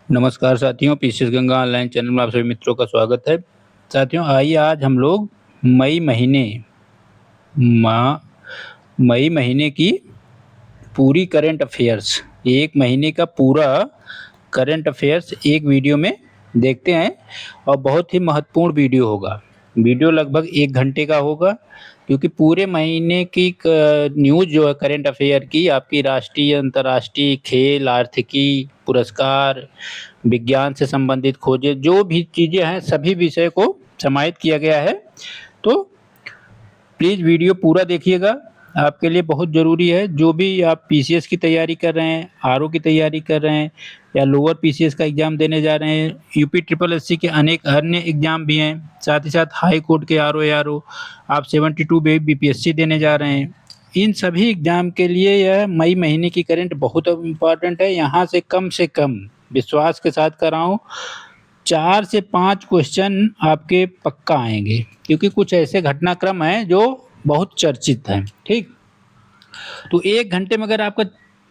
नमस्कार साथियों, PCS Ganga online channel में आप सभी मित्रों का स्वागत है। साथियों, आइए आज हम लोग मई महीने मा मई महीने की पूरी करंट अफेयर्स, एक महीने का पूरा करंट अफेयर्स एक वीडियो में देखते हैं और बहुत ही महत्वपूर्ण वीडियो होगा। वीडियो लगभग 1 घंटे का होगा, क्योंकि पूरे महीने की न्यूज़ जो है करंट अफेयर की, आपकी राष्ट्रीय, अंतर्राष्ट्रीय, खेल, आर्थिकी, पुरस्कार, विज्ञान से संबंधित खोजें, जो भी चीज़ें हैं सभी विषय को समाहित किया गया है। तो प्लीज़ वीडियो पूरा देखिएगा, आपके लिए बहुत ज़रूरी है। जो भी आप पीसीएस की तैयारी कर रहे हैं, आरओ की तैयारी कर रहे हैं या लोअर पीसीएस का एग्ज़ाम देने जा रहे हैं, यूपी ट्रिपल एससी के अनेक अन्य एग्ज़ाम भी हैं, साथ ही साथ हाई कोर्ट के आरओ एआरओ, आप 72 बीपीएससी देने जा रहे हैं। इन सभी एग्ज़ाम के लिए यह मई महीने की करंट बहुत इम्पॉर्टेंट है। यहाँ से कम विश्वास के साथ कर रहा हूँ, 4 से 5 क्वेश्चन आपके पक्का आएंगे, क्योंकि कुछ ऐसे घटनाक्रम हैं जो बहुत चर्चित हैं। ठीक, तो 1 घंटे में अगर आपका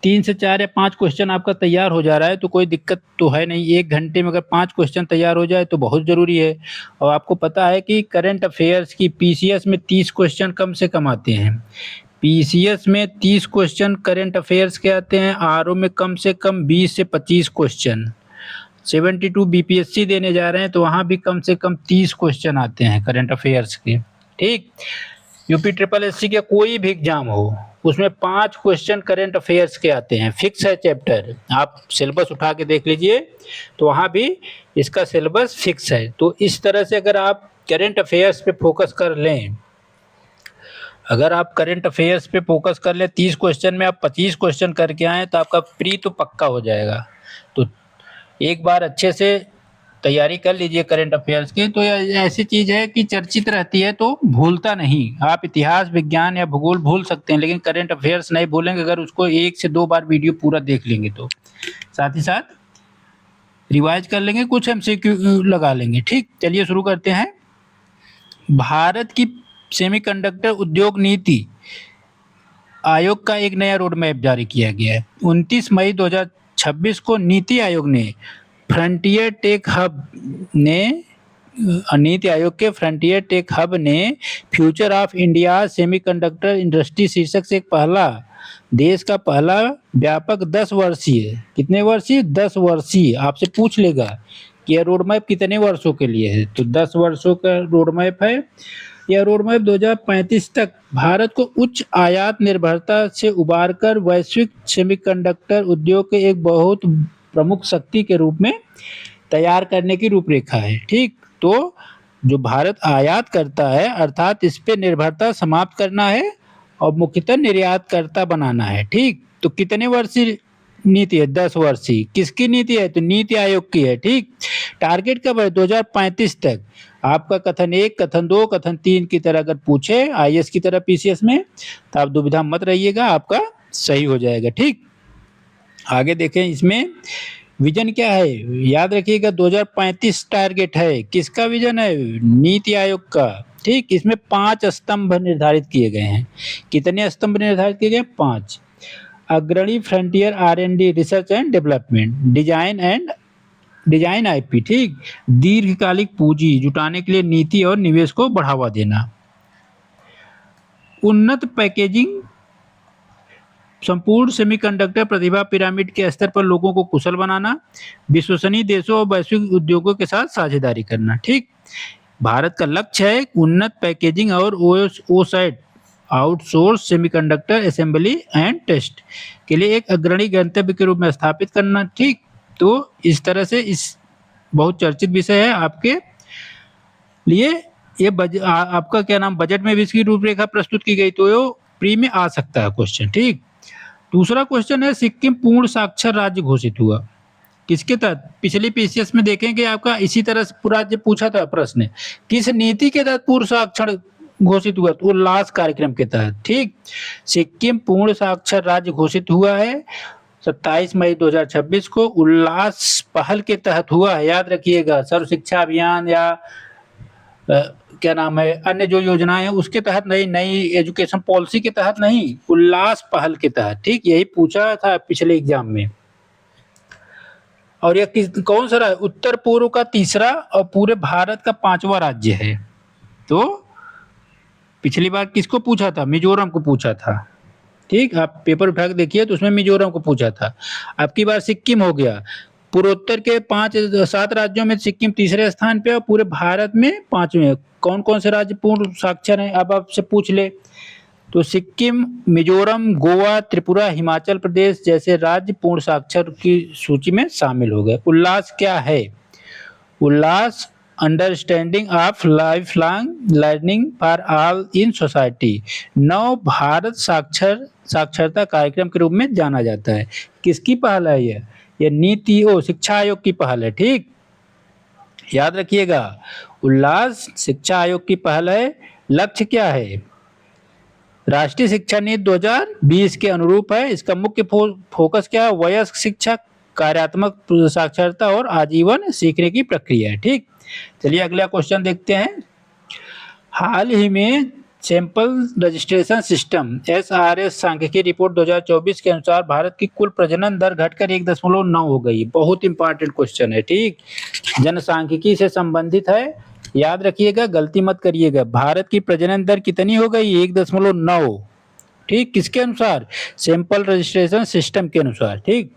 3 से 4 या 5 क्वेश्चन आपका तैयार हो जा रहा है तो कोई दिक्कत तो है नहीं। 1 घंटे में अगर 5 क्वेश्चन तैयार हो जाए तो बहुत ज़रूरी है। और आपको पता है कि करंट अफेयर्स की पीसीएस में 30 क्वेश्चन कम से कम आते हैं। पीसीएस में 30 क्वेश्चन करंट अफेयर्स के आते हैं, आरओ में कम से कम 20 से 25 क्वेश्चन। 72 बीपीएससी देने जा रहे हैं तो वहाँ भी कम से कम 30 क्वेश्चन आते हैं करंट अफेयर्स के। ठीक, यूपी ट्रिपल एससी के कोई भी एग्जाम हो, उसमें 5 क्वेश्चन करंट अफेयर्स के आते हैं, फिक्स है चैप्टर। आप सिलेबस उठा के देख लीजिए तो वहाँ भी इसका सिलेबस फिक्स है। तो इस तरह से अगर आप करंट अफेयर्स पे फोकस कर लें, अगर आप करंट अफेयर्स पे फोकस कर लें, 30 क्वेश्चन में आप 25 क्वेश्चन करके आएँ तो आपका प्री तो पक्का हो जाएगा। तो एक बार अच्छे से तैयारी कर लीजिए करंट अफेयर्स की। तो ऐसी चीज़ है कि चर्चित रहती है तो भूलता नहीं। आप इतिहास, विज्ञान या भूगोल भूल सकते हैं, लेकिन करंट अफेयर्स नहीं भूलेंगे अगर उसको 1 से 2 बार वीडियो पूरा देख लेंगे तो। साथ ही साथ रिवाइज कर लेंगे, कुछ एमसीक्यू लगा लेंगे। ठीक, चलिए शुरू करते हैं। भारत की सेमीकंडक्टर उद्योग नीति आयोग का एक नया रोड मैप जारी किया गया है। 29 मई 2026 को नीति आयोग ने नीति आयोग के फ्रंटियर टेक हब ने future of India semiconductor industry शीर्षक से एक पहला, देश का पहला व्यापक 10 वर्षीय, कितने वर्षीय, 10 वर्षीय, आपसे पूछ लेगा कि यह रोड मैप कितने वर्षों के लिए है, तो 10 वर्षों का रोड मैप है। यह रोड मैप 2035 तक भारत को उच्च आयात निर्भरता से उबारकर वैश्विक सेमीकंडक्टर उद्योग के एक बहुत प्रमुख शक्ति के रूप में तैयार करने की रूपरेखा है। ठीक, तो जो भारत आयात करता है, अर्थात इस पे निर्भरता समाप्त करना है और मुख्यतः निर्यातकर्ता बनाना है। ठीक, तो कितने वर्षीय नीति है, 10 वर्षीय। किसकी नीति है, तो नीति आयोग की है। ठीक, टारगेट कब है, 2035 तक। आपका कथन 1, कथन 2, कथन 3 की तरह अगर पूछे आईएएस की तरह पीसीएस में, तो आप दुविधा मत रहिएगा, आपका सही हो जाएगा। ठीक, आगे देखें, इसमें विजन क्या है, याद रखिएगा 2035 टारगेट है। किसका विजन है, नीति आयोग का। ठीक, इसमें 5 स्तंभ निर्धारित किए गए हैं। कितने स्तंभ निर्धारित किए गए, 5। अग्रणी frontier R and D, research and development, design IP. ठीक, दीर्घकालिक पूंजी जुटाने के लिए नीति और निवेश को बढ़ावा देना। उन्नत पैकेजिंग, संपूर्ण सेमीकंडक्टर प्रतिभा पिरामिड के स्तर पर लोगों को कुशल बनाना, विश्वसनीय देशों और वैश्विक उद्योगों के साथ साझेदारी करना। ठीक, भारत का लक्ष्य है उन्नत पैकेजिंग और OSAT, outsource semiconductor assembly and test के लिए एक अग्रणी गंतव्य के रूप में स्थापित करना। ठीक, तो इस तरह से इस बहुत चर्चित विषय है आपके लिए। ये आपका क्या नाम, बजट में भी इसकी रूपरेखा प्रस्तुत की गई, तो ये प्री में आ सकता है क्वेश्चन। ठीक, दूसरा क्वेश्चन है, सिक्किम पूर्ण साक्षर राज्य घोषित हुआ किसके तहत। पिछली पीसीएस में देखेंगे आपका इसी तरह से पूरा राज्य पूछा था प्रश्न, किस नीति के तहत पूर्ण साक्षर घोषित हुआ, तो उल्लास कार्यक्रम के तहत। ठीक, सिक्किम पूर्ण साक्षर राज्य घोषित हुआ है 27 मई 2026 को, उल्लास पहल के तहत हुआ है। याद रखिएगा, सर्व शिक्षा अभियान या क्या नाम है, अन्य जो योजनाएं हैं उसके तहत नहीं, नई एजुकेशन पॉलिसी के तहत नहीं, उल्लास पहल के तहत। ठीक, यही पूछा था पिछले एग्जाम में। और यह कौन सा राज्य? उत्तर पूर्व का तीसरा और पूरे भारत का 5वां राज्य है। तो पिछली बार किसको पूछा था? मिजोरम को पूछा था। ठीक, आप पेपर उठा के देखिए तो उसमें मिजोरम को पूछा था। अब की बार सिक्किम हो गया। पूर्वोत्तर के 7 राज्यों में सिक्किम तीसरे स्थान पे और पूरे भारत में 5वें। कौन कौन से राज्य पूर्ण साक्षर हैं? अब आपसे पूछ ले तो सिक्किम, मिजोरम, गोवा, त्रिपुरा, हिमाचल प्रदेश जैसे राज्य पूर्ण साक्षर की सूची में शामिल हो गए। उल्लास क्या है? Ullas understanding of life long learning for all in society Nav Bharat साक्षरता कार्यक्रम के रूप में जाना जाता है। किसकी पहल है यह नीति शिक्षा आयोग की पहल है। ठीक, याद रखिएगा, उल्लास शिक्षा आयोग की पहल है। लक्ष्य क्या है? राष्ट्रीय शिक्षा नीति 2020 के अनुरूप है। इसका मुख्य फोकस क्या है? वयस्क शिक्षा, कार्यात्मक साक्षरता और आजीवन सीखने की प्रक्रिया है। ठीक, चलिए अगला क्वेश्चन देखते हैं। हाल ही में सैंपल रजिस्ट्रेशन सिस्टम एसआरएस सांख्यिकी रिपोर्ट 2024 के अनुसार भारत की कुल प्रजनन दर घटकर 1.9 हो गई। बहुत इंपॉर्टेंट क्वेश्चन है। ठीक, जनसांख्यिकी से संबंधित है, याद रखिएगा, गलती मत करिएगा। भारत की प्रजनन दर कितनी हो गई? 1.9। ठीक, किसके अनुसार? सैंपल रजिस्ट्रेशन सिस्टम के अनुसार। ठीक,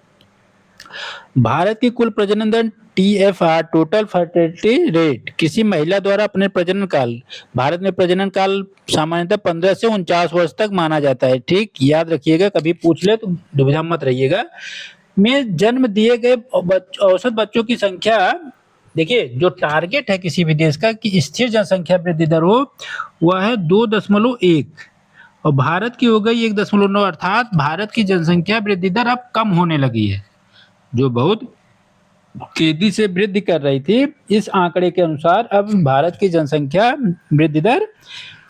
भारत की कुल प्रजनन दर TFR टोटल फर्टिलिटी रेट किसी महिला द्वारा अपने प्रजनन काल, भारत में प्रजनन काल सामान्यतः 15 से 49 वर्ष तक माना जाता है। ठीक, याद रखिएगा, कभी पूछ ले तो दुविधा मत रहिएगा। में जन्म दिए गए औसत बच्चों की संख्या, देखिए जो टारगेट है किसी भी देश का कि स्थिर जनसंख्या वृद्धि दर हो, वह है 2.1 और भारत की हो गई 1.9। अर्थात भारत की जनसंख्या वृद्धि दर अब कम होने लगी है, जो बहुत तेजी से वृद्धि कर रही थी। इस आंकड़े के अनुसार अब भारत की जनसंख्या वृद्धि दर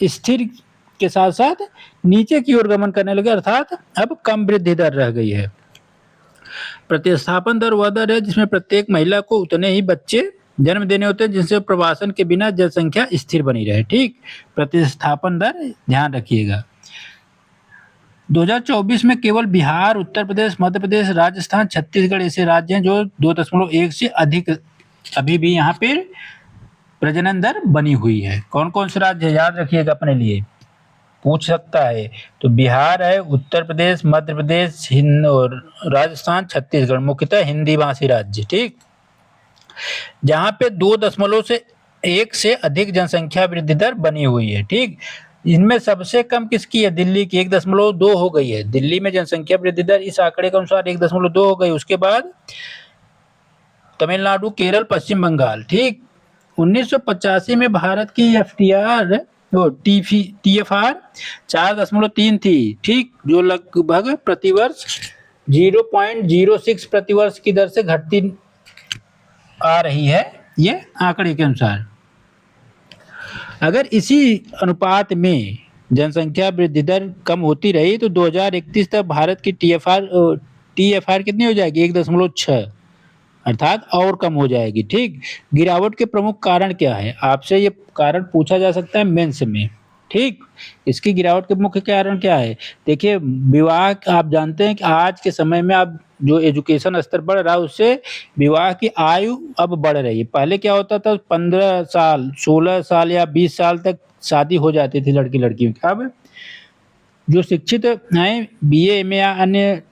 स्थिर के साथ साथ नीचे की ओर गमन करने लगी, अर्थात अब कम वृद्धि दर रह गई है। प्रतिस्थापन दर वह दर है जिसमें प्रत्येक महिला को उतने ही बच्चे जन्म देने होते हैं जिनसे प्रवासन के बिना जनसंख्या स्थिर बनी रहे। ठीक, प्रतिस्थापन दर ध्यान रखिएगा। 2024 में केवल बिहार, उत्तर प्रदेश, मध्य प्रदेश, राजस्थान, छत्तीसगढ़ ऐसे राज्य हैं जो 2.1 से अधिक अभी भी यहाँ पे प्रजनन दर बनी हुई है। कौन कौन से राज्य है? याद रखिएगा, अपने लिए पूछ सकता है। तो बिहार है, उत्तर प्रदेश, मध्य प्रदेश, और राजस्थान, छत्तीसगढ़, मुख्यतः हिंदी भाषी राज्य। ठीक, जहाँ पे 2.1 से अधिक जनसंख्या वृद्धि दर बनी हुई है। ठीक, इनमें सबसे कम किसकी है? दिल्ली की 1.2 हो गई है। दिल्ली में जनसंख्या वृद्धि दर इस आंकड़े के अनुसार 1.2 हो गई। उसके बाद तमिलनाडु, केरल, पश्चिम बंगाल। ठीक, 1985 में भारत की FTR TFR 4.3 थी। ठीक, जो लगभग प्रतिवर्ष 0.06 प्रतिवर्ष की दर से घटती आ रही है, ये आंकड़े के अनुसार। अगर इसी अनुपात में जनसंख्या वृद्धि दर कम होती रही तो 2031 तक भारत की TFR कितनी हो जाएगी? 1.6, अर्थात और कम हो जाएगी। ठीक, गिरावट के प्रमुख कारण क्या है? आपसे ये कारण पूछा जा सकता है मेंस में। ठीक, इसकी गिरावट के मुख्य कारण क्या है? देखिए, विवाह, आप जानते हैं कि आज के समय में आप जो एजुकेशन स्तर बढ़ रहा है उससे विवाह की आयु अब बढ़ रही है। पहले क्या होता था? 15 साल, 16 साल या 20 साल तक शादी हो जाती थी लड़की लड़कियों की। अब जो शिक्षित हैं, BA, MA या अन्य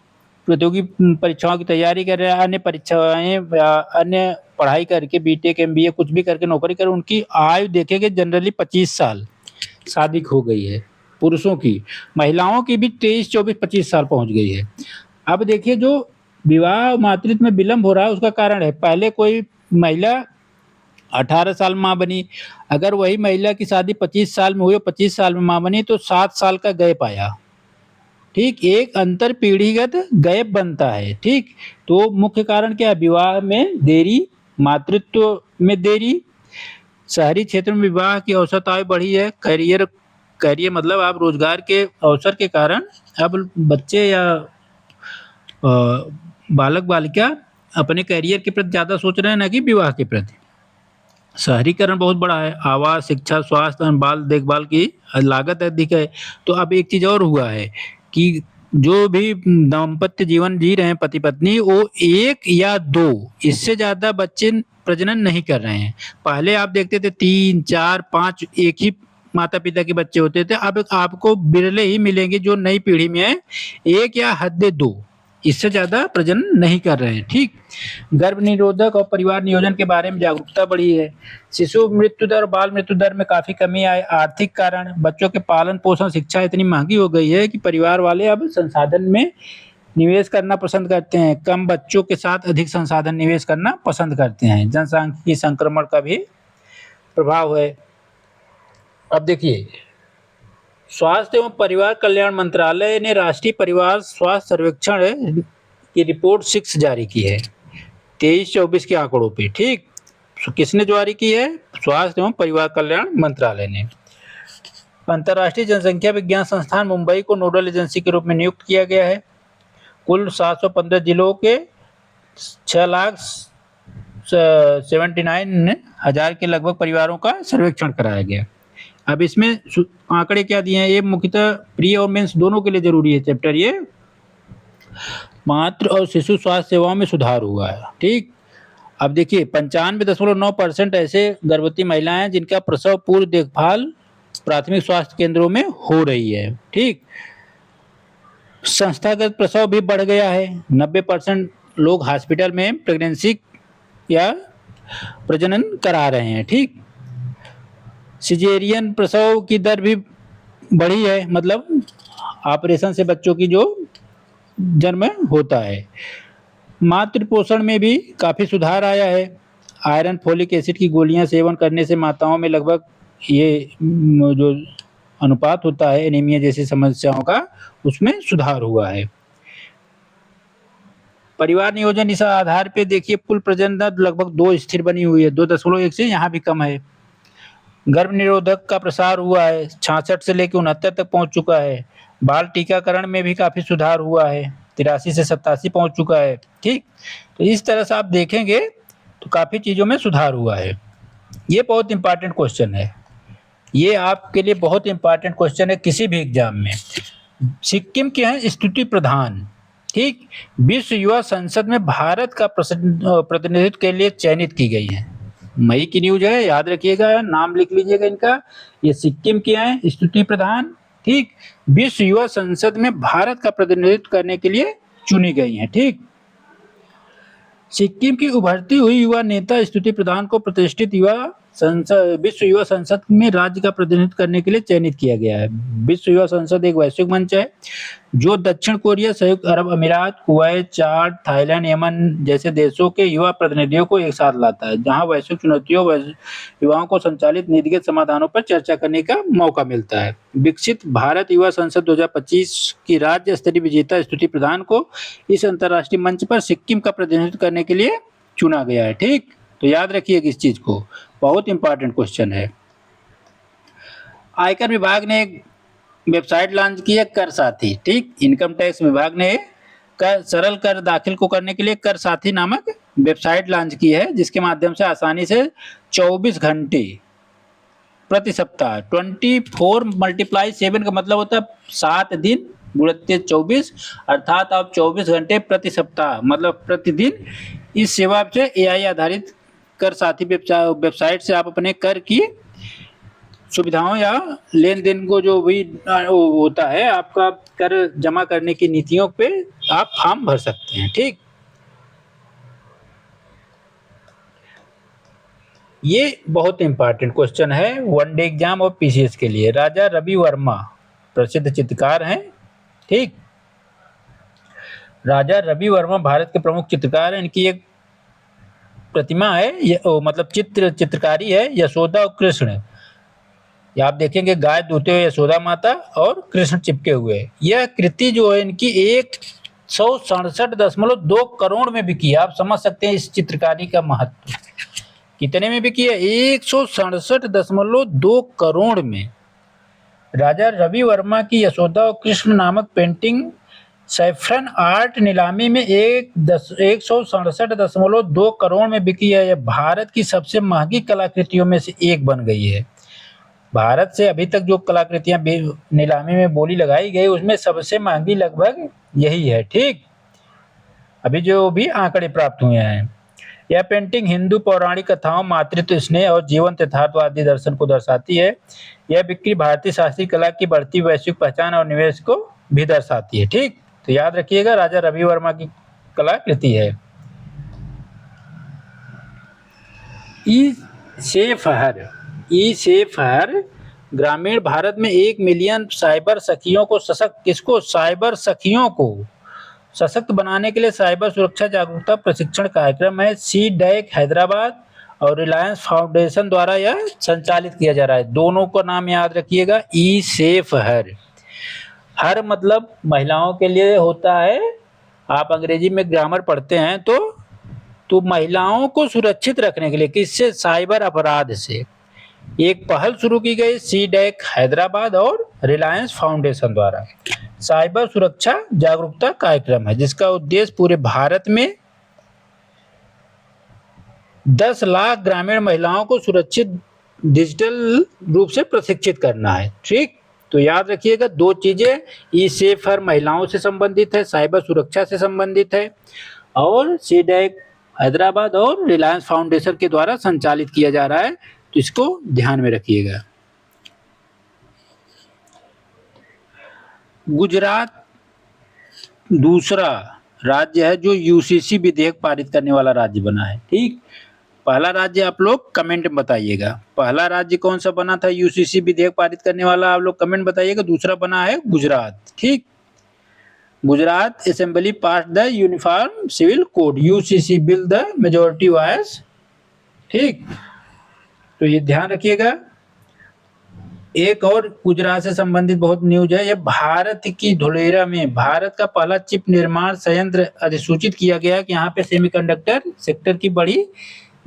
प्रतियोगी परीक्षाओं की तैयारी कर रहे हैं, अन्य परीक्षाएं, अन्य पढ़ाई करके BTech MBA कुछ भी करके नौकरी कर, उनकी आयु देखेंगे जनरली 25 साल शादी हो गई है। पुरुषों की, महिलाओं की भी 23, 24, 25 साल पहुंच गई है। अब देखिए, जो विवाह मातृत्व में विलंब हो रहा है उसका कारण है, पहले कोई महिला 18 साल मां बनी, अगर वही महिला की शादी 25 साल में हुई, 25 साल में मां बनी, तो 7 साल का गैप आया। ठीक, एक अंतर पीढ़ीगत गैप बनता है। ठीक, तो मुख्य कारण क्या है? विवाह में देरी, मातृत्व में देरी, शहरी क्षेत्र में विवाह की औसत आयु बढ़ी है, करियर मतलब आप रोजगार के अवसर के कारण अब बच्चे या बालक बालिका अपने करियर के प्रति ज़्यादा सोच रहे हैं, ना कि विवाह के प्रति। शहरीकरण बहुत बड़ा है, आवास, शिक्षा, स्वास्थ्य और बाल देखभाल की लागत अधिक है। तो अब एक चीज़ और हुआ है कि जो भी दाम्पत्य जीवन जी रहे हैं पति पत्नी, वो 1 या 2 इससे ज़्यादा बच्चे प्रजनन नहीं कर रहे हैं। पहले आप देखते थे 3, 4, 5 एक ही माता-पिता के बच्चे होते थे। अब आपको बिरले ही मिलेंगे जो नई पीढ़ी में है, 1 या हद 2 इससे ज़्यादा प्रजनन नहीं कर रहे हैं, ठीक? गर्भ निरोधक और परिवार नियोजन के बारे में जागरूकता बढ़ी है। शिशु मृत्यु दर और बाल मृत्यु दर में काफ़ी कमी आई। आर्थिक कारण, बच्चों के पालन-पोषण, शिक्षा इतनी महँगी हो गई है कि परिवार वाले अब संसाधन में निवेश करना पसंद करते हैं। कम बच्चों के साथ अधिक संसाधन निवेश करना पसंद करते हैं। जनसांख्यिकीय संक्रमण का भी प्रभाव है। अब देखिए, स्वास्थ्य एवं परिवार कल्याण मंत्रालय ने राष्ट्रीय परिवार स्वास्थ्य सर्वेक्षण की रिपोर्ट 6 जारी की है 23-24 के आंकड़ों पे, ठीक? किसने जारी की है? स्वास्थ्य एवं परिवार कल्याण मंत्रालय ने। अंतर्राष्ट्रीय जनसंख्या विज्ञान संस्थान मुंबई को नोडल एजेंसी के रूप में नियुक्त किया गया है। कुल 715 जिलों के 6,79,000 के लगभग परिवारों का सर्वेक्षण कराया गया। अब इसमें आंकड़े क्या दिए हैं? ये मुख्यतः प्री और मेंस दोनों के लिए जरूरी है चैप्टर ये। मातृ और शिशु स्वास्थ्य सेवाओं में सुधार हुआ है, ठीक? अब देखिए 95.9% ऐसे गर्भवती महिलाएं हैं जिनका प्रसव पूर्व देखभाल प्राथमिक स्वास्थ्य केंद्रों में हो रही है, ठीक? संस्थागत प्रसव भी बढ़ गया है। 90% लोग हॉस्पिटल में प्रेगनेंसी या प्रजनन करा रहे हैं, ठीक? सिजेरियन प्रसव की दर भी बढ़ी है, मतलब ऑपरेशन से बच्चों की जो जन्म होता है। मातृ पोषण में भी काफ़ी सुधार आया है। आयरन, फोलिक एसिड की गोलियां सेवन करने से माताओं में लगभग ये जो अनुपात होता है एनीमिया जैसी समस्याओं का, उसमें सुधार हुआ है। परिवार नियोजन इस आधार पे देखिए कुल प्रजनन दर लगभग 2 स्थिर बनी हुई है, 2.1 से यहाँ भी कम है। गर्भ निरोधक का प्रसार हुआ है, 66 से लेकर 69 तक पहुंच चुका है। बाल टीकाकरण में भी काफ़ी सुधार हुआ है, 83 से 87 पहुंच चुका है, ठीक? तो इस तरह से आप देखेंगे तो काफ़ी चीज़ों में सुधार हुआ है। ये बहुत इंपॉर्टेंट क्वेश्चन है, ये आपके लिए बहुत इंपॉर्टेंट क्वेश्चन है किसी भी एग्जाम में। सिक्किम के हैं स्तुति प्रधान, ठीक? विश्व युवा संसद में भारत का प्रतिनिधित्व के लिए चयनित की गई हैं। मई की न्यूज है, याद रखिएगा, नाम लिख लीजिएगा इनका। ये सिक्किम के हैं स्तुति प्रधान, ठीक? विश्व युवा संसद में भारत का प्रतिनिधित्व करने के लिए चुनी गई हैं, ठीक? सिक्किम की उभरती हुई युवा नेता स्तुति प्रधान को प्रतिष्ठित विश्व युवा संसद में राज्य का प्रतिनिधित्व करने के लिए चयनित किया गया है। विश्व युवा संसद एक वैश्विक मंच है जो दक्षिण कोरिया, संयुक्त अरब अमीरात, कुवैत, चाड, थाईलैंड, यमन जैसे देशों के युवा प्रतिनिधियों को एक साथ लाता है, जहां वैश्विक चुनौतियों व युवाओं को संचालित नीतिगत समाधानों पर चर्चा करने का मौका मिलता है। विकसित भारत युवा संसद 2025 की राज्य स्तरीय विजेता स्तुति प्रधान को इस अंतर्राष्ट्रीय मंच पर सिक्किम का प्रतिनिधित्व करने के लिए चुना गया है, ठीक? तो याद रखिएगा इस चीज को, बहुत इंपॉर्टेंट क्वेश्चन है। आयकर विभाग ने एक वेबसाइट लॉन्च की है, कर साथी, ठीक? इनकम टैक्स विभाग ने सरल कर दाखिल को करने के लिए कर साथी नामक वेबसाइट लॉन्च की है, जिसके माध्यम से आसानी से 24 घंटे प्रति सप्ताह, 24 × 7 का मतलब होता है 7 दिन गुणित 24, अर्थात आप 24 घंटे प्रति सप्ताह मतलब प्रतिदिन इस सेवा से AI आधारित कर साथी वेबसाइट से आप अपने कर की सुविधाओं या लेन देन को जो भी होता है आपका कर जमा करने की नीतियों पे आप फॉर्म भर सकते हैं, ठीक? ये बहुत इंपॉर्टेंट क्वेश्चन है वनडे एग्जाम और PCS के लिए। राजा रवि वर्मा प्रसिद्ध चित्रकार हैं, ठीक? राजा रवि वर्मा भारत के प्रमुख चित्रकार हैं। इनकी एक प्रतिमा है, मतलब चित्रकारी है, यशोदा और कृष्ण। आप देखेंगे गाय दूते हुए यशोदा माता और कृष्ण चिपके हुए। यह कृति जो है इनकी 167.2 करोड़ में बिकी है। आप समझ सकते हैं इस चित्रकारी का महत्व। कितने में बिकी है? 167.2 करोड़ में। राजा रवि वर्मा की यशोदा और कृष्ण नामक पेंटिंग सैफरन आर्ट नीलामी में 167.2 करोड़ में बिकी है। यह भारत की सबसे महंगी कलाकृतियों में से एक बन गई है। भारत से अभी तक जो कलाकृतियां नीलामी में बोली लगाई गई उसमें सबसे महंगी लगभग यही है। ठीक, अभी जो भी आंकड़े प्राप्त हुए हैं। यह पेंटिंग हिंदू पौराणिक कथाओं, मातृत्व, स्नेह और जीवन यथार्थवादी दर्शन को दर्शाती है। यह बिक्री भारतीय शास्त्रीय कला की बढ़ती वैश्विक पहचान और निवेश को भी दर्शाती है। ठीक, तो याद रखिएगा राजा रवि वर्मा की कलाकृति है। ई से फहर ग्रामीण भारत में 1 मिलियन साइबर सखियों को सशक्त बनाने के लिए साइबर सुरक्षा जागरूकता प्रशिक्षण कार्यक्रम है। सी-डैक हैदराबाद और रिलायंस फाउंडेशन द्वारा यह संचालित किया जा रहा है। दोनों का नाम याद रखिएगा, ई सेफ हर मतलब महिलाओं के लिए होता है। आप अंग्रेजी में ग्रामर पढ़ते हैं तो महिलाओं को सुरक्षित रखने के लिए किससे, साइबर अपराध से एक पहल शुरू की गई सी-डैक हैदराबाद और रिलायंस फाउंडेशन द्वारा। साइबर सुरक्षा जागरूकता कार्यक्रम है जिसका उद्देश्य पूरे भारत में 10 लाख ग्रामीण महिलाओं को सुरक्षित डिजिटल रूप से प्रशिक्षित करना है। ठीक, तो याद रखिएगा 2 चीजें, ई सेफ हर महिलाओं से संबंधित है, साइबर सुरक्षा से संबंधित है, और सी-डैक हैदराबाद और रिलायंस फाउंडेशन के द्वारा संचालित किया जा रहा है, तो इसको ध्यान में रखिएगा। गुजरात दूसरा राज्य है जो यूसीसी विधेयक पारित करने वाला राज्य बना है। ठीक, पहला राज्य आप लोग कमेंट में बताइएगा, पहला राज्य कौन सा बना था यूसीसी विधेयक पारित करने वाला, आप लोग कमेंट बताइएगा। दूसरा बना है गुजरात। ठीक, Gujarat assembly pass the uniform civil code UCC bill the majority voice. ठीक, तो ये ध्यान रखिएगा। एक और गुजरात से संबंधित बहुत न्यूज है, यह भारत की धुलेरा में भारत का पहला चिप निर्माण संयंत्र अधिसूचित किया गया कि यहाँ पे सेमीकंडक्टर सेक्टर की बड़ी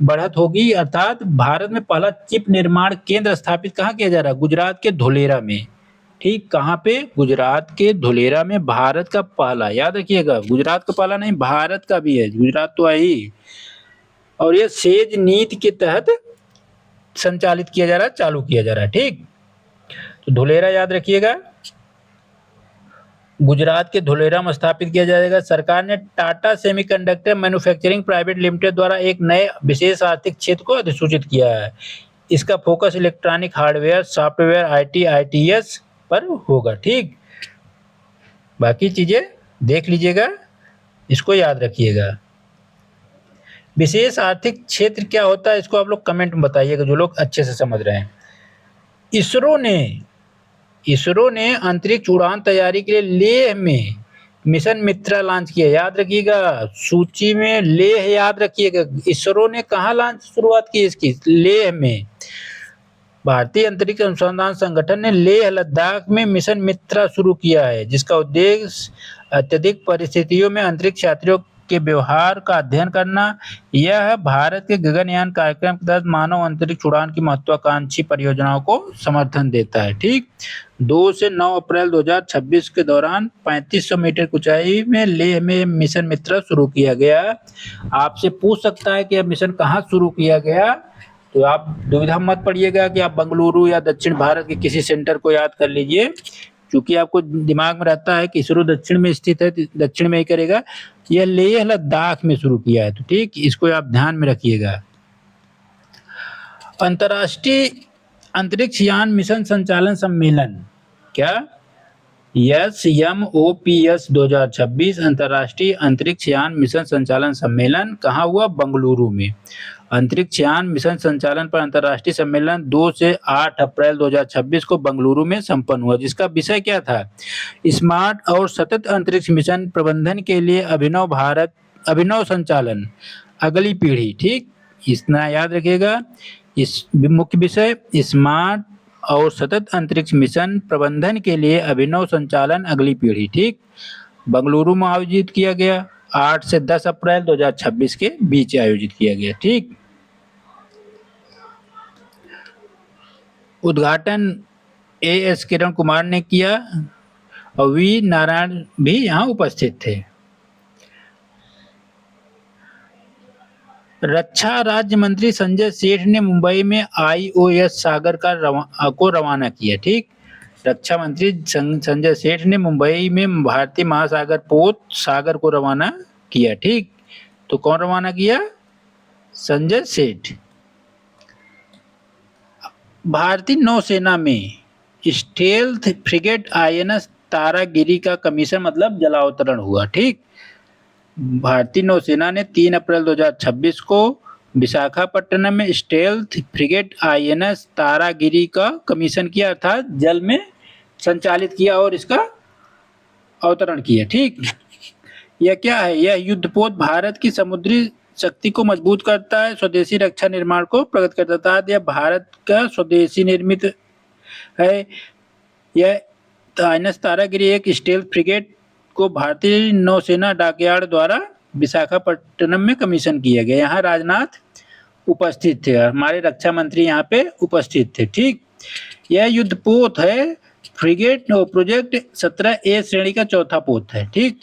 बढ़त होगी, अर्थात भारत में पहला चिप निर्माण केंद्र स्थापित कहाँ किया जा रहा है, गुजरात के धुलेरा में। ठीक, कहाँ पे, गुजरात के धुलेरा में भारत का पहला, याद रखिएगा गुजरात का पहला नहीं भारत का भी है, गुजरात तो है ही। और यह सेज नीति के तहत संचालित किया जा रहा है, चालू किया जा रहा है। ठीक, तो धुलेरा याद रखिएगा, गुजरात के धुलेरा में स्थापित किया जाएगा। सरकार ने Tata semiconductor manufacturing private limited द्वारा एक नए विशेष आर्थिक क्षेत्र को अधिसूचित किया है। इसका focus electronic hardware, software, IT, ITS पर होगा। ठीक, बाकी चीजें देख लीजिएगा, इसको याद रखिएगा। विशेष आर्थिक क्षेत्र क्या होता है इसको आप लोग कमेंट में बताइएगा, जो लोग अच्छे से समझ रहे हैं। इसरो ने अंतरिक्ष उड़ान तैयारी के लिए लेह में मिशन मित्रा लॉन्च किया, याद रखिएगा सूची में लेह याद रखिएगा। इसरो ने कहाँ लॉन्च शुरुआत की इसकी, लेह में। भारतीय अंतरिक्ष अनुसंधान संगठन ने लेह लद्दाख में मिशन मित्रा शुरू किया है, जिसका उद्देश्य अत्यधिक परिस्थितियों में अंतरिक्ष यात्रियों के व्यवहार का अध्ययन करना। यह भारत के गगनयान कार्यक्रम के तहत मानव अंतरिक्ष उड़ान की महत्वाकांक्षी परियोजनाओं को समर्थन देता है। ठीक, 2 से 9 अप्रैल 2026 के दौरान 3500 मीटर की ऊंचाई में लेह में मिशन मित्रा शुरू किया गया। आपसे पूछ सकता है कि यह मिशन कहाँ शुरू किया गया, तो आप दुविधा मत पड़िएगा कि आप बेंगलुरु या दक्षिण भारत के किसी सेंटर को याद कर लीजिए, क्योंकि आपको दिमाग में रहता है कि इसरो दक्षिण में स्थित है, दक्षिण में ही करेगा। यह लेह लद्दाख में शुरू किया है, तो ठीक, इसको आप ध्यान में रखिएगा। अंतर्राष्ट्रीय अंतरिक्ष यान मिशन संचालन सम्मेलन, क्या SMOPS 2026 अंतर्राष्ट्रीय अंतरिक्ष यान मिशन संचालन सम्मेलन कहाँ हुआ, बंगलुरु में। अंतरिक्ष यान मिशन संचालन पर अंतर्राष्ट्रीय सम्मेलन 2 से 8 अप्रैल 2026 को बेंगलुरु में संपन्न हुआ, जिसका विषय क्या था, स्मार्ट और सतत अंतरिक्ष मिशन प्रबंधन के लिए अभिनव संचालन अगली पीढ़ी। ठीक, इतना याद रखिएगा। इस मुख्य विषय स्मार्ट और सतत अंतरिक्ष मिशन प्रबंधन के लिए अभिनव संचालन अगली पीढ़ी। ठीक, बेंगलुरु में आयोजित किया गया, 8 से 10 अप्रैल 2026 के बीच आयोजित किया गया। ठीक, उद्घाटन AS किरण कुमार ने किया और वी नारायण भी यहाँ उपस्थित थे। रक्षा राज्य मंत्री संजय सेठ ने मुंबई में IOS सागर को रवाना किया। ठीक, रक्षा मंत्री संजय सेठ ने मुंबई में भारतीय महासागर पोत सागर को रवाना किया। ठीक, तो कौन रवाना किया? संजय सेठ। भारतीय नौसेना में स्टेल्थ फ्रिगेट INS तारागिरी का कमीशन मतलब जलावतरण हुआ। ठीक, भारतीय नौसेना ने 3 अप्रैल 2026 को विशाखापट्टनम में स्टेल्थ फ्रिगेट INS तारागिरी का कमीशन किया, अर्थात जल में संचालित किया और इसका अवतरण किया। ठीक, यह क्या है? यह युद्धपोत भारत की समुद्री शक्ति को मजबूत करता है, स्वदेशी रक्षा निर्माण को प्रकट करता है। यह भारत का स्वदेशी निर्मित है। यह INS तारागिरी एक स्टेल्थ फ्रिगेट को भारतीय नौसेना डॉकयार्ड द्वारा विशाखापट्टनम में कमीशन किया गया। यहाँ राजनाथ उपस्थित थे, हमारे रक्षा मंत्री यहाँ पे उपस्थित थे। ठीक, यह युद्धपोत है फ्रिगेट प्रोजेक्ट 17A श्रेणी का चौथा पोत है। ठीक,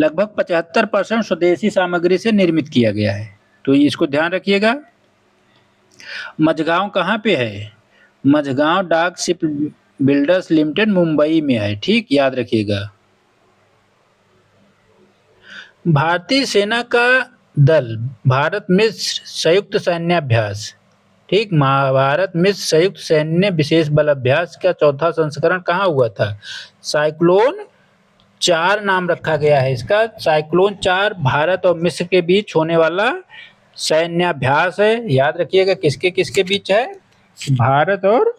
लगभग 75% स्वदेशी सामग्री से निर्मित किया गया है, तो इसको ध्यान रखिएगा। मझगांव कहाँ पे है? मझगांव डाक शिप बिल्डर्स लिमिटेड मुंबई में है। ठीक, याद रखिएगा। भारतीय सेना का दल भारत मिस्र संयुक्त सैन्याभ्यास। ठीक, महाभारत मिस्र संयुक्त सैन्य विशेष बल अभ्यास का चौथा संस्करण कहाँ हुआ था? साइक्लोन 4 नाम रखा गया है इसका। साइक्लोन 4 भारत और मिस्र के बीच होने वाला सैन्याभ्यास है। याद रखिएगा, किसके किसके बीच है? भारत और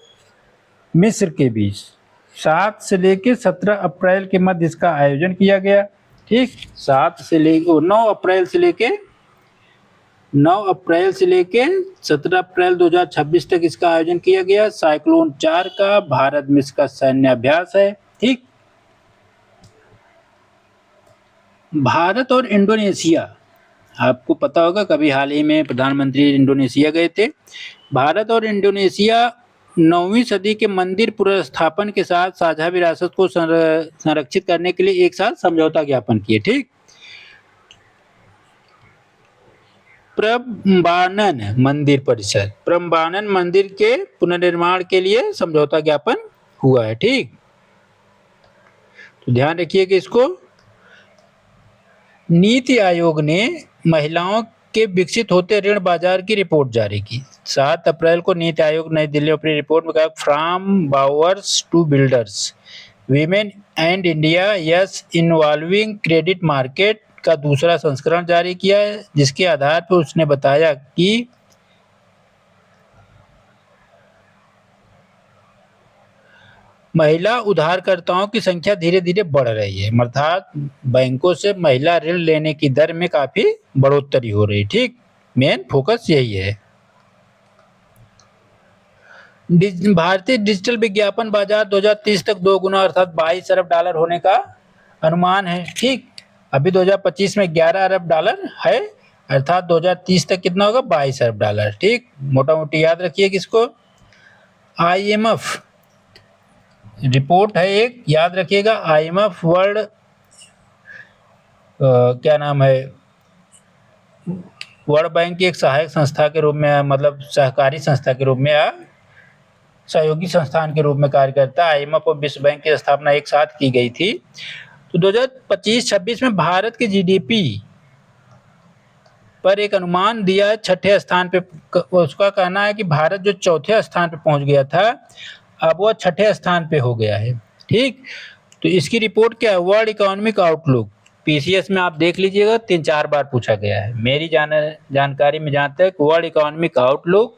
मिस्र के बीच। 7 से लेकर 17 अप्रैल के मध्य इसका आयोजन किया गया। ठीक, 7 से लेकर 9 अप्रैल से लेकर 17 अप्रैल 2026 तक इसका आयोजन किया गया। साइक्लोन 4 का भारत मिस्र का सैन्याभ्यास है। ठीक, भारत और इंडोनेशिया, आपको पता होगा कभी हाल ही में प्रधानमंत्री इंडोनेशिया गए थे। भारत और इंडोनेशिया 9वीं सदी के मंदिर पुनर्स्थापन के साथ साझा विरासत को संरक्षित करने के लिए एक साथ समझौता ज्ञापन किए। ठीक, प्रम्बानन मंदिर परिसर, प्रम्बानन मंदिर के पुनर्निर्माण के लिए समझौता ज्ञापन हुआ है। ठीक, तो ध्यान रखिएगा इसको। नीति आयोग ने महिलाओं के विकसित होते ऋण बाजार की रिपोर्ट जारी की। 7 अप्रैल को नीति आयोग नई दिल्ली में अपनी रिपोर्ट में कहा, from borrowers to builders, women and India yes involving credit market का दूसरा संस्करण जारी किया है, जिसके आधार पर उसने बताया कि महिला उधारकर्ताओं की संख्या धीरे धीरे बढ़ रही है, अर्थात बैंकों से महिला ऋण लेने की दर में काफी बढ़ोतरी हो रही है। ठीक, मेन फोकस यही है। भारतीय डिजिटल विज्ञापन बाजार 2030 तक 2 गुना अर्थात $22 अरब होने का अनुमान है। ठीक, अभी 2025 में $11 अरब है, अर्थात 2030 तक कितना होगा? $22 अरब। ठीक, मोटा मोटी याद रखिए किसको? IMF रिपोर्ट है एक, याद रखिएगा। IMF वर्ल्ड क्या नाम है, वर्ल्ड बैंक की एक सहायक संस्था के रूप में, मतलब सहकारी संस्था के रूप में या सहयोगी संस्थान के रूप में कार्य करता है। IMF और विश्व बैंक की स्थापना एक साथ की गई थी। तो 2025-26 में भारत की GDP पर एक अनुमान दिया है 6ठे स्थान पे। उसका कहना है कि भारत जो 4थे स्थान पे पहुंच गया था, अब वह 6ठे स्थान पे हो गया है। ठीक, तो इसकी रिपोर्ट क्या है? World economic outlook. PCS में आप देख लीजिएगा, 3-4 बार पूछा गया है। मेरी जानकारी में जहाँ तक वर्ल्ड इकोनॉमिक आउटलुक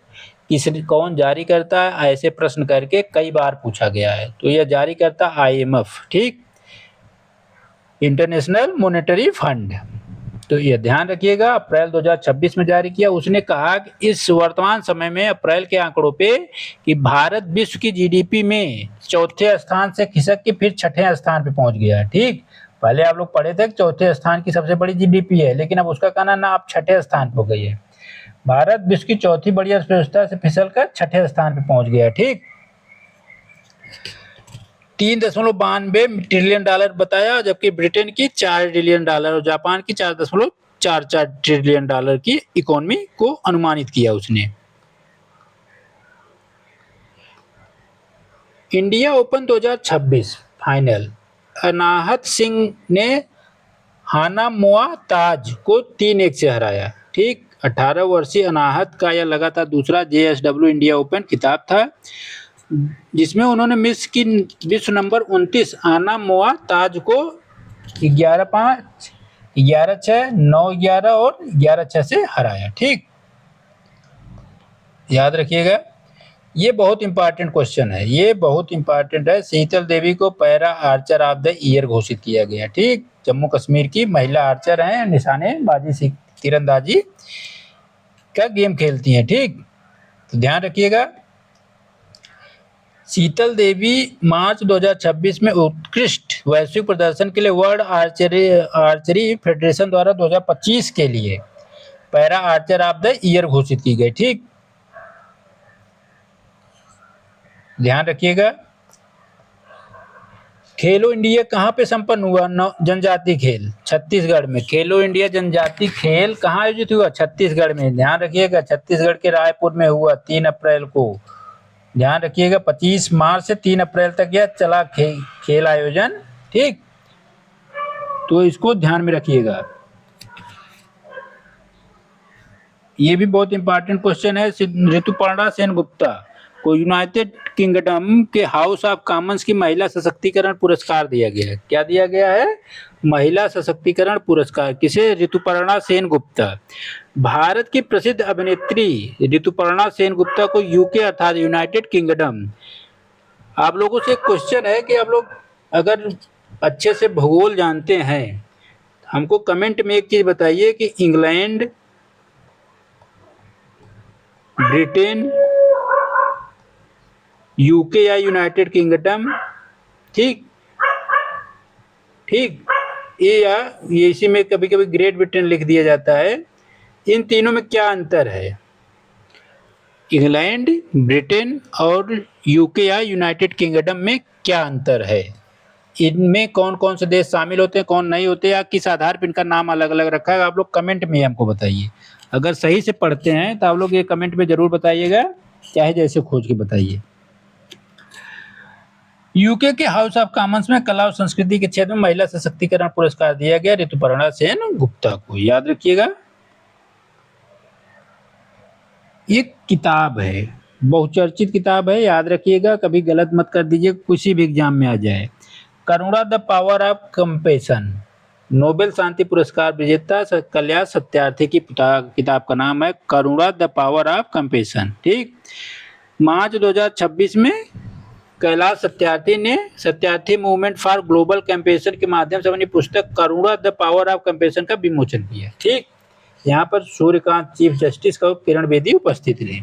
कौन जारी करता है, ऐसे प्रश्न करके कई बार पूछा गया है। तो यह जारी करता IMF। ठीक, इंटरनेशनल मॉनेटरी फंड। तो यह ध्यान रखिएगा, अप्रैल 2026 में जारी किया। उसने कहा कि इस वर्तमान समय में अप्रैल के आंकड़ों पे कि भारत विश्व की GDP में 4थे स्थान से खिसक के फिर 6ठे स्थान पे पहुंच गया है। ठीक, पहले आप लोग पढ़े थे कि 4थे स्थान की सबसे बड़ी GDP है, लेकिन अब उसका कहना ना आप 6ठे स्थान पे हो गई है। भारत विश्व की 4थी बड़ी अर्थव्यवस्था से फिसलकर 6ठे स्थान पे पहुंच गया है। ठीक, $3.92 ट्रिलियन बताया, जबकि ब्रिटेन की $4 ट्रिलियन और जापान की $4.4 4 ट्रिलियन डॉलर की इकोनॉमी को अनुमानित किया उसने। इंडिया ओपन 2026 फाइनल, अनाहत सिंह ने हाना मुआताज को 3-1 से हराया। ठीक, 18 वर्षीय अनाहत का यह लगातार दूसरा JSW इंडिया ओपन खिताब था, जिसमें उन्होंने विश्व नंबर 29 आना मुआताज को 11-5, 11-6, 9-11 और 11-6 से हराया। ठीक, याद रखिएगा, ये बहुत इंपॉर्टेंट क्वेश्चन है, ये बहुत इंपॉर्टेंट है। शीतल देवी को para Archer of the year घोषित किया गया। ठीक, जम्मू कश्मीर की महिला आर्चर हैं, निशानेबाजी तीरंदाजी का गेम खेलती हैं। ठीक, तो ध्यान रखिएगा। शीतल देवी मार्च 2026 में उत्कृष्ट वैश्विक प्रदर्शन के लिए वर्ल्ड आर्चरी फेडरेशन द्वारा 2025 के लिए para Archer of the year घोषित की गई। ठीक, ध्यान रखिएगा। खेलो इंडिया कहाँ पे संपन्न हुआ? जनजाति खेल छत्तीसगढ़ में। खेलो इंडिया जनजाति खेल कहाँ आयोजित हुआ? छत्तीसगढ़ में। ध्यान रखिएगा, छत्तीसगढ़ के रायपुर में हुआ 3 अप्रैल को। ध्यान रखिएगा, 25 मार्च से 3 अप्रैल तक यह चला खेल आयोजन। ठीक, तो इसको ध्यान में रखिएगा। ये भी बहुत इंपॉर्टेंट क्वेश्चन है। ऋतुपर्णा सेनगुप्ता को यूनाइटेड किंगडम के हाउस ऑफ कॉमन्स की महिला सशक्तिकरण पुरस्कार दिया गया है। क्या दिया गया है? महिला सशक्तिकरण पुरस्कार। किसे? ऋतुपर्णा सेनगुप्ता। भारत की प्रसिद्ध अभिनेत्री ऋतुपर्णा सेनगुप्ता को यूके अर्थात यूनाइटेड किंगडम। आप लोगों से क्वेश्चन है कि आप लोग अगर अच्छे से भूगोल जानते हैं, हमको कमेंट में एक चीज बताइए कि इंग्लैंड, ब्रिटेन, यूके या यूनाइटेड किंगडम, ठीक, ये इसी में कभी कभी ग्रेट ब्रिटेन लिख दिया जाता है। इन तीनों में क्या अंतर है? इंग्लैंड, ब्रिटेन और यूके या यूनाइटेड किंगडम में क्या अंतर है? इनमें कौन कौन से देश शामिल होते हैं, कौन नहीं होते, या किस आधार पर इनका नाम अलग अलग रखा है? आप लोग कमेंट में हमको बताइए। अगर सही से पढ़ते हैं तो आप लोग ये कमेंट में जरूर बताइएगा, चाहे जैसे खोज के बताइए। यूके के हाउस ऑफ कॉमन्स में कला और संस्कृति के क्षेत्र में महिला सशक्तिकरण पुरस्कार दिया गया ऋतुपर्णा सेनगुप्ता को। याद रखिएगा, ये किताब है, बहुचर्चित किताब है, याद रखिएगा, कभी गलत मत कर दीजिए, किसी भी एग्जाम में आ जाए। Karuna the power of compassion, Nobel शांति पुरस्कार विजेता कल्याण सत्यार्थी की किताब का नाम है Karuna the power of compassion. ठीक, मार्च 2026 में कैलाश सत्यार्थी ने Satyarthi movement for global compassion के माध्यम से अपनी पुस्तक Karuna the power of compassion का विमोचन किया। ठीक, यहाँ पर सूर्यकांत चीफ जस्टिस का किरण बेदी उपस्थित रहे।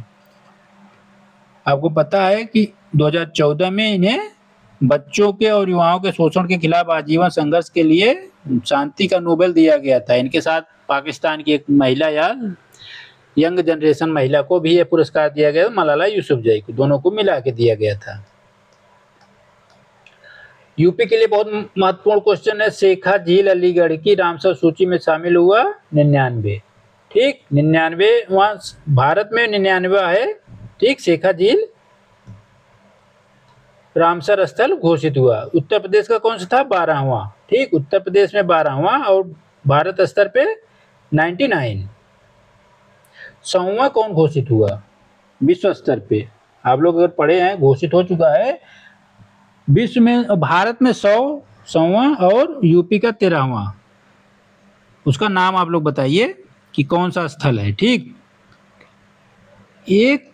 आपको पता है कि 2014 में इन्हें बच्चों के और युवाओं के शोषण के खिलाफ आजीवन संघर्ष के लिए शांति का नोबेल दिया गया था। इनके साथ पाकिस्तान की एक महिला या यंग जनरेशन महिला को भी यह पुरस्कार दिया गया, मलाला यूसुफजई को, दोनों को मिला के दिया गया था। यूपी के लिए बहुत महत्वपूर्ण क्वेश्चन है। शेखा झील अलीगढ़ की रामसर सूची में शामिल हुआ 99। ठीक, 99 वहां भारत में 99 है। ठीक, शेखा झील रामसर स्थल घोषित हुआ। उत्तर प्रदेश का कौन सा था? 12वां। ठीक, उत्तर प्रदेश में 12वां और भारत स्तर पे 99। 100वां कौन घोषित हुआ? विश्व स्तर पे। आप लोग अगर पढ़े हैं, घोषित हो चुका है विश्व में, भारत में 100वां और यूपी का 13वां। उसका नाम आप लोग बताइए कि कौन सा स्थल है। ठीक, एक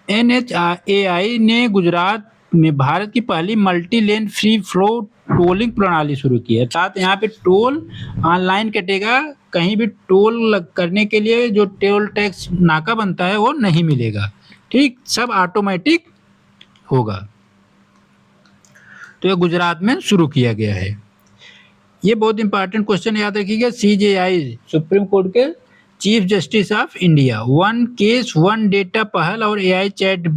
NHAI ने गुजरात में भारत की पहली multi lane free flow tolling प्रणाली शुरू की है। अर्थात यहाँ पे टोल ऑनलाइन कटेगा, कहीं भी टोल करने के लिए जो टोल टैक्स नाका बनता है वो नहीं मिलेगा। ठीक, सब ऑटोमेटिक होगा। तो ये गुजरात में शुरू किया गया है। ये बहुत इंपॉर्टेंट क्वेश्चन याद रखिएगा। CJI सुप्रीम कोर्ट के chief justice of India, 1 case 1 data पहल और AI चैट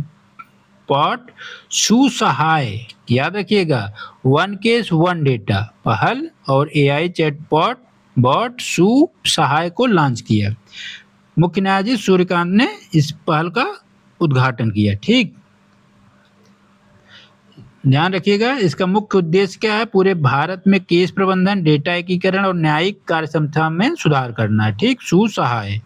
बॉट सुसहाय। याद रखिएगा, 1 केस 1 डेटा पहल और AI चैट बॉट भट्ट सहाय को लॉन्च किया। मुख्य न्यायाधीश सूर्यकांत ने इस पहल का उद्घाटन किया। ठीक, ध्यान रखिएगा, इसका मुख्य उद्देश्य क्या है? पूरे भारत में केस प्रबंधन, डेटा एकीकरण और न्यायिक कार्यक्षमता में सुधार करना है। ठीक, सहाय।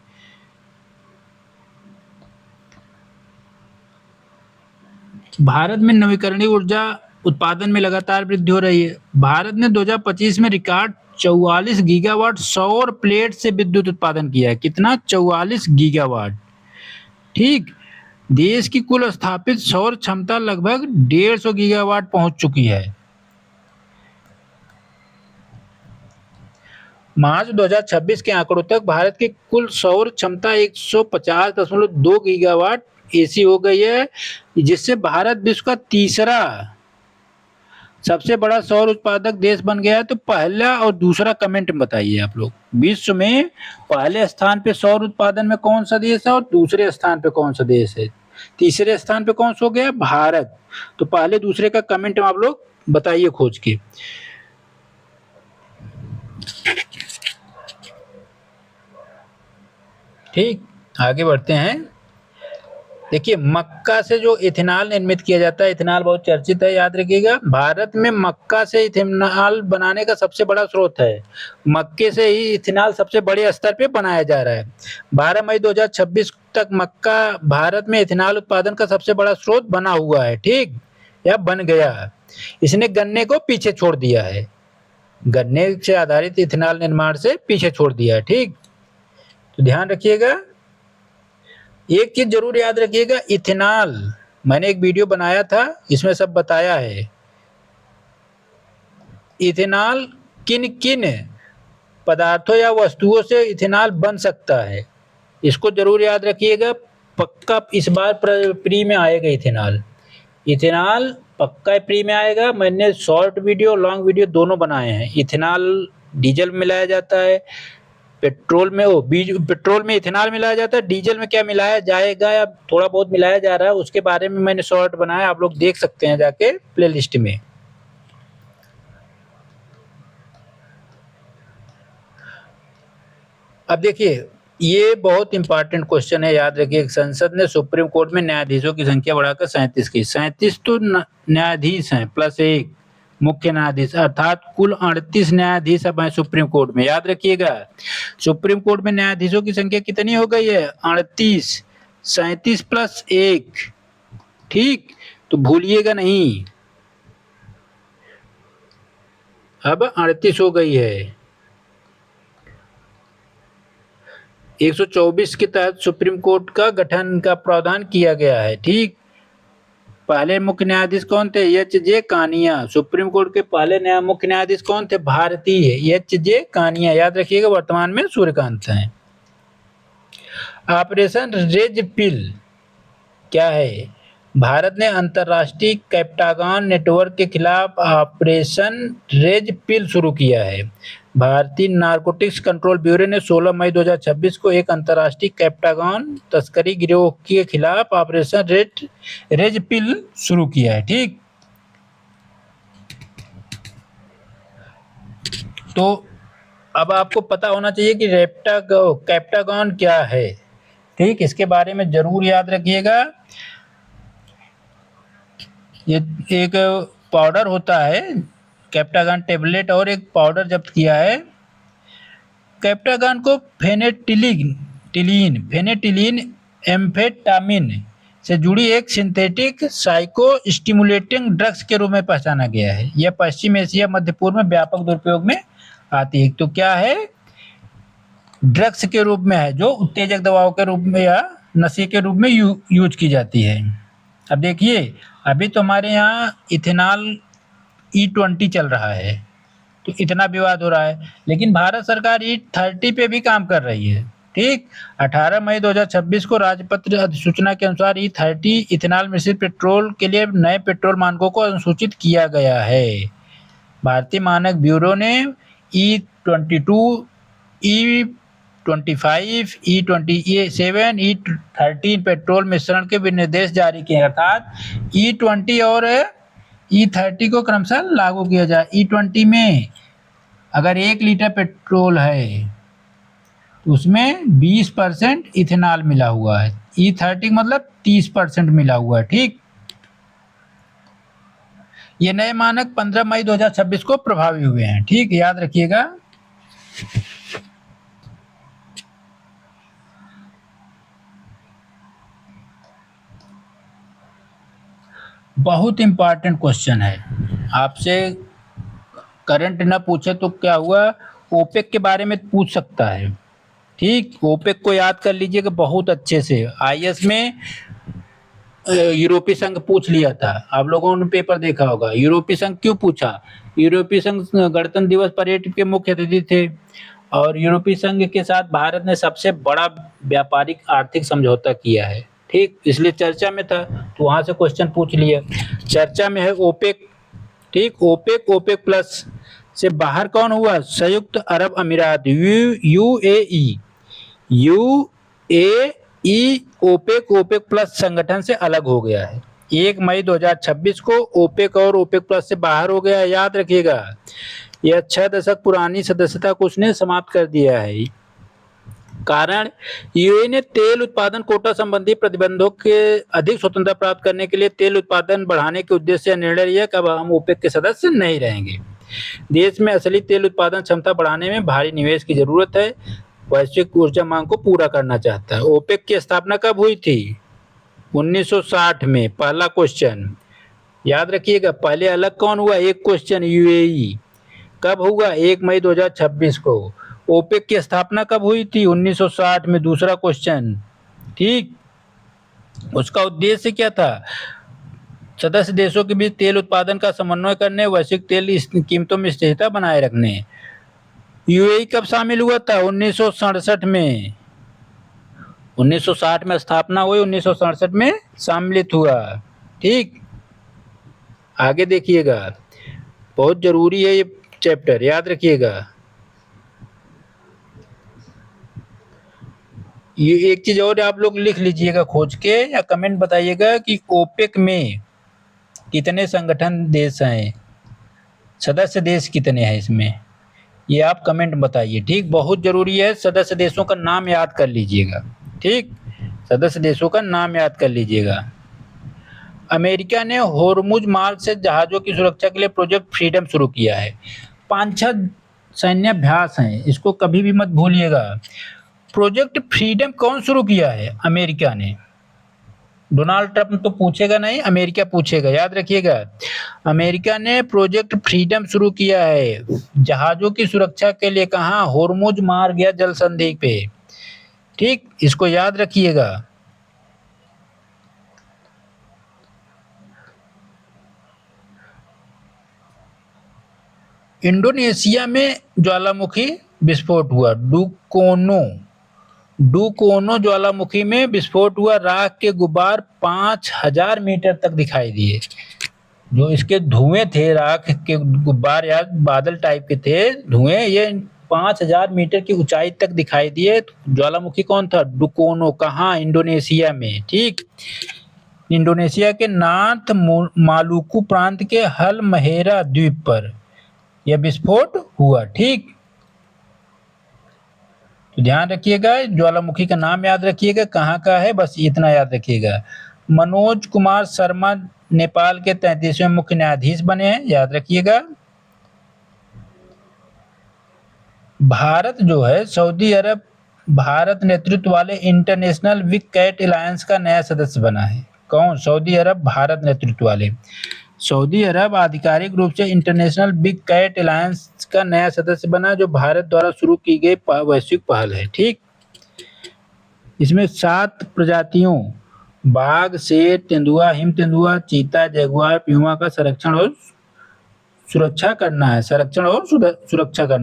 भारत में नवीकरणीय ऊर्जा उत्पादन में लगातार वृद्धि हो रही है। भारत ने 2025 में रिकॉर्ड 44 गीगावाट सौर प्लेट से विद्युत उत्पादन किया है। कितना? 44 गीगावाट। ठीक, देश की कुल स्थापित सौर क्षमता लगभग 150 गीगावाट पहुंच चुकी है। मार्च 2026 के आंकड़ों तक भारत की कुल सौर क्षमता 150.2 गीगावाट ऐसी हो गई है, जिससे भारत विश्व का तीसरा सबसे बड़ा सौर उत्पादक देश बन गया है। तो पहला और दूसरा कमेंट में बताइए आप लोग, विश्व में पहले स्थान पे सौर उत्पादन में कौन सा देश है और दूसरे स्थान पे कौन सा देश है? तीसरे स्थान पे कौन सा हो गया? भारत। तो पहले दूसरे का कमेंट में आप लोग बताइए खोज के। ठीक, आगे बढ़ते हैं। देखिए, मक्का से जो इथेनॉल निर्मित किया जाता है, इथेनॉल बहुत चर्चित है, याद रखिएगा। भारत में मक्का से इथेनॉल बनाने का सबसे बड़ा स्रोत है। मक्के से ही इथेनॉल सबसे बड़े स्तर पे बनाया जा रहा है। 12 मई 2026 तक मक्का भारत में इथेनॉल उत्पादन का सबसे बड़ा स्रोत बना हुआ है। ठीक, या बन गया। इसने गन्ने को पीछे छोड़ दिया है, गन्ने से आधारित इथेनॉल निर्माण से पीछे छोड़ दिया है। ठीक, तो ध्यान रखिएगा, एक चीज जरूर याद रखिएगा, इथेनॉल, मैंने एक वीडियो बनाया था, इसमें सब बताया है। इथेनॉल किन किन पदार्थों या वस्तुओं से इथेनॉल बन सकता है, इसको जरूर याद रखिएगा। पक्का इस बार प्री में आएगा इथेनॉल। इथेनॉल पक्का प्री में आएगा। मैंने शॉर्ट वीडियो, लॉन्ग वीडियो दोनों बनाए हैं। इथेनॉल डीजल में मिलाया जाता है, पेट्रोल में इथेनॉल मिलाया जाता है, डीजल में क्या मिलाया जाएगा या थोड़ा बहुत मिलाया जा रहा है, उसके बारे में मैंने शॉर्ट बनाया, आप लोग देख सकते हैं जाके प्लेलिस्ट में। अब देखिए, ये बहुत इंपॉर्टेंट क्वेश्चन है, याद रखिए। संसद ने सुप्रीम कोर्ट में न्यायाधीशों की संख्या बढ़ाकर 37 की। 37 तो न्यायाधीश हैं प्लस एक मुख्य न्यायाधीश, अर्थात कुल 38 न्यायाधीश अब हैं सुप्रीम कोर्ट में। याद रखिएगा, सुप्रीम कोर्ट में न्यायाधीशों की संख्या कितनी हो गई है? 38। 37 प्लस 1। ठीक, तो भूलिएगा नहीं, अब 38 हो गई है। 124 के तहत सुप्रीम कोर्ट का गठन का प्रावधान किया गया है। ठीक, पहले मुख्य न्यायाधीश कौन थे? एच.जे. कानिया। सुप्रीम कोर्ट के पहले मुख्य न्यायाधीश कौन थे? भारतीय, एच.जे. कानिया। याद रखिएगा, वर्तमान में सूर्यकांत हैं। ऑपरेशन रेड पिल क्या है? भारत ने अंतर्राष्ट्रीय कैप्टागॉन नेटवर्क के खिलाफ ऑपरेशन रेड पिल शुरू किया है। भारतीय नारकोटिक्स कंट्रोल ब्यूरो ने 16 मई 2026 को एक अंतर्राष्ट्रीय कैप्टागॉन तस्करी गिरोह के खिलाफ ऑपरेशन रेड पिल शुरू किया है। ठीक, तो अब आपको पता होना चाहिए कि कैप्टागॉन क्या है। ठीक, इसके बारे में जरूर याद रखिएगा। ये एक पाउडर होता है, कैप्टागॉन टेबलेट, और एक पाउडर जब्त किया है। कैप्टागॉन को फेनेटिलीन एम्फेटामिन से जुड़ी एक सिंथेटिक साइको स्टिमुलेटिंग ड्रग्स के रूप में पहचाना गया है। यह पश्चिम एशिया, मध्य पूर्व में व्यापक दुरुपयोग में आती है। तो क्या है? ड्रग्स के रूप में है, जो उत्तेजक दवाओं के रूप में या नशे के रूप में यूज की जाती है। अब देखिए, अभी तो हमारे यहाँ इथेनॉल E20 चल रहा है, तो इतना विवाद हो रहा है, लेकिन भारत सरकार E30 पे भी काम कर रही है। ठीक, 18 मई 2026 को राजपत्र अधिसूचना के अनुसार E30 इथेनॉल मिश्रित पेट्रोल के लिए नए पेट्रोल मानकों को अनुसूचित किया गया है। भारतीय मानक ब्यूरो ने E22, E25, E27, E13 petrol मिश्रण के विनिर्देश जारी किए, अर्थात E20 और E30 को क्रमशः लागू किया जाए। E20 में अगर 1 लीटर पेट्रोल है तो उसमें 20% इथेनॉल मिला हुआ है। E30 मतलब 30% मिला हुआ है। ठीक, ये नए मानक 15 मई 2026 को प्रभावी हुए हैं। ठीक, याद रखिएगा। बहुत इंपॉर्टेंट क्वेश्चन है, आपसे करंट ना पूछे तो क्या हुआ, ओपेक के बारे में पूछ सकता है। ठीक, ओपेक को याद कर लीजिएगा बहुत अच्छे से। आईएएस में यूरोपीय संघ पूछ लिया था, आप लोगों ने पेपर देखा होगा। यूरोपीय संघ क्यों पूछा? यूरोपीय संघ गणतंत्र दिवस परेड के मुख्य अतिथि थे और यूरोपीय संघ के साथ भारत ने सबसे बड़ा व्यापारिक आर्थिक समझौता किया है। ठीक, इसलिए चर्चा में था, तो वहां से क्वेश्चन पूछ लिया। चर्चा में है ओपेक। ठीक, ओपेक, ओपेक प्लस से बाहर कौन हुआ? संयुक्त अरब अमीरात, UAE. UAE OPEC, OPEC plus संगठन से अलग हो गया है। 1 मई 2026 को ओपेक और ओपेक प्लस से बाहर हो गया है, याद रखिएगा। यह 6 दशक पुरानी सदस्यता को उसने समाप्त कर दिया है। कारण, यूएई ने तेल उत्पादन कोटा संबंधी प्रतिबंधों के अधिक स्वतंत्रता प्राप्त करने के लिए तेल उत्पादन बढ़ाने के उद्देश्य से निर्णय लिया कि अब हम ओपेक के सदस्य नहीं रहेंगे। देश में असली तेल उत्पादन क्षमता बढ़ाने में भारी निवेश की जरूरत है, वैश्विक ऊर्जा मांग को पूरा करना चाहता है। ओपेक की स्थापना कब हुई थी? 1960 में। पहला क्वेश्चन याद रखिएगा। पहले अलग कौन हुआ? एक क्वेश्चन, यूएई। कब हुआ? 1 मई 2026 को। ओपेक की स्थापना कब हुई थी? 1960 में। दूसरा क्वेश्चन। ठीक, उसका उद्देश्य क्या था? सदस्य देशों के बीच तेल उत्पादन का समन्वय करने, वैश्विक तेल कीमतों में स्थिरता बनाए रखने। यूएई कब शामिल हुआ था? 1967 में। 1960 में स्थापना हुई, 1967 में सम्मिलित हुआ। ठीक, आगे देखिएगा, बहुत जरूरी है ये चैप्टर, याद रखिएगा। ये एक चीज और आप लोग लिख लीजिएगा खोज के, या कमेंट बताइएगा कि ओपेक में कितने संगठन देश हैं, सदस्य देश कितने हैं इसमें, ये आप कमेंट बताइए। ठीक, बहुत जरूरी है, सदस्य देशों का नाम याद कर लीजिएगा। ठीक, सदस्य देशों का नाम याद कर लीजिएगा। अमेरिका ने होर्मुज मार्ग से जहाजों की सुरक्षा के लिए प्रोजेक्ट फ्रीडम शुरू किया है। 5-6 सैन्य अभ्यास हैं, इसको कभी भी मत भूलिएगा। प्रोजेक्ट फ्रीडम कौन शुरू किया है? अमेरिका ने। डोनाल्ड ट्रंप तो पूछेगा नहीं, अमेरिका पूछेगा, याद रखिएगा। अमेरिका ने प्रोजेक्ट फ्रीडम शुरू किया है जहाजों की सुरक्षा के लिए। कहाँ? होर्मुज मार्ग या जल संधि पे। ठीक, इसको याद रखिएगा। इंडोनेशिया में ज्वालामुखी विस्फोट हुआ, डुकोनो ज्वालामुखी में विस्फोट हुआ। राख के गुब्बार 5000 मीटर तक दिखाई दिए। जो इसके धुएं थे, राख के गुब्बार या बादल टाइप के थे धुएं, ये 5000 मीटर की ऊंचाई तक दिखाई दिए। ज्वालामुखी कौन था? डुकोनो। कहाँ? इंडोनेशिया में। ठीक, इंडोनेशिया के नॉर्थ मालुकू प्रांत के हलमहेरा द्वीप पर यह विस्फोट हुआ। ठीक, तो ध्यान रखिएगा, ज्वालामुखी का नाम याद रखिएगा, कहाँ का है, बस इतना याद रखिएगा। मनोज कुमार शर्मा नेपाल के 33वें मुख्य न्यायाधीश बने हैं, याद रखिएगा। भारत जो है, सऊदी अरब भारत नेतृत्व वाले इंटरनेशनल बिग कैट अलायंस का नया सदस्य बना है। कौन? सऊदी अरब भारत नेतृत्व वाले। सऊदी अरब आधिकारिक रूप से इंटरनेशनल बिग कैट अलायंस का नया सदस्य बना, जो भारत द्वारा शुरू की गई वैश्विक पहल है। ठीक, इसमें 7 प्रजातियों बाघ, शेर, तेंदुआ, हिम तेंदुआ, चीता, जगुआर, प्यूमा का संरक्षण और सुरक्षा करना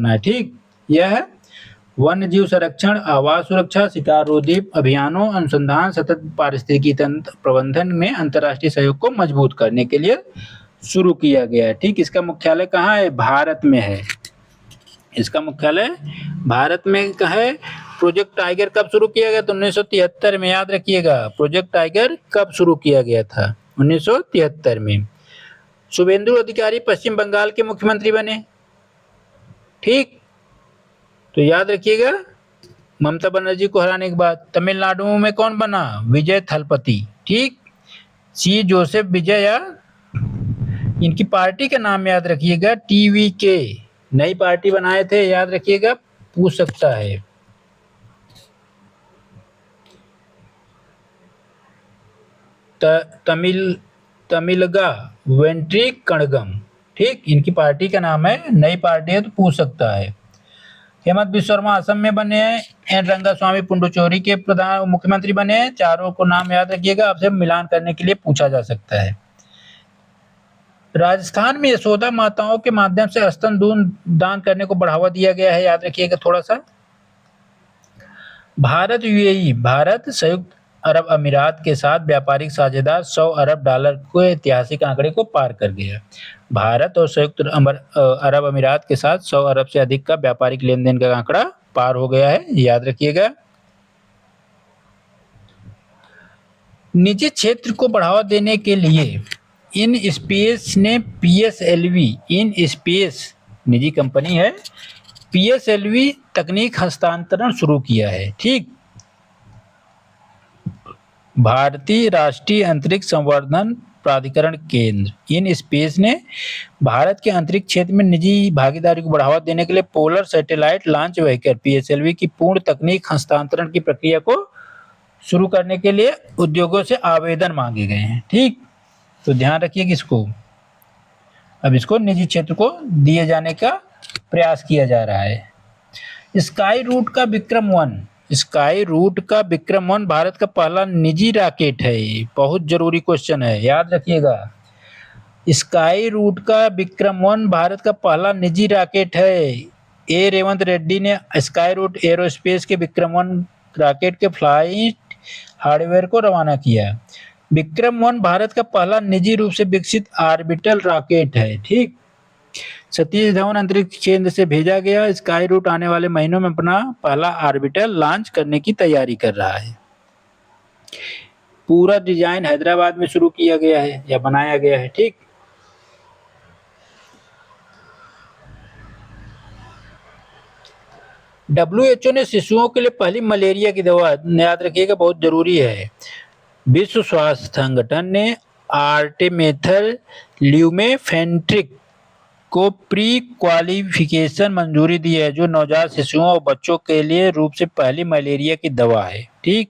है। ठीक, यह है वन्य जीव संरक्षण, आवास सुरक्षा, शिकार रोधी अभियानों, अनुसंधान, सतत पारिस्थितिकी तंत्र प्रबंधन में अंतर्राष्ट्रीय सहयोग को मजबूत करने के लिए शुरू किया गया है। ठीक, इसका मुख्यालय कहाँ है? भारत में है। इसका मुख्यालय भारत में है। प्रोजेक्ट टाइगर कब शुरू किया गया? तो 1973 में, याद रखिएगा। प्रोजेक्ट टाइगर कब शुरू किया गया था? 1973 में। शुभेंदु अधिकारी पश्चिम बंगाल के मुख्यमंत्री बने। ठीक, तो याद रखिएगा ममता बनर्जी को हराने के बाद तमिलनाडु में कौन बना, विजय थलपति। ठीक, सी जोसेफ विजय, या इनकी पार्टी का नाम याद रखिएगा टीवीके, नई पार्टी बनाए थे, याद रखिएगा, पूछ सकता है। तमिलगा वेंट्री कणगम, ठीक, इनकी पार्टी का नाम है, नई पार्टी है तो पूछ सकता है। हेमंत बिस्व शर्मा असम में बने हैं, एन रंगास्वामी पुडुचेरी के प्रधान मुख्यमंत्री बने हैं। चारों को नाम याद रखिएगा, आपसे मिलान करने के लिए पूछा जा सकता है। राजस्थान में यशोदा माताओं के माध्यम से स्तन दान करने को बढ़ावा दिया गया है, याद रखिएगा थोड़ा सा। भारत यूएई, भारत संयुक्त अरब अमीरात के साथ व्यापारिक साझेदार 100 अरब डॉलर के ऐतिहासिक आंकड़े को पार कर गया। भारत और संयुक्त अरब अमीरात के साथ 100 अरब से अधिक का व्यापारिक लेन देन का आंकड़ा पार हो गया है, याद रखिएगा। निजी क्षेत्र को बढ़ावा देने के लिए इन स्पेस ने PSLV, इन स्पेस निजी कंपनी है, PSLV तकनीक हस्तांतरण शुरू किया है। ठीक, भारतीय राष्ट्रीय अंतरिक्ष संवर्धन प्राधिकरण केंद्र, इन स्पेस ने भारत के अंतरिक्ष क्षेत्र में निजी भागीदारी को बढ़ावा देने के लिए polar satellite launch vehicle PSLV की पूर्ण तकनीक हस्तांतरण की प्रक्रिया को शुरू करने के लिए उद्योगों से आवेदन मांगे गए हैं। ठीक, तो ध्यान रखिए इसको, अब इसको निजी क्षेत्र को दिए जाने का प्रयास किया जा रहा है। स्काई रूट का विक्रम 1, स्काई रूट का विक्रम 1 भारत का पहला निजी रॉकेट है। बहुत जरूरी क्वेश्चन है, याद रखिएगा। स्काई रूट का विक्रम 1 भारत का पहला निजी रॉकेट है। ए रेवंत रेड्डी ने स्काई रूट एरोस्पेस के विक्रम 1 रॉकेट के फ्लाइट हार्डवेयर को रवाना किया। विक्रम 1 भारत का पहला निजी रूप से विकसित ऑर्बिटल रॉकेट है। ठीक, सतीश धवन अंतरिक्ष केंद्र से भेजा गया। स्काई रूट आने वाले महीनों में अपना पहला ऑर्बिटल लॉन्च करने की तैयारी कर रहा है। पूरा डिजाइन हैदराबाद में शुरू किया गया है या बनाया गया है। ठीक, WHO ने शिशुओं के लिए पहली मलेरिया की दवा, याद रखिएगा बहुत जरूरी है। विश्व स्वास्थ्य संगठन ने आर्टेमेथर ल्यूमेफेंट्रिक को प्री क्वालिफिकेशन मंजूरी दी है, जो नवजात शिशुओं और बच्चों के लिए रूप से पहली मलेरिया की दवा है। ठीक,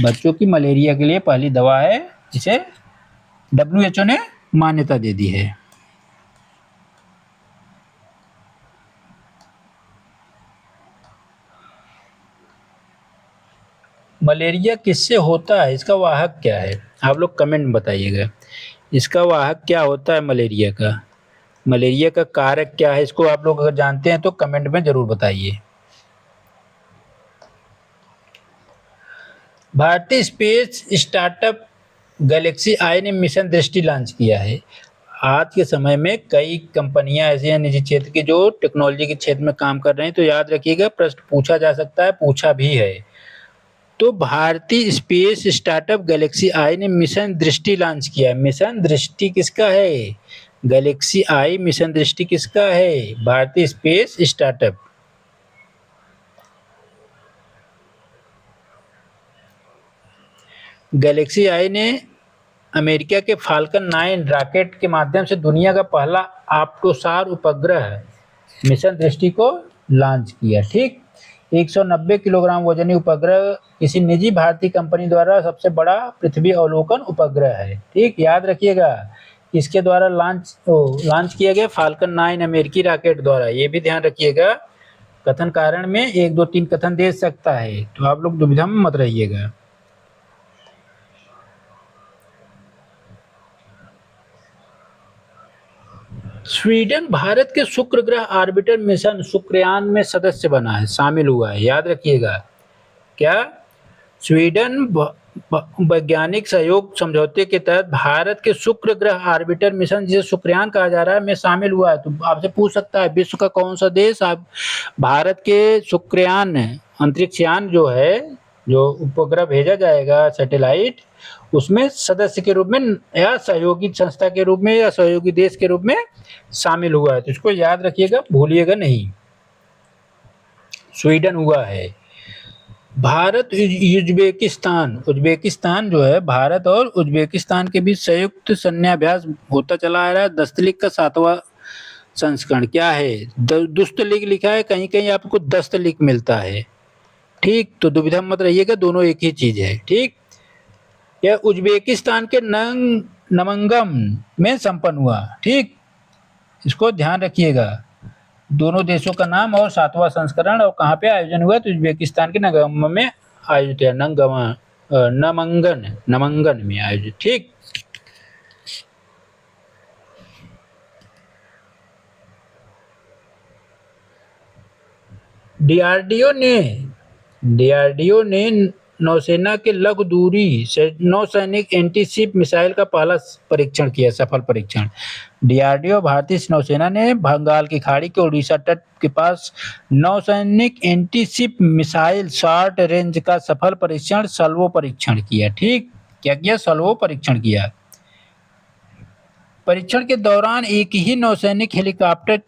बच्चों की मलेरिया के लिए पहली दवा है, जिसे WHO ने मान्यता दे दी है। मलेरिया किससे होता है, इसका वाहक क्या है, आप लोग कमेंट में बताइएगा। इसका वाहक क्या होता है मलेरिया का, मलेरिया का कारक क्या है, इसको आप लोग अगर जानते हैं तो कमेंट में जरूर बताइए। भारतीय स्पेस स्टार्टअप गैलेक्सी आई ने मिशन दृष्टि लॉन्च किया है। आज के समय में कई कंपनियां ऐसी हैं निजी क्षेत्र की जो टेक्नोलॉजी के क्षेत्र में काम कर रहे हैं, तो याद रखिएगा प्रश्न पूछा जा सकता है, पूछा भी है। तो भारतीय स्पेस स्टार्टअप गैलेक्सी आई ने मिशन दृष्टि लॉन्च किया है। मिशन दृष्टि किसका है, गैलेक्सी आई मिशन दृष्टि किसका है, भारतीय स्पेस स्टार्टअप। गैलेक्सी आई ने अमेरिका के फाल्कन 9 रॉकेट के माध्यम से दुनिया का पहला आप्टोसार उपग्रह मिशन दृष्टि को लॉन्च किया। ठीक, 190 किलोग्राम वजनी उपग्रह किसी निजी भारतीय कंपनी द्वारा सबसे बड़ा पृथ्वी अवलोकन उपग्रह है। ठीक, याद रखिएगा इसके द्वारा लॉन्च किया गया फाल्कन 9 अमेरिकी रॉकेट द्वारा। ये भी ध्यान रखिएगा, कथन कारण में 1 2 3 कथन दे सकता है, तो आप लोग दुविधा में मत रहिएगा। स्वीडन भारत के शुक्र ग्रह ऑर्बिटर मिशन शुक्रयान में सदस्य बना है, शामिल हुआ है। याद रखिएगा क्या, स्वीडन वैज्ञानिक सहयोग समझौते के तहत भारत के शुक्र ग्रह ऑर्बिटर मिशन, जिसे शुक्रयान कहा जा रहा है, में शामिल हुआ है। तो आपसे पूछ सकता है विश्व का कौन सा देश आप भारत के शुक्रयान अंतरिक्ष यान जो है, जो उपग्रह भेजा जाएगा सैटेलाइट, उसमें सदस्य के रूप में या सहयोगी संस्था के रूप में या सहयोगी देश के रूप में शामिल हुआ है। तो इसको याद रखिएगा, भूलिएगा नहीं। स्वीडन हुआ है। भारत उज्बेकिस्तान, उज्बेकिस्तान जो है, भारत और उज्बेकिस्तान के बीच संयुक्त सैन्याभ्यास होता चला आ रहा है। दस्तलिक का 7वां संस्करण क्या है? दुस्तलिक लिखा है, कहीं कहीं आपको दस्तलिक मिलता है। ठीक, तो दुविधा मत रहिएगा, दोनों एक ही चीज है। ठीक, यह उज्बेकिस्तान के नमंगम में संपन्न हुआ। ठीक, इसको ध्यान रखिएगा, दोनों देशों का नाम और 7वां संस्करण, और कहाँ पे आयोजन हुआ? तो उज्बेकिस्तान के नमंगम में आयोजित है। नमंगन में आयोजित। ठीक, डीआरडीओ ने नौसेना के लघु दूरी से नौसैनिक एंटी-शिप मिसाइल का पहला परीक्षण किया, सफल परीक्षण। डीआरडीओ भारतीय नौसेना ने बंगाल की खाड़ी के उड़ीसा तट के पास नौसैनिक एंटी-शिप मिसाइल शॉर्ट रेंज का सफल परीक्षण, सल्वो परीक्षण किया। ठीक, क्या किया? सल्वो परीक्षण किया। परीक्षण के दौरान एक ही नौसैनिक हेलीकॉप्टर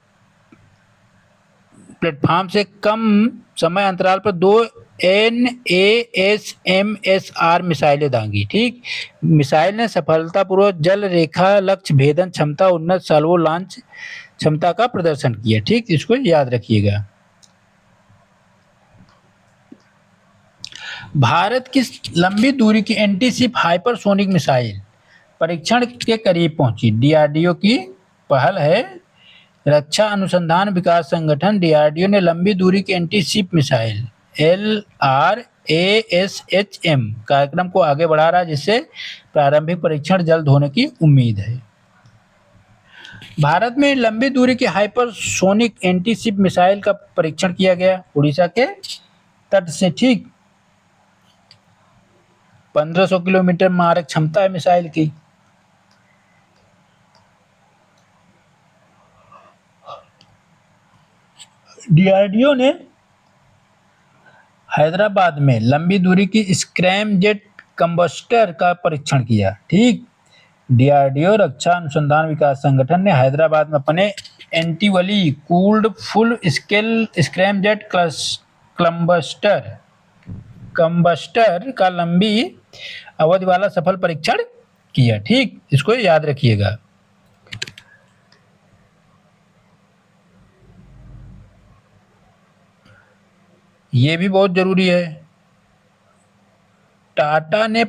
प्लेटफॉर्म से कम समय अंतराल पर 2 NASMSR मिसाइलें दांगी। ठीक, मिसाइल ने सफलतापूर्वक जल रेखा लक्ष्य भेदन क्षमता, उन्नत सल्वो लॉन्च क्षमता का प्रदर्शन किया। ठीक, इसको याद रखिएगा। भारत की लंबी दूरी की एंटी-शिप हाइपरसोनिक मिसाइल परीक्षण के करीब पहुंची। डीआरडीओ की पहल है। रक्षा अनुसंधान विकास संगठन डीआरडीओ ने लंबी दूरी की एंटी-शिप मिसाइल LRASHM कार्यक्रम को आगे बढ़ा रहा है, जिससे प्रारंभिक परीक्षण जल्द होने की उम्मीद है। भारत में लंबी दूरी की हाइपरसोनिक एंटी-शिप मिसाइल का परीक्षण किया गया उड़ीसा के तट से। ठीक, 1500 किलोमीटर मारक क्षमता है मिसाइल की। डीआरडीओ ने हैदराबाद में लंबी दूरी की स्क्रैमजेट कंबस्टर का परीक्षण किया। ठीक, डीआरडीओ रक्षा अनुसंधान विकास संगठन ने हैदराबाद में अपने actively cooled full scale scramjet combustor का लंबी अवधि वाला सफल परीक्षण किया। ठीक, इसको याद रखिएगा। ये भी बहुत जरूरी है। टाटा ने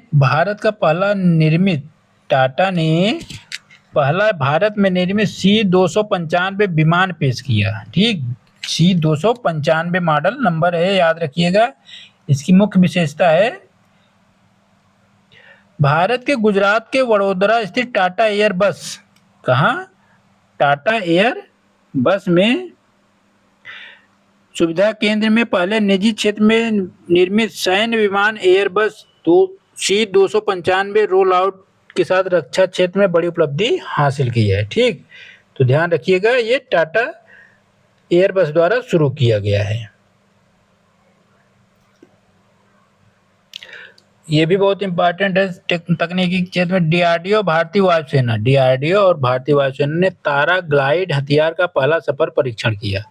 पहला भारत में निर्मित C-295 विमान पेश किया। ठीक, C-295 मॉडल नंबर है, याद रखिएगा। इसकी मुख्य विशेषता है, भारत के गुजरात के वडोदरा स्थित टाटा एयर बस, कहाँ? टाटा एयर बस में सुविधा केंद्र में पहले निजी क्षेत्र में निर्मित सैन्य विमान एयरबस C-295 रोल आउट के साथ रक्षा क्षेत्र में बड़ी उपलब्धि हासिल की है। ठीक, तो ध्यान रखिएगा, ये टाटा एयरबस द्वारा शुरू किया गया है। ये भी बहुत इंपॉर्टेंट है तकनीकी क्षेत्र में। डीआरडीओ और भारतीय वायुसेना ने तारा ग्लाइड हथियार का पहला सफल परीक्षण किया।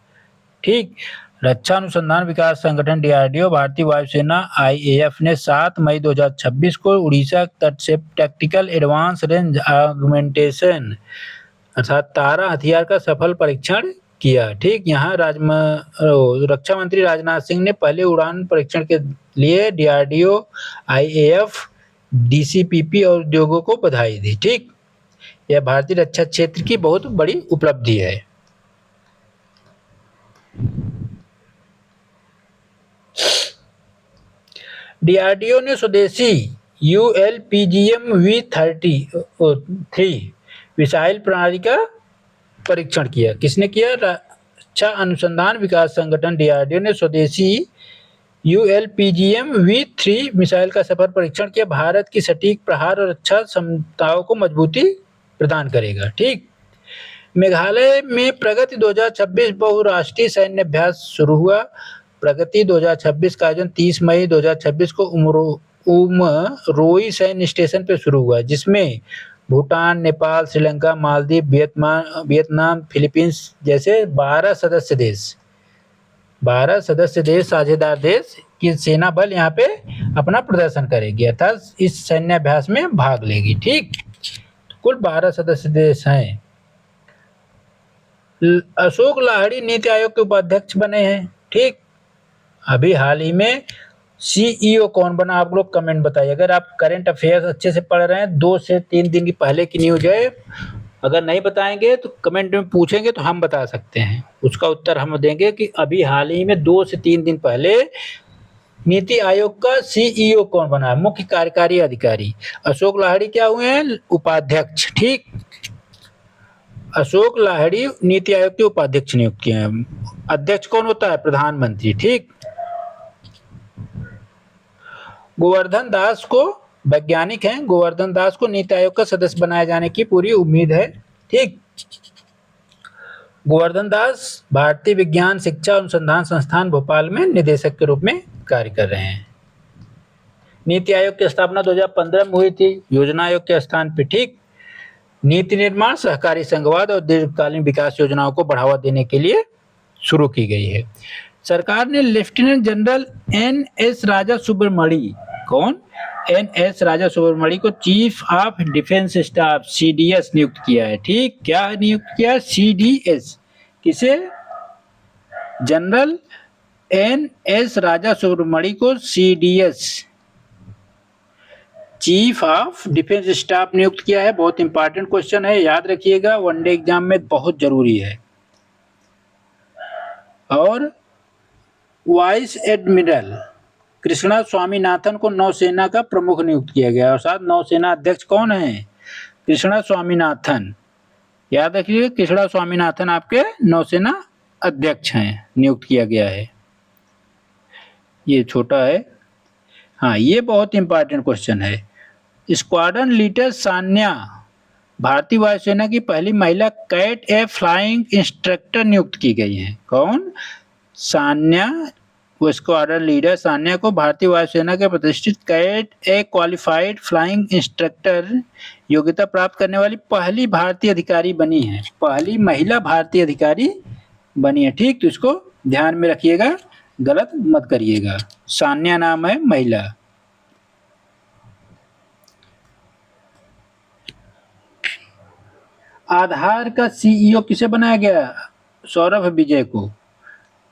ठीक, रक्षा अनुसंधान विकास संगठन डीआरडीओ, भारतीय वायुसेना IAF ने 7 मई 2026 को उड़ीसा तट से टैक्टिकल एडवांस रेंज ऑगमेंटेशन अर्थात तारा हथियार का सफल परीक्षण किया। ठीक, यहाँ रक्षा मंत्री राजनाथ सिंह ने पहले उड़ान परीक्षण के लिए डीआरडीओ, IAF, DCPP और उद्योगों को बधाई दी। ठीक, यह भारतीय रक्षा क्षेत्र की बहुत बड़ी उपलब्धि है। डीआरडीओ ने स्वदेशी ULPGM-V3 मिसाइल प्रणाली का परीक्षण किया। किसने किया? रक्षा अनुसंधान विकास संगठन डीआरडीओ ने स्वदेशी ULPGM-V3 मिसाइल का सफल परीक्षण किया। भारत की सटीक प्रहार और रक्षा क्षमताओं को मजबूती प्रदान करेगा। ठीक, मेघालय में प्रगति 2026 बहुराष्ट्रीय सैन्य अभ्यास शुरू हुआ। प्रगति 2026 का आयोजन 30 मई 2026 को उमरोई सैन्य स्टेशन पर शुरू हुआ, जिसमें भूटान, नेपाल, श्रीलंका, मालदीव, वियतनाम, फिलीपींस जैसे 12 सदस्य देश साझेदार देश की सेना बल यहाँ पे अपना प्रदर्शन करेगी, अर्थात इस सैन्याभ्यास में भाग लेगी। ठीक, कुल 12 सदस्य देश हैं। अशोक लाहिड़ी नीति आयोग के उपाध्यक्ष बने हैं। ठीक, अभी हाल ही में सीईओ कौन बना, आप लोग कमेंट बताइए। अगर आप करंट अफेयर्स अच्छे से पढ़ रहे हैं, 2 से 3 दिन की पहले की न्यूज है, अगर नहीं बताएंगे तो कमेंट में पूछेंगे तो हम बता सकते हैं, उसका उत्तर हम देंगे कि अभी हाल ही में 2 से 3 दिन पहले नीति आयोग का सीईओ कौन बना है, मुख्य कार्यकारी अधिकारी। अशोक लाहिड़ी क्या हुए हैं, उपाध्यक्ष। ठीक, अशोक लाहिड़ी नीति आयोग के उपाध्यक्ष नियुक्त किए हैं। अध्यक्ष कौन होता है, प्रधानमंत्री। ठीक, गोवर्धन दास को, वैज्ञानिक हैं, गोवर्धन दास को नीति आयोग का सदस्य बनाए जाने की पूरी उम्मीद है। ठीक, गोवर्धन दास भारतीय विज्ञान शिक्षा अनुसंधान संस्थान भोपाल में निदेशक के रूप में कार्य कर रहे हैं। नीति आयोग की स्थापना 2015 में हुई थी, योजना आयोग के स्थान पर। ठीक, नीति निर्माण, सहकारी संघवाद और दीर्घकालीन विकास योजनाओं को बढ़ावा देने के लिए शुरू की गई है। सरकार ने लेफ्टिनेंट जनरल एन.एस. राजा सुब्रमणी, कौन, एन.एस. राजा सुब्रमणी को chief of defence staff CDS नियुक्त किया है। ठीक, क्या नियुक्त किया है, सीडीएस। किसे, जनरल एन.एस. राजा सुब्रमणी को CDS, chief of defence staff नियुक्त किया है। बहुत इंपॉर्टेंट क्वेश्चन है, याद रखिएगा, वनडे एग्जाम में बहुत जरूरी है। और वाइस एडमिरल कृष्णा स्वामीनाथन को नौसेना का प्रमुख नियुक्त किया गया, और साथ नौसेना अध्यक्ष कौन है, कृष्णा स्वामीनाथन। याद रखिए, कृष्णा स्वामीनाथन आपके नौसेना अध्यक्ष हैं, नियुक्त किया गया है। ये छोटा है, हाँ, ये बहुत इंपॉर्टेंट क्वेश्चन है। स्क्वाड्रन लीडर सान्या भारतीय वायुसेना की पहली महिला कैट ए फ्लाइंग इंस्ट्रक्टर नियुक्त की गई हैं। कौन, सान्या। वो स्क्वाड्रन लीडर सान्या को भारतीय वायुसेना के प्रतिष्ठित कैट ए क्वालिफाइड फ्लाइंग इंस्ट्रक्टर योग्यता प्राप्त करने वाली पहली भारतीय अधिकारी बनी है, पहली महिला भारतीय अधिकारी बनी है। ठीक, तो इसको ध्यान में रखिएगा, गलत मत करिएगा। सान्या नाम है महिला। आधार का सीईओ किसे बनाया गया, सौरभ विजय को।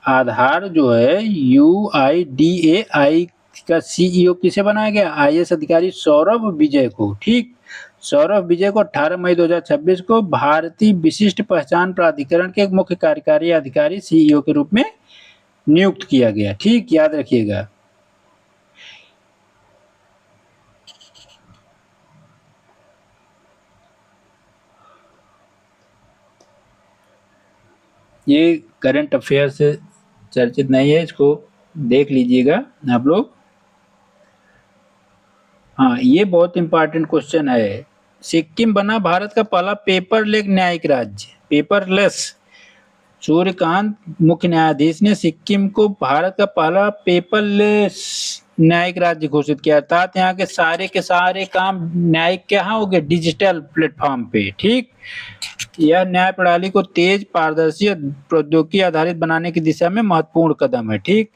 आधार जो है UIDAI का सीईओ किसे बनाया गया, आईएएस अधिकारी सौरभ विजय को। ठीक, सौरभ विजय को 18 मई 2026 को भारतीय विशिष्ट पहचान प्राधिकरण के मुख्य कार्यकारी अधिकारी सीईओ के रूप में नियुक्त किया गया। ठीक, याद रखिएगा। ये करंट अफेयर से चर्चित नहीं है, इसको देख लीजिएगा आप लोग। हाँ, ये बहुत इंपॉर्टेंट क्वेश्चन है। सिक्किम बना भारत का पहला पेपरलेस न्यायिक राज्य, पेपरलेस। सूर्यकांत मुख्य न्यायाधीश ने सिक्किम को भारत का पहला पेपरलेस न्यायिक राज्य घोषित किया, अर्थात यहाँ के सारे काम न्यायिक के यहाँ हो गए डिजिटल प्लेटफॉर्म पे। ठीक, यह न्याय प्रणाली को तेज, पारदर्शी और प्रौद्योगिकी आधारित बनाने की दिशा में महत्वपूर्ण कदम है। ठीक,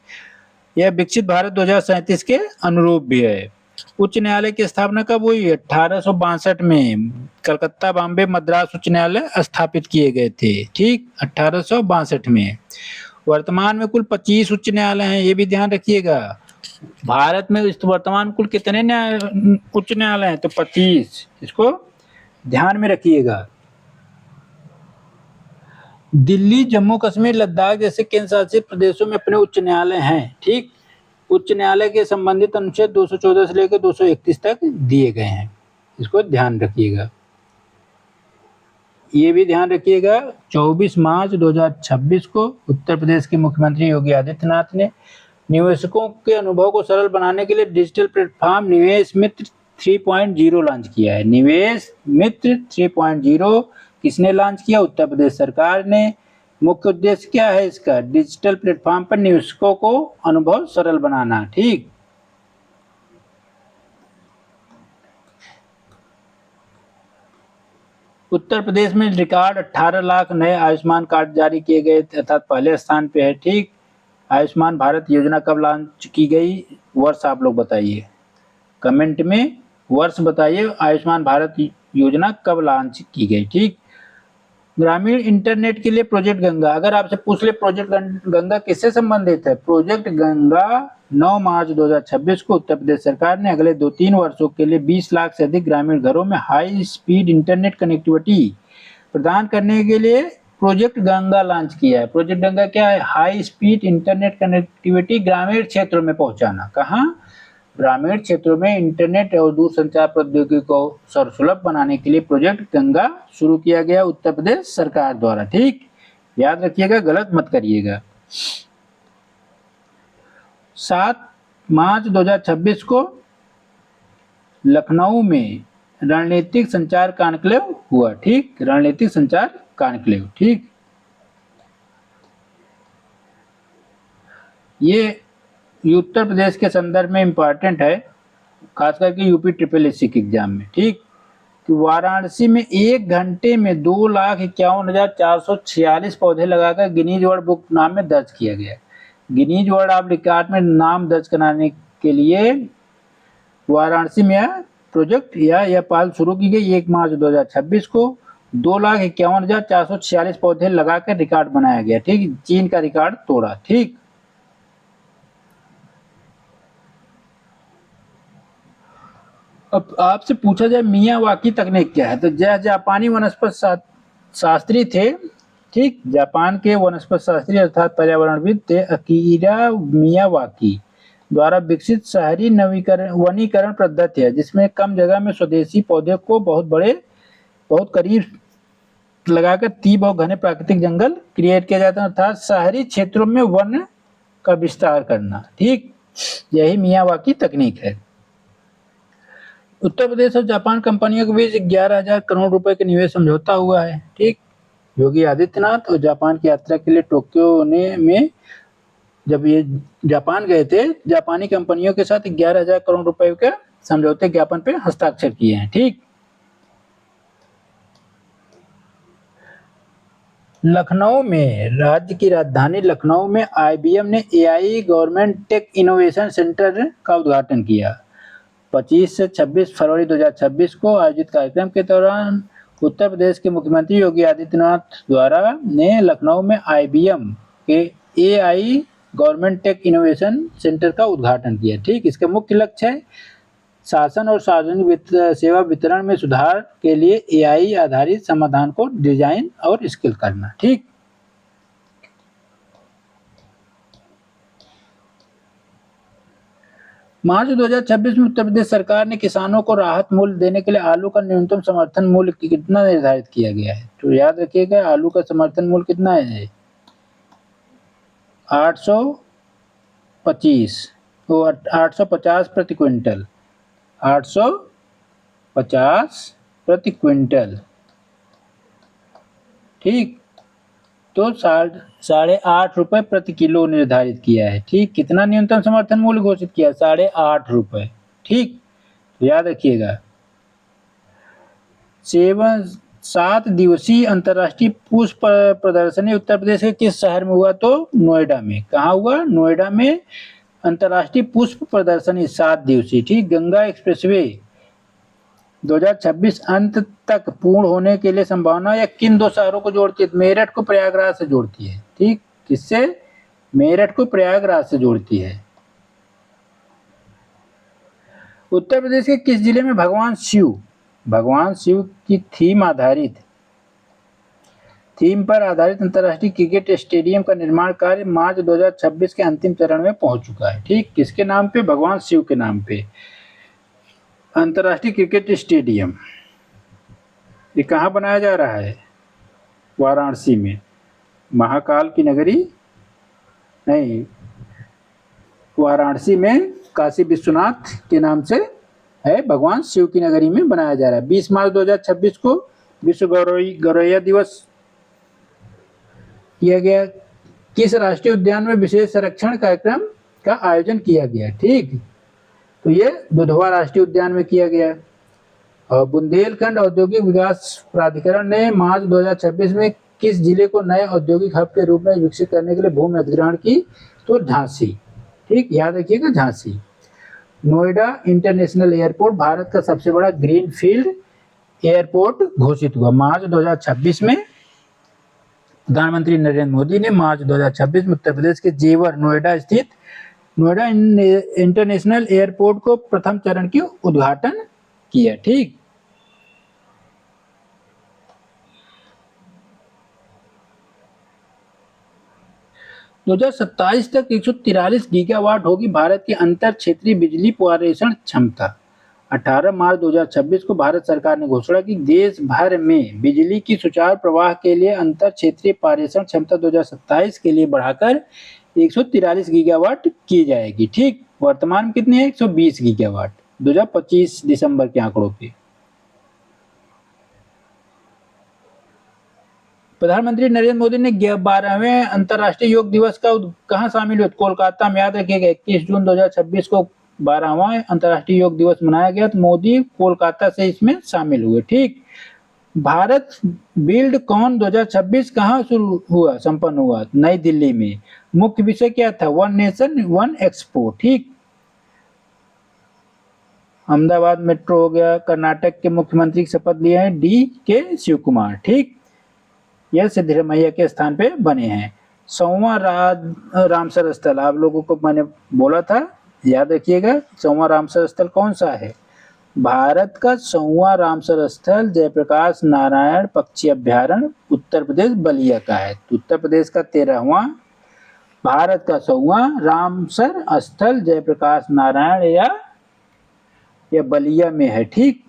यह विकसित भारत 2037 के अनुरूप भी है। उच्च न्यायालय की स्थापना कब हुई, 1862 में कलकत्ता, बॉम्बे, मद्रास उच्च न्यायालय स्थापित किए गए थे। ठीक, 1862 में। वर्तमान में कुल 25 उच्च न्यायालय हैं, ये भी ध्यान रखिएगा। भारत में वर्तमान कुल कितने उच्च न्यायालय हैं, तो 25, इसको ध्यान में रखिएगा। दिल्ली, जम्मू कश्मीर, लद्दाख जैसे केंद्र शासित प्रदेशों में अपने उच्च न्यायालय हैं। ठीक, उच्च न्यायालय के संबंधित अनुच्छेद 214 से लेकर 231 तक दिए गए हैं, इसको ध्यान रखिएगा। ये भी ध्यान रखिएगा, 24 मार्च 2026 को उत्तर प्रदेश के मुख्यमंत्री योगी आदित्यनाथ ने निवेशकों के अनुभव को सरल बनाने के लिए डिजिटल प्लेटफॉर्म निवेश मित्र 3.0 लॉन्च किया है। निवेश मित्र 3.0 किसने लॉन्च किया, उत्तर प्रदेश सरकार ने। मुख्य उद्देश्य क्या है इसका? डिजिटल प्लेटफॉर्म पर निवेशकों को अनुभव सरल बनाना। ठीक, उत्तर प्रदेश में रिकॉर्ड 18 लाख नए आयुष्मान कार्ड जारी किए गए, अर्थात पहले स्थान पे है। ठीक, आयुष्मान भारत योजना कब लॉन्च की गई? वर्ष आप लोग बताइए, कमेंट में वर्ष बताइए, आयुष्मान भारत योजना कब लॉन्च की गई। ठीक, ग्रामीण इंटरनेट के लिए प्रोजेक्ट गंगा, अगर आपसे पूछ ले प्रोजेक्ट गंगा किससे संबंधित है? प्रोजेक्ट गंगा 9 मार्च 2026 को उत्तर प्रदेश सरकार ने अगले 2-3 वर्षों के लिए 20 लाख से अधिक ग्रामीण घरों में हाई स्पीड इंटरनेट कनेक्टिविटी प्रदान करने के लिए प्रोजेक्ट गंगा लॉन्च किया है। प्रोजेक्ट गंगा क्या है? हाई स्पीड इंटरनेट कनेक्टिविटी ग्रामीण क्षेत्रों में पहुंचाना। कहाँ? ग्रामीण क्षेत्रों में इंटरनेट और दूरसंचार प्रौद्योगिकी को सर्वसुलभ बनाने के लिए प्रोजेक्ट गंगा शुरू किया गया उत्तर प्रदेश सरकार द्वारा। ठीक, याद रखिएगा, गलत मत करिएगा। 7 मार्च 2026 को लखनऊ में रणनीतिक संचार कॉन्क्लेव हुआ। ठीक, रणनीतिक संचार कॉन्क्लेव। ठीक, ये उत्तर प्रदेश के संदर्भ में इम्पॉर्टेंट है, खास करके यूपी ट्रिपल एससी के एग्जाम में। ठीक, कि वाराणसी में 1 घंटे में 2,51,446 पौधे लगाकर गिनीज वर्ल्ड बुक नाम में दर्ज किया गया। गिनीज वर्ल्ड ऑफ रिकॉर्ड में नाम दर्ज कराने के लिए वाराणसी में प्रोजेक्ट या यह पहल शुरू की गई। 1 मार्च 2026 को 2,51,446 पौधे लगाकर रिकॉर्ड बनाया गया। ठीक, चीन का रिकॉर्ड तोड़ा। ठीक, अब आपसे पूछा जाए मियावाकी तकनीक क्या है, तो जापानी वनस्पति शास्त्री थे। ठीक, जापान के वनस्पति शास्त्री अर्थात पर्यावरणविद थे अकीरा मियावाकी द्वारा विकसित शहरी वनीकरण पद्धति है, जिसमें कम जगह में स्वदेशी पौधे को बहुत करीब लगाकर तीव्र और घने प्राकृतिक जंगल क्रिएट किया जाता है, अर्थात शहरी क्षेत्रों में वन का विस्तार करना। ठीक, यही मियावाकी तकनीक है। उत्तर प्रदेश और जापान कंपनियों के बीच 11,000 करोड़ रुपए के निवेश समझौता हुआ है। ठीक, योगी आदित्यनाथ और जापान की यात्रा के लिए टोक्यो में जब ये जापान गए थे, जापानी कंपनियों के साथ 11,000 करोड़ रुपए के समझौते ज्ञापन पे हस्ताक्षर किए हैं। ठीक, लखनऊ में, राज्य की राजधानी लखनऊ में IBM ने AI government tech innovation centre का उद्घाटन किया। 25 से 26 फरवरी 2026 को आयोजित कार्यक्रम के दौरान उत्तर प्रदेश के मुख्यमंत्री योगी आदित्यनाथ द्वारा ने लखनऊ में IBM के AI government tech innovation centre का उद्घाटन किया। ठीक, इसका मुख्य लक्ष्य है शासन और सार्वजनिक सेवा वितरण में सुधार के लिए AI आधारित समाधान को डिजाइन और स्किल करना। ठीक, मार्च 2026 में उत्तर प्रदेश सरकार ने किसानों को राहत मूल्य देने के लिए आलू का न्यूनतम समर्थन मूल्य कितना निर्धारित किया गया है? तो याद रखिएगा, आलू का समर्थन मूल्य कितना है? 850 प्रति क्विंटल। 850 प्रति क्विंटल। ठीक, तो 8.5 रुपए प्रति किलो निर्धारित किया है। ठीक, कितना न्यूनतम समर्थन मूल्य घोषित किया? 8.5 रुपए। ठीक, याद रखिएगा। 7 दिवसीय अंतर्राष्ट्रीय पुष्प प्रदर्शनी उत्तर प्रदेश के किस शहर में हुआ? तो नोएडा में। कहाँ हुआ? नोएडा में अंतर्राष्ट्रीय पुष्प प्रदर्शनी 7 दिवसीय। ठीक, गंगा एक्सप्रेसवे 2026 अंत तक पूर्ण होने के लिए संभावना या किन 2 शहरों को जोड़ती है? मेरठ को प्रयागराज से जोड़ती है। ठीक, किससे? मेरठ को प्रयागराज से जोड़ती है। उत्तर प्रदेश के किस जिले में भगवान शिव की थीम पर आधारित अंतर्राष्ट्रीय क्रिकेट स्टेडियम का निर्माण कार्य मार्च 2026 के अंतिम चरण में पहुंच चुका है। ठीक, किसके नाम पे? भगवान शिव के नाम पे अंतर्राष्ट्रीय क्रिकेट स्टेडियम। ये कहाँ बनाया जा रहा है? वाराणसी में। महाकाल की नगरी नहीं, वाराणसी में काशी विश्वनाथ के नाम से है, भगवान शिव की नगरी में बनाया जा रहा है। 20 मार्च 2026 को विश्व गौरैया दिवस किया गया? किस राष्ट्रीय उद्यान में विशेष संरक्षण कार्यक्रम का आयोजन किया गया? ठीक, तो ये दुधवा राष्ट्रीय उद्यान में किया गया। और बुंदेलखंड औद्योगिक विकास प्राधिकरण ने मार्च 2026 में किस जिले को नए औद्योगिक हब के रूप में विकसित करने के लिए भूमि अधिग्रहण की? तो झांसी। ठीक, याद रखिएगा झांसी। नोएडा इंटरनेशनल एयरपोर्ट भारत का सबसे बड़ा ग्रीन फील्ड एयरपोर्ट घोषित हुआ मार्च 2026 में। प्रधानमंत्री नरेंद्र मोदी ने मार्च 2026 में उत्तर प्रदेश के जेवर नोएडा स्थित नोएडा इंटरनेशनल एयरपोर्ट को प्रथम चरण की उद्घाटन किया। ठीक, दो 2027 तक 143 गीगावाट होगी भारत की अंतर क्षेत्रीय बिजली पारेषण क्षमता। 18 मार्च 2026 को भारत सरकार ने घोषणा की देश भर में बिजली की सुचारू प्रवाह के लिए अंतर क्षेत्रीय पारेषण क्षमता 2027 के लिए बढ़ाकर 143 गीगावाट की जाएगी। ठीक, वर्तमान में कितनी है? 120 गीगावाट 2025 दिसंबर के आंकड़ों पे। प्रधानमंत्री नरेंद्र मोदी ने 12वें अंतर्राष्ट्रीय योग दिवस का कहाँ शामिल हुए? कोलकाता में। याद रखिएगा 21 जून 2026 को 12वां अंतर्राष्ट्रीय योग दिवस मनाया गया, तो मोदी कोलकाता से इसमें शामिल हुए। ठीक, भारत बिल्ड कॉन 2026 कहाँ शुरू हुआ, संपन्न हुआ? नई दिल्ली में। मुख्य विषय क्या था? One nation one expo. ठीक, अहमदाबाद मेट्रो हो गया। कर्नाटक के मुख्यमंत्री की शपथ लिए हैं DK शिव कुमार। ठीक, यह सिद्धरमैया के स्थान पे बने हैं। 100वां रामसर स्थल आप लोगों को मैंने बोला था, याद रखिएगा। 100वां रामसर स्थल कौन सा है? भारत का 100वां रामसर स्थल जयप्रकाश नारायण पक्षी अभ्यारण्य उत्तर प्रदेश बलिया का है। तो उत्तर प्रदेश का 13वां, भारत का 100वां रामसर स्थल जयप्रकाश नारायण या बलिया में है। ठीक,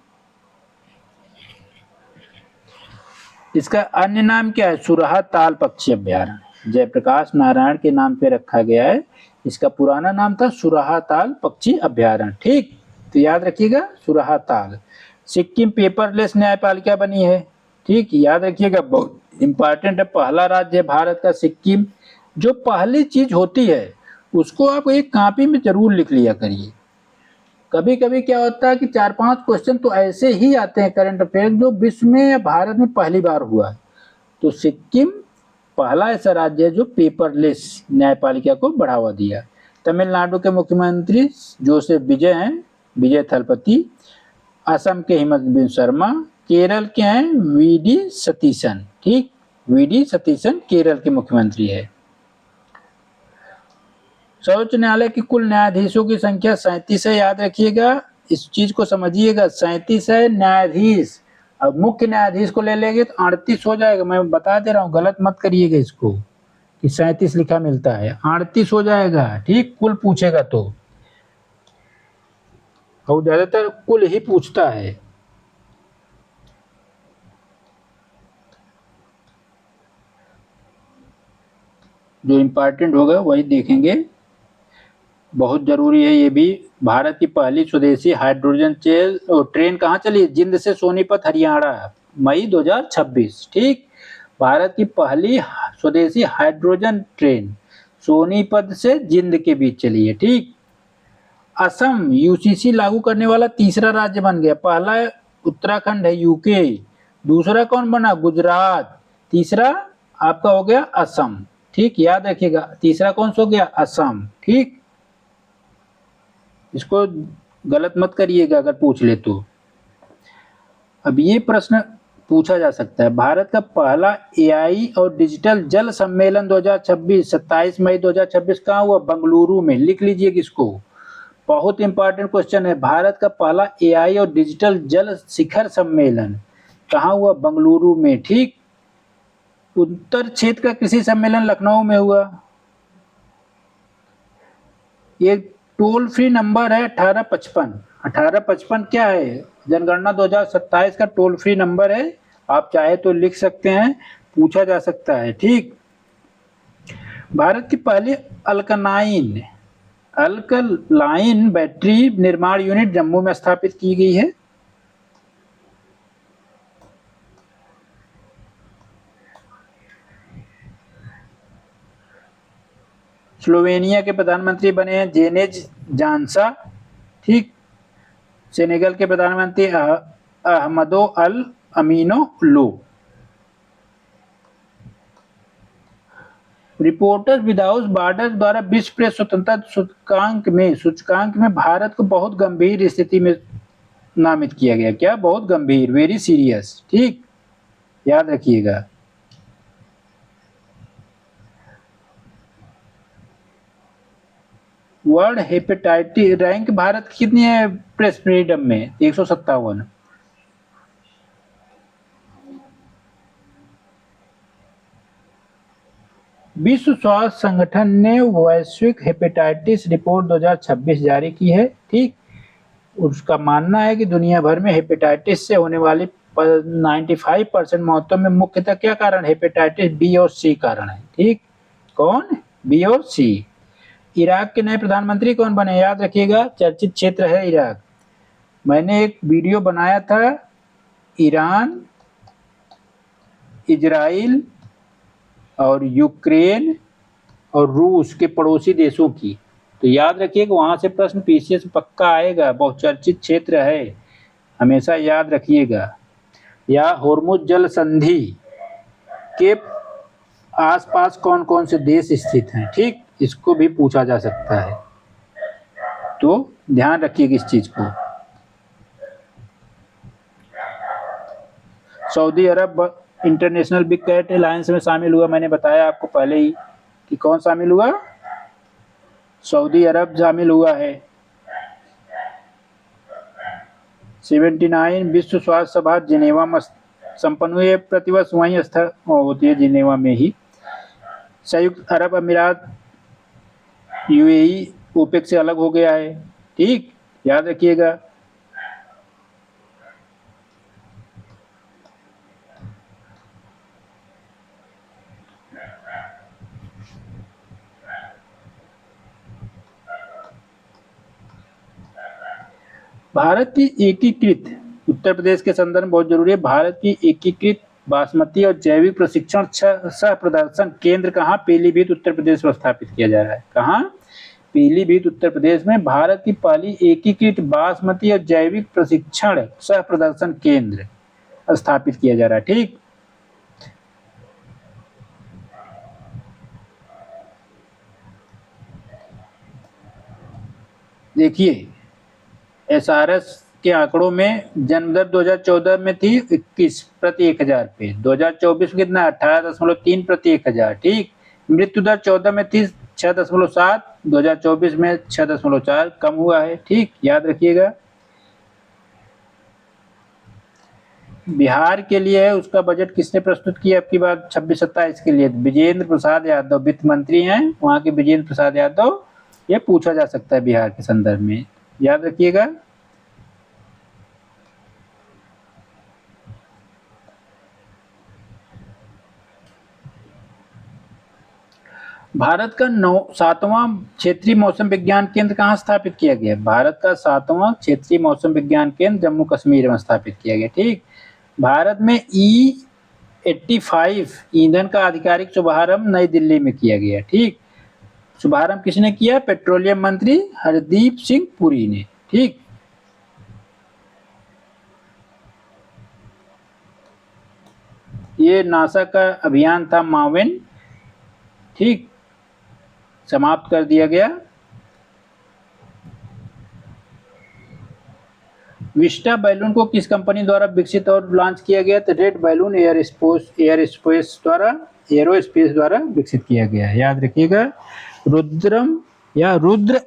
इसका अन्य नाम क्या है? सुरहा ताल पक्षी अभ्यारण्य जयप्रकाश नारायण के नाम पे रखा गया है। इसका पुराना नाम था सुरहा ताल पक्षी अभ्यारण्य। ठीक, तो याद रखिएगा सुरहा ताल। सिक्किम पेपरलेस न्यायपालिका बनी है। ठीक, याद रखिएगा, बहुत इंपॉर्टेंट है। पहला राज्य है भारत का सिक्किम। जो पहली चीज होती है उसको आप एक कॉपी में जरूर लिख लिया करिए। कभी कभी क्या होता है कि 4-5 क्वेश्चन तो ऐसे ही आते हैं करंट अफेयर जो विश्व में या भारत में पहली बार हुआ है। तो सिक्किम पहला ऐसा राज्य है जो पेपरलेस न्यायपालिका को बढ़ावा दिया। तमिलनाडु के मुख्यमंत्री जोसेफ विजय हैं, विजय थलपति। असम के हेमंत बिस्वा शर्मा। केरल के हैं VD सतीशन। ठीक, VD सतीशन केरल के मुख्यमंत्री है। सर्वोच्च न्यायालय की कुल न्यायाधीशों की संख्या 37 है। याद रखिएगा, इस चीज को समझिएगा, 37 है न्यायाधीश। अब मुख्य न्यायाधीश को ले लेंगे तो 38 हो जाएगा। मैं बता दे रहा हूँ, गलत मत करिएगा इसको कि 37 लिखा मिलता है, 38 हो जाएगा। ठीक, कुल पूछेगा तो, और ज्यादातर कुल ही पूछता है। जो इम्पोर्टेंट होगा वही देखेंगे, बहुत जरूरी है ये भी। भारत की पहली स्वदेशी हाइड्रोजन ट्रेन कहाँ चली? जिंद से सोनीपत हरियाणा, मई 2026। ठीक, भारत की पहली स्वदेशी हाइड्रोजन ट्रेन सोनीपत से जिंद के बीच चली है। ठीक, असम UCC लागू करने वाला तीसरा राज्य बन गया। पहला उत्तराखंड है UK, दूसरा कौन बना? गुजरात, तीसरा आपका हो गया असम। ठीक, याद रखिएगा, तीसरा कौन सा हो गया? असम। ठीक, इसको गलत मत करिएगा अगर पूछ ले तो। अब ये प्रश्न पूछा जा सकता है, भारत का पहला AI और डिजिटल जल सम्मेलन 2026 27 मई 2026 कहाँ हुआ? बंगलुरु में। लिख लीजिए इसको, बहुत इंपॉर्टेंट क्वेश्चन है। भारत का पहला AI और डिजिटल जल शिखर सम्मेलन कहाँ हुआ? बंगलुरु में। ठीक, उत्तर क्षेत्र का कृषि सम्मेलन लखनऊ में हुआ। ये टोल फ्री नंबर है 1855। 1855 क्या है? जनगणना 2027 का टोल फ्री नंबर है, आप चाहे तो लिख सकते हैं, पूछा जा सकता है। ठीक, भारत की पहली अल्कलाइन बैटरी निर्माण यूनिट जम्मू में स्थापित की गई है। स्लोवेनिया के प्रधानमंत्री बने हैं जेनेज जानसा। ठीक। सेनेगल के प्रधानमंत्री अहमदो अल अमीनो लो। रिपोर्टर्स विदाउट बॉर्डर द्वारा विश्व प्रेस स्वतंत्रता सूचकांक में भारत को बहुत गंभीर स्थिति में नामित किया गया। क्या? बहुत गंभीर, वेरी सीरियस। ठीक, याद रखिएगा। वर्ल्ड हेपेटाइटिस रैंक भारत कितनी है प्रेस फ्रीडम में? 157। विश्व स्वास्थ्य संगठन ने वैश्विक हेपेटाइटिस रिपोर्ट 2026 जारी की है। ठीक, उसका मानना है कि दुनिया भर में हेपेटाइटिस से होने वाली 95% मौतों में मुख्यतः क्या कारण? हेपेटाइटिस बी और सी कारण है। ठीक, कौन? बी और सी। इराक के नए प्रधानमंत्री कौन बने? याद रखिएगा, चर्चित क्षेत्र है इराक। मैंने एक वीडियो बनाया था ईरान, इजराइल और यूक्रेन और रूस के पड़ोसी देशों की, तो याद रखिएगा वहां से प्रश्न पीसीएस पक्का आएगा। बहुचर्चित क्षेत्र है, हमेशा याद रखिएगा। या होर्मुज जल संधि के आसपास कौन कौन से देश स्थित हैं? ठीक, इसको भी पूछा जा सकता है, तो ध्यान रखिएगा इस चीज को। सऊदी अरब इंटरनेशनल बिग कैट अलायंस में शामिल हुआ। मैंने बताया आपको पहले ही कि कौन शामिल हुआ? सऊदी अरब शामिल हुआ है। 79 विश्व स्वास्थ्य सभा जिनेवा में संपन्न हुई है। प्रतिवर्ष वहीं होती है, जिनेवा में ही। संयुक्त अरब अमीरात यूएई ओपेक से अलग हो गया है। ठीक, याद रखिएगा। भारत की एकीकृत, उत्तर प्रदेश के संदर्भ में बहुत जरूरी है। भारत की एकीकृत बासमती और जैविक प्रशिक्षण सह प्रदर्शन केंद्र कहाँ? पीलीभीत उत्तर प्रदेश में स्थापित किया जा रहा है। कहाँ? पीलीभीत उत्तर प्रदेश में भारत की पहली एकीकृत बासमती और जैविक प्रशिक्षण सह प्रदर्शन केंद्र स्थापित किया जा रहा है। ठीक, देखिए एसआरएस के आंकड़ों में जन्म दर 2014 में थी 21 प्रति 1000 पे, 2024 में कितना? 18.3 प्रति 1000। ठीक, मृत्यु दर 14 में थी 6.7, 2024 में 6.4, कम हुआ है। ठीक, याद रखिएगा। बिहार के लिए है, उसका बजट किसने प्रस्तुत किया अब की बार 26-27 के लिए? विजेंद्र प्रसाद यादव वित्त मंत्री हैं वहां के, विजेंद्र प्रसाद यादव। ये पूछा जा सकता है बिहार के संदर्भ में, याद रखिएगा। भारत का 7वां क्षेत्रीय मौसम विज्ञान केंद्र कहाँ स्थापित किया गया? भारत का 7वां क्षेत्रीय मौसम विज्ञान केंद्र जम्मू कश्मीर में स्थापित किया गया। ठीक, भारत में E85 ईंधन का आधिकारिक शुभारंभ नई दिल्ली में किया गया। ठीक, शुभारंभ किसने किया? पेट्रोलियम मंत्री हरदीप सिंह पुरी ने। ठीक, ये नासा का अभियान था माविन। ठीक, समाप्त कर दिया गया। विस्टा बैलून को किस कंपनी द्वारा विकसित और लॉन्च किया गया? तो रेड बैलून एरोस्पेस द्वारा विकसित किया गया। याद रखिएगा। रुद्रम या रुद्र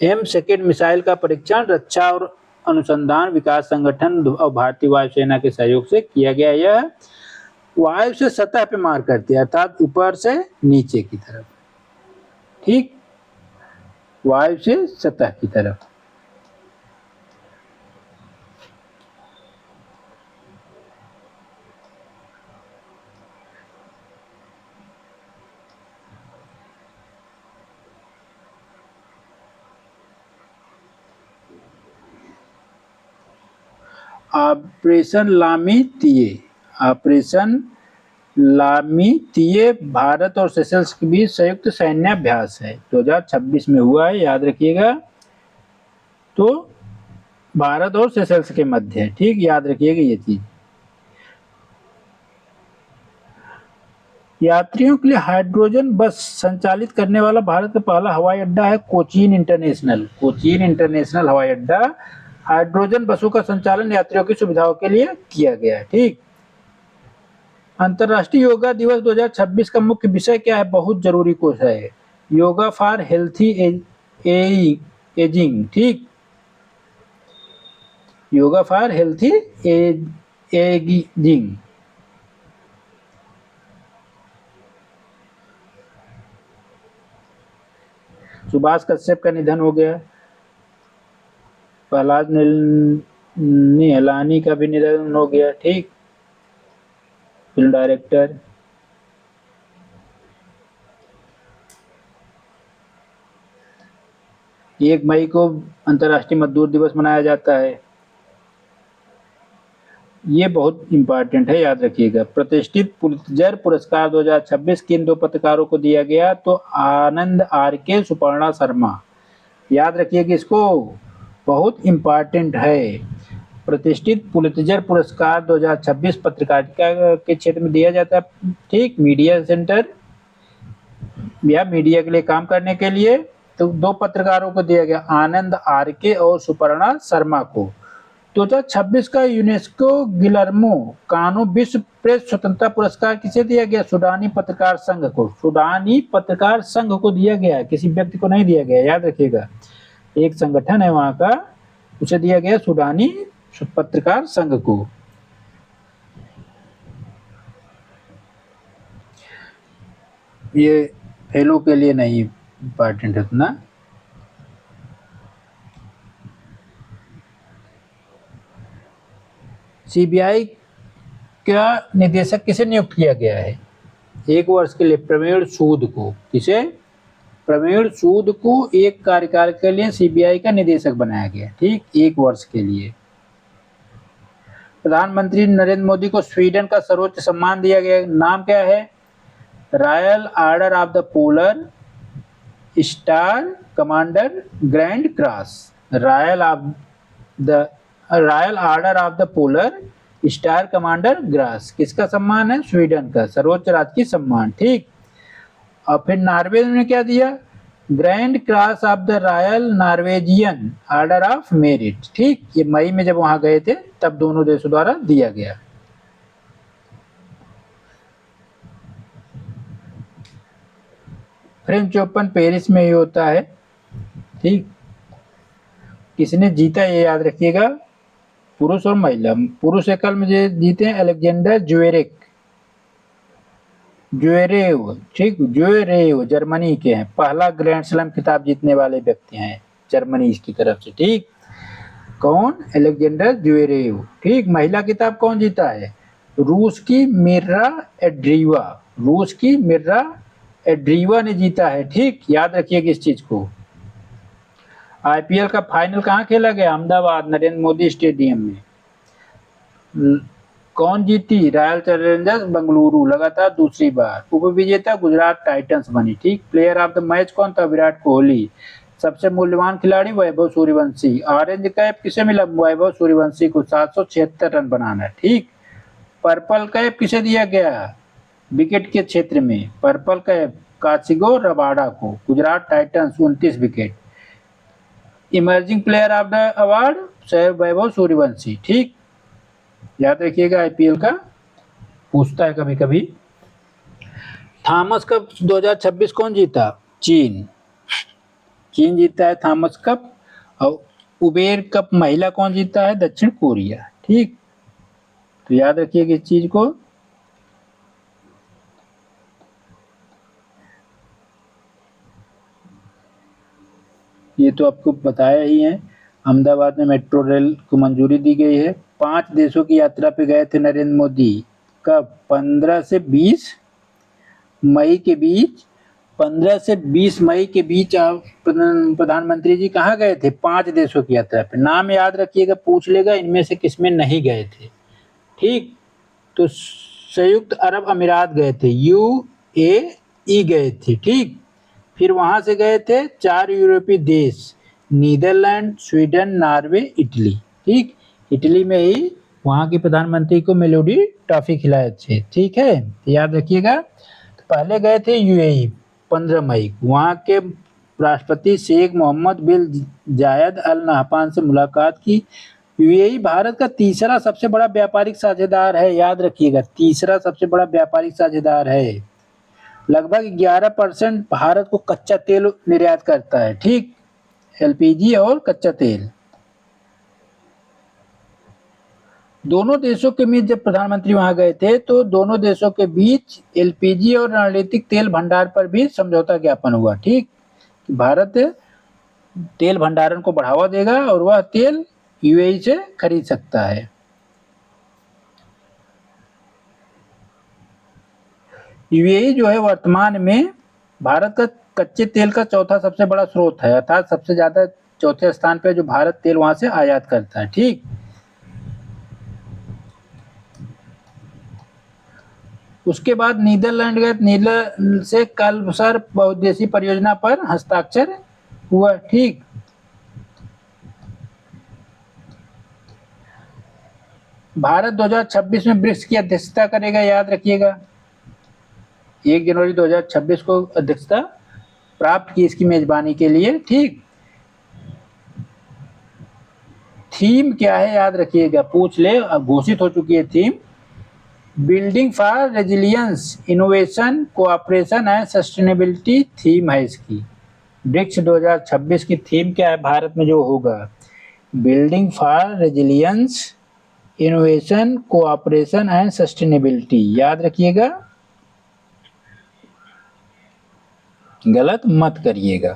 M2 मिसाइल का परीक्षण रक्षा और अनुसंधान विकास संगठन और भारतीय वायुसेना के सहयोग से किया गया। यह वायु से सतह पे मार करती है, अर्थात ऊपर से नीचे की तरफ। ठीक, वायु से सतह की तरफ। ऑपरेशन लामी तीये, ऑपरेशन लामितीय भारत और सेशल्स के बीच संयुक्त सैन्याभ्यास है, 2026 में हुआ है, याद रखिएगा। तो भारत और सेशल्स के मध्य है, ठीक, याद रखिएगा ये चीज। यात्रियों के लिए हाइड्रोजन बस संचालित करने वाला भारत का पहला हवाई अड्डा है कोचीन इंटरनेशनल। कोचीन इंटरनेशनल हवाई अड्डा हाइड्रोजन बसों का संचालन यात्रियों की सुविधाओं के लिए किया गया है, ठीक। अंतर्राष्ट्रीय योगा दिवस 2026 का मुख्य विषय क्या है? बहुत जरूरी क्वेश्चन है। योगा फॉर हेल्थी एजिंग, ठीक, yoga for healthy ageing. Subhash Kashyap का निधन हो गया। प्रहलाद निहलानी का भी निधन हो गया, ठीक, फिल्म डायरेक्टर। एक मई को अंतर्राष्ट्रीय मजदूर दिवस मनाया जाता है। ये बहुत इंपॉर्टेंट है, याद रखिएगा। प्रतिष्ठित पुलित्जर पुरस्कार 2026 किन दो पत्रकारों को दिया गया? तो आनंद आर.के. सुपर्णा शर्मा, याद रखिएगा इसको, बहुत इंपॉर्टेंट है। प्रतिष्ठित पुलित्जर पुरस्कार 2026 पत्रकारिता के क्षेत्र में दिया जाता है, ठीक, मीडिया सेंटर या मीडिया के लिए काम करने के लिए। तो दो पत्रकारों को दिया गया, आनंद आर.के. और सुपर्णा शर्मा को। 2026 का यूनेस्को गिलर्मो कानो विश्व प्रेस स्वतंत्रता पुरस्कार किसे दिया गया? सूडानी पत्रकार संघ को। सूडानी पत्रकार संघ को दिया गया, किसी व्यक्ति को नहीं दिया गया, याद रखिएगा। एक संगठन है वहां का, उसे दिया गया सूडानी पत्रकार संघ को। ये फेलो के लिए नहीं इंपॉर्टेंट है उतना। सीबीआई का निदेशक किसे नियुक्त किया गया है? 1 वर्ष के लिए प्रवीण सूद को। किसे? प्रवीण सूद को 1 कार्यकाल के लिए सीबीआई का निदेशक बनाया गया, ठीक, 1 वर्ष के लिए। प्रधानमंत्री नरेंद्र मोदी को स्वीडन का सर्वोच्च सम्मान दिया गया, नाम क्या है? Royal order of the polar star commander grand cross. Royal order of the polar star commander grass किसका सम्मान है? स्वीडन का सर्वोच्च राजकीय सम्मान, ठीक। और फिर नॉर्वे ने क्या दिया? Grand cross of the royal Norwegian order of merit, ठीक। ये मई में जब वहां गए थे तब दोनों देशों द्वारा दिया गया। फ्रेंच ओपन पेरिस में ही होता है, ठीक। किसने जीता ये याद रखिएगा, पुरुष और महिला। पुरुष एकल में जीते हैं अलेक्जेंडर ज्वेरेव, ठीक, ज्वेरेव जर्मनी के हैं, पहला ग्रैंड स्लैम खिताब जीतने वाले व्यक्ति हैं जर्मनी की तरफ से, ठीक। कौन? अलेक्जेंडर ज्वेरेव, ठीक। महिला खिताब कौन जीता है? रूस की मिर्रा एड्रीवा ने जीता है, ठीक, याद रखिएगा इस चीज को। आईपीएल का फाइनल कहाँ खेला गया? अहमदाबाद नरेंद्र मोदी स्टेडियम में। कौन जीती? रॉयल चैलेंजर्स बेंगलुरु लगातार दूसरी बार। उपविजेता गुजरात टाइटंस बनी, ठीक। प्लेयर ऑफ द मैच कौन था? विराट कोहली। सबसे मूल्यवान खिलाड़ी वैभव सूर्यवंशी। ऑरेंज कैप किसे मिला? वैभव सूर्यवंशी को, 776 रन बनाना, ठीक। पर्पल कैप किसे दिया गया? विकेट के क्षेत्र में पर्पल कैप काचिगो रबाडा को, Gujarat Titans 29 wicket. Emerging player of the award Vaibhav Suryavanshi, ठीक, याद रखिएगा। आईपीएल का पूछता है कभी कभी। थॉमस कप 2026 कौन जीता? चीन जीता है थॉमस कप। और उबेर कप महिला कौन जीता है? दक्षिण कोरिया, ठीक। तो याद रखिएगा इस चीज को। ये तो आपको बताया ही है। अहमदाबाद में मेट्रो रेल को मंजूरी दी गई है। 5 देशों की यात्रा पे गए थे नरेंद्र मोदी। कब? 15 से 20 मई के बीच। 15 से 20 मई के बीच आप प्रधानमंत्री जी कहाँ गए थे? 5 देशों की यात्रा पे। नाम याद रखिएगा, पूछ लेगा इनमें से किसमें नहीं गए थे, ठीक। तो संयुक्त अरब अमीरात गए थे, यूएई गए थे, ठीक। फिर वहां से गए थे 4 यूरोपीय देश, नीदरलैंड, स्वीडन, नॉर्वे, इटली, ठीक। इटली में ही वहां के प्रधानमंत्री को मेलोडी टॉफी खिलाए थे, ठीक है, याद रखिएगा। तो पहले गए थे यूएई 15 मई को, वहां के राष्ट्रपति शेख मोहम्मद बिन जायद अल नहयान से मुलाकात की। यूएई भारत का तीसरा सबसे बड़ा व्यापारिक साझेदार है, याद रखिएगा, तीसरा सबसे बड़ा व्यापारिक साझेदार है। लगभग 11% भारत को कच्चा तेल निर्यात करता है, ठीक, एलपीजी और कच्चा तेल। दोनों देशों के बीच जब प्रधानमंत्री वहां गए थे तो दोनों देशों के बीच एलपीजी और रणनीतिक तेल भंडार पर भी समझौता ज्ञापन हुआ, ठीक। भारत तेल भंडारण को बढ़ावा देगा और वह तेल यूएई से खरीद सकता है। यूएई जो है वर्तमान में भारत का कच्चे तेल का चौथा सबसे बड़ा स्रोत है, अर्थात सबसे ज्यादा चौथे स्थान पे जो भारत तेल वहां से आयात करता है, ठीक। उसके बाद नीदरलैंड गए, नीदरलैंड से कलसर बहुउद्देशीय परियोजना पर हस्ताक्षर हुआ, ठीक। भारत 2026 में ब्रिक्स की अध्यक्षता करेगा, याद रखिएगा, 1 जनवरी 2026 को अध्यक्षता प्राप्त की इसकी मेजबानी के लिए, ठीक। थीम क्या है याद रखिएगा, पूछ ले, घोषित हो चुकी है theme, building for resilience, innovation, cooperation and sustainability theme है इसकी। ब्रिक्स 2026 की थीम क्या है भारत में जो होगा, building for resilience, innovation, cooperation and sustainability, याद रखिएगा, गलत मत करिएगा।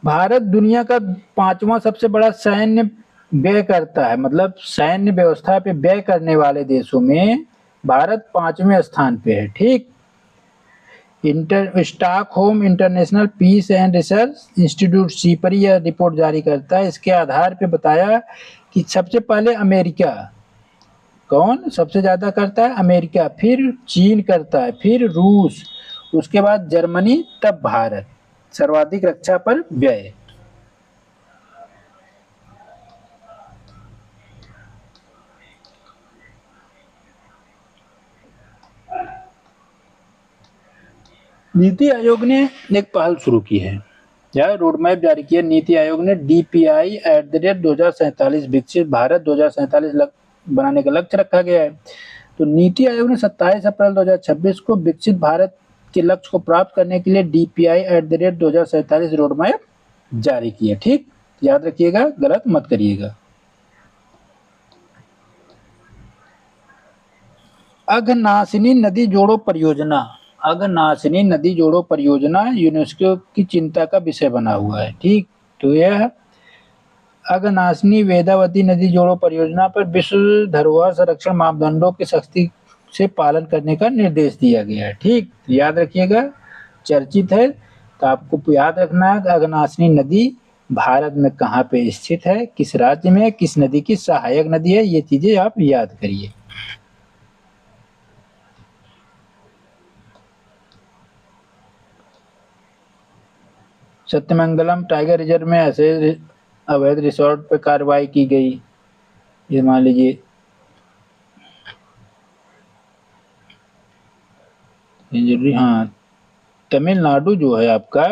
भारत दुनिया का 5वां सबसे बड़ा सैन्य व्यय करता है, मतलब सैन्य व्यवस्था पे व्यय करने वाले देशों में भारत 5वें स्थान पे है, ठीक। Stockholm International Peace and Research Institute SIPRI यह रिपोर्ट जारी करता है। इसके आधार पे बताया कि सबसे पहले अमेरिका, कौन सबसे ज्यादा करता है, अमेरिका, फिर चीन करता है, फिर रूस, उसके बाद जर्मनी, तब भारत, सर्वाधिक रक्षा पर व्यय। नीति आयोग ने एक पहल शुरू की है, या रोड मैप जारी किया नीति आयोग ने, DPI @2047 विकसित भारत 2047 बनाने का लक्ष्य रखा गया है। तो नीति आयोग ने 27 अप्रैल 2026 को विकसित भारत के लक्ष्य को प्राप्त करने के लिए DPI @2047 रोड मैप जारी किया, ठीक, याद रखिएगा, गलत मत करिएगा। अघनाशिनी नदी जोड़ो परियोजना, अघनाशिनी नदी जोड़ो परियोजना यूनेस्को की चिंता का विषय बना हुआ है, ठीक। तो यह अघनाशिनी वेदावती नदी जोड़ो परियोजना पर विश्व धरोहर संरक्षण मापदंडों के सख्ती से पालन करने का निर्देश दिया गया है, ठीक, याद रखिएगा, चर्चित है। तो आपको याद रखना है अघनाशिनी नदी भारत में कहाँ पे स्थित है, किस राज्य में, किस नदी की सहायक नदी है, ये चीजें आप याद करिए। सत्यमंगलम टाइगर रिजर्व में ऐसे अवैध रिसोर्ट पर कार्रवाई की गई, ये मान लीजिए, हाँ, तमिलनाडु जो है आपका,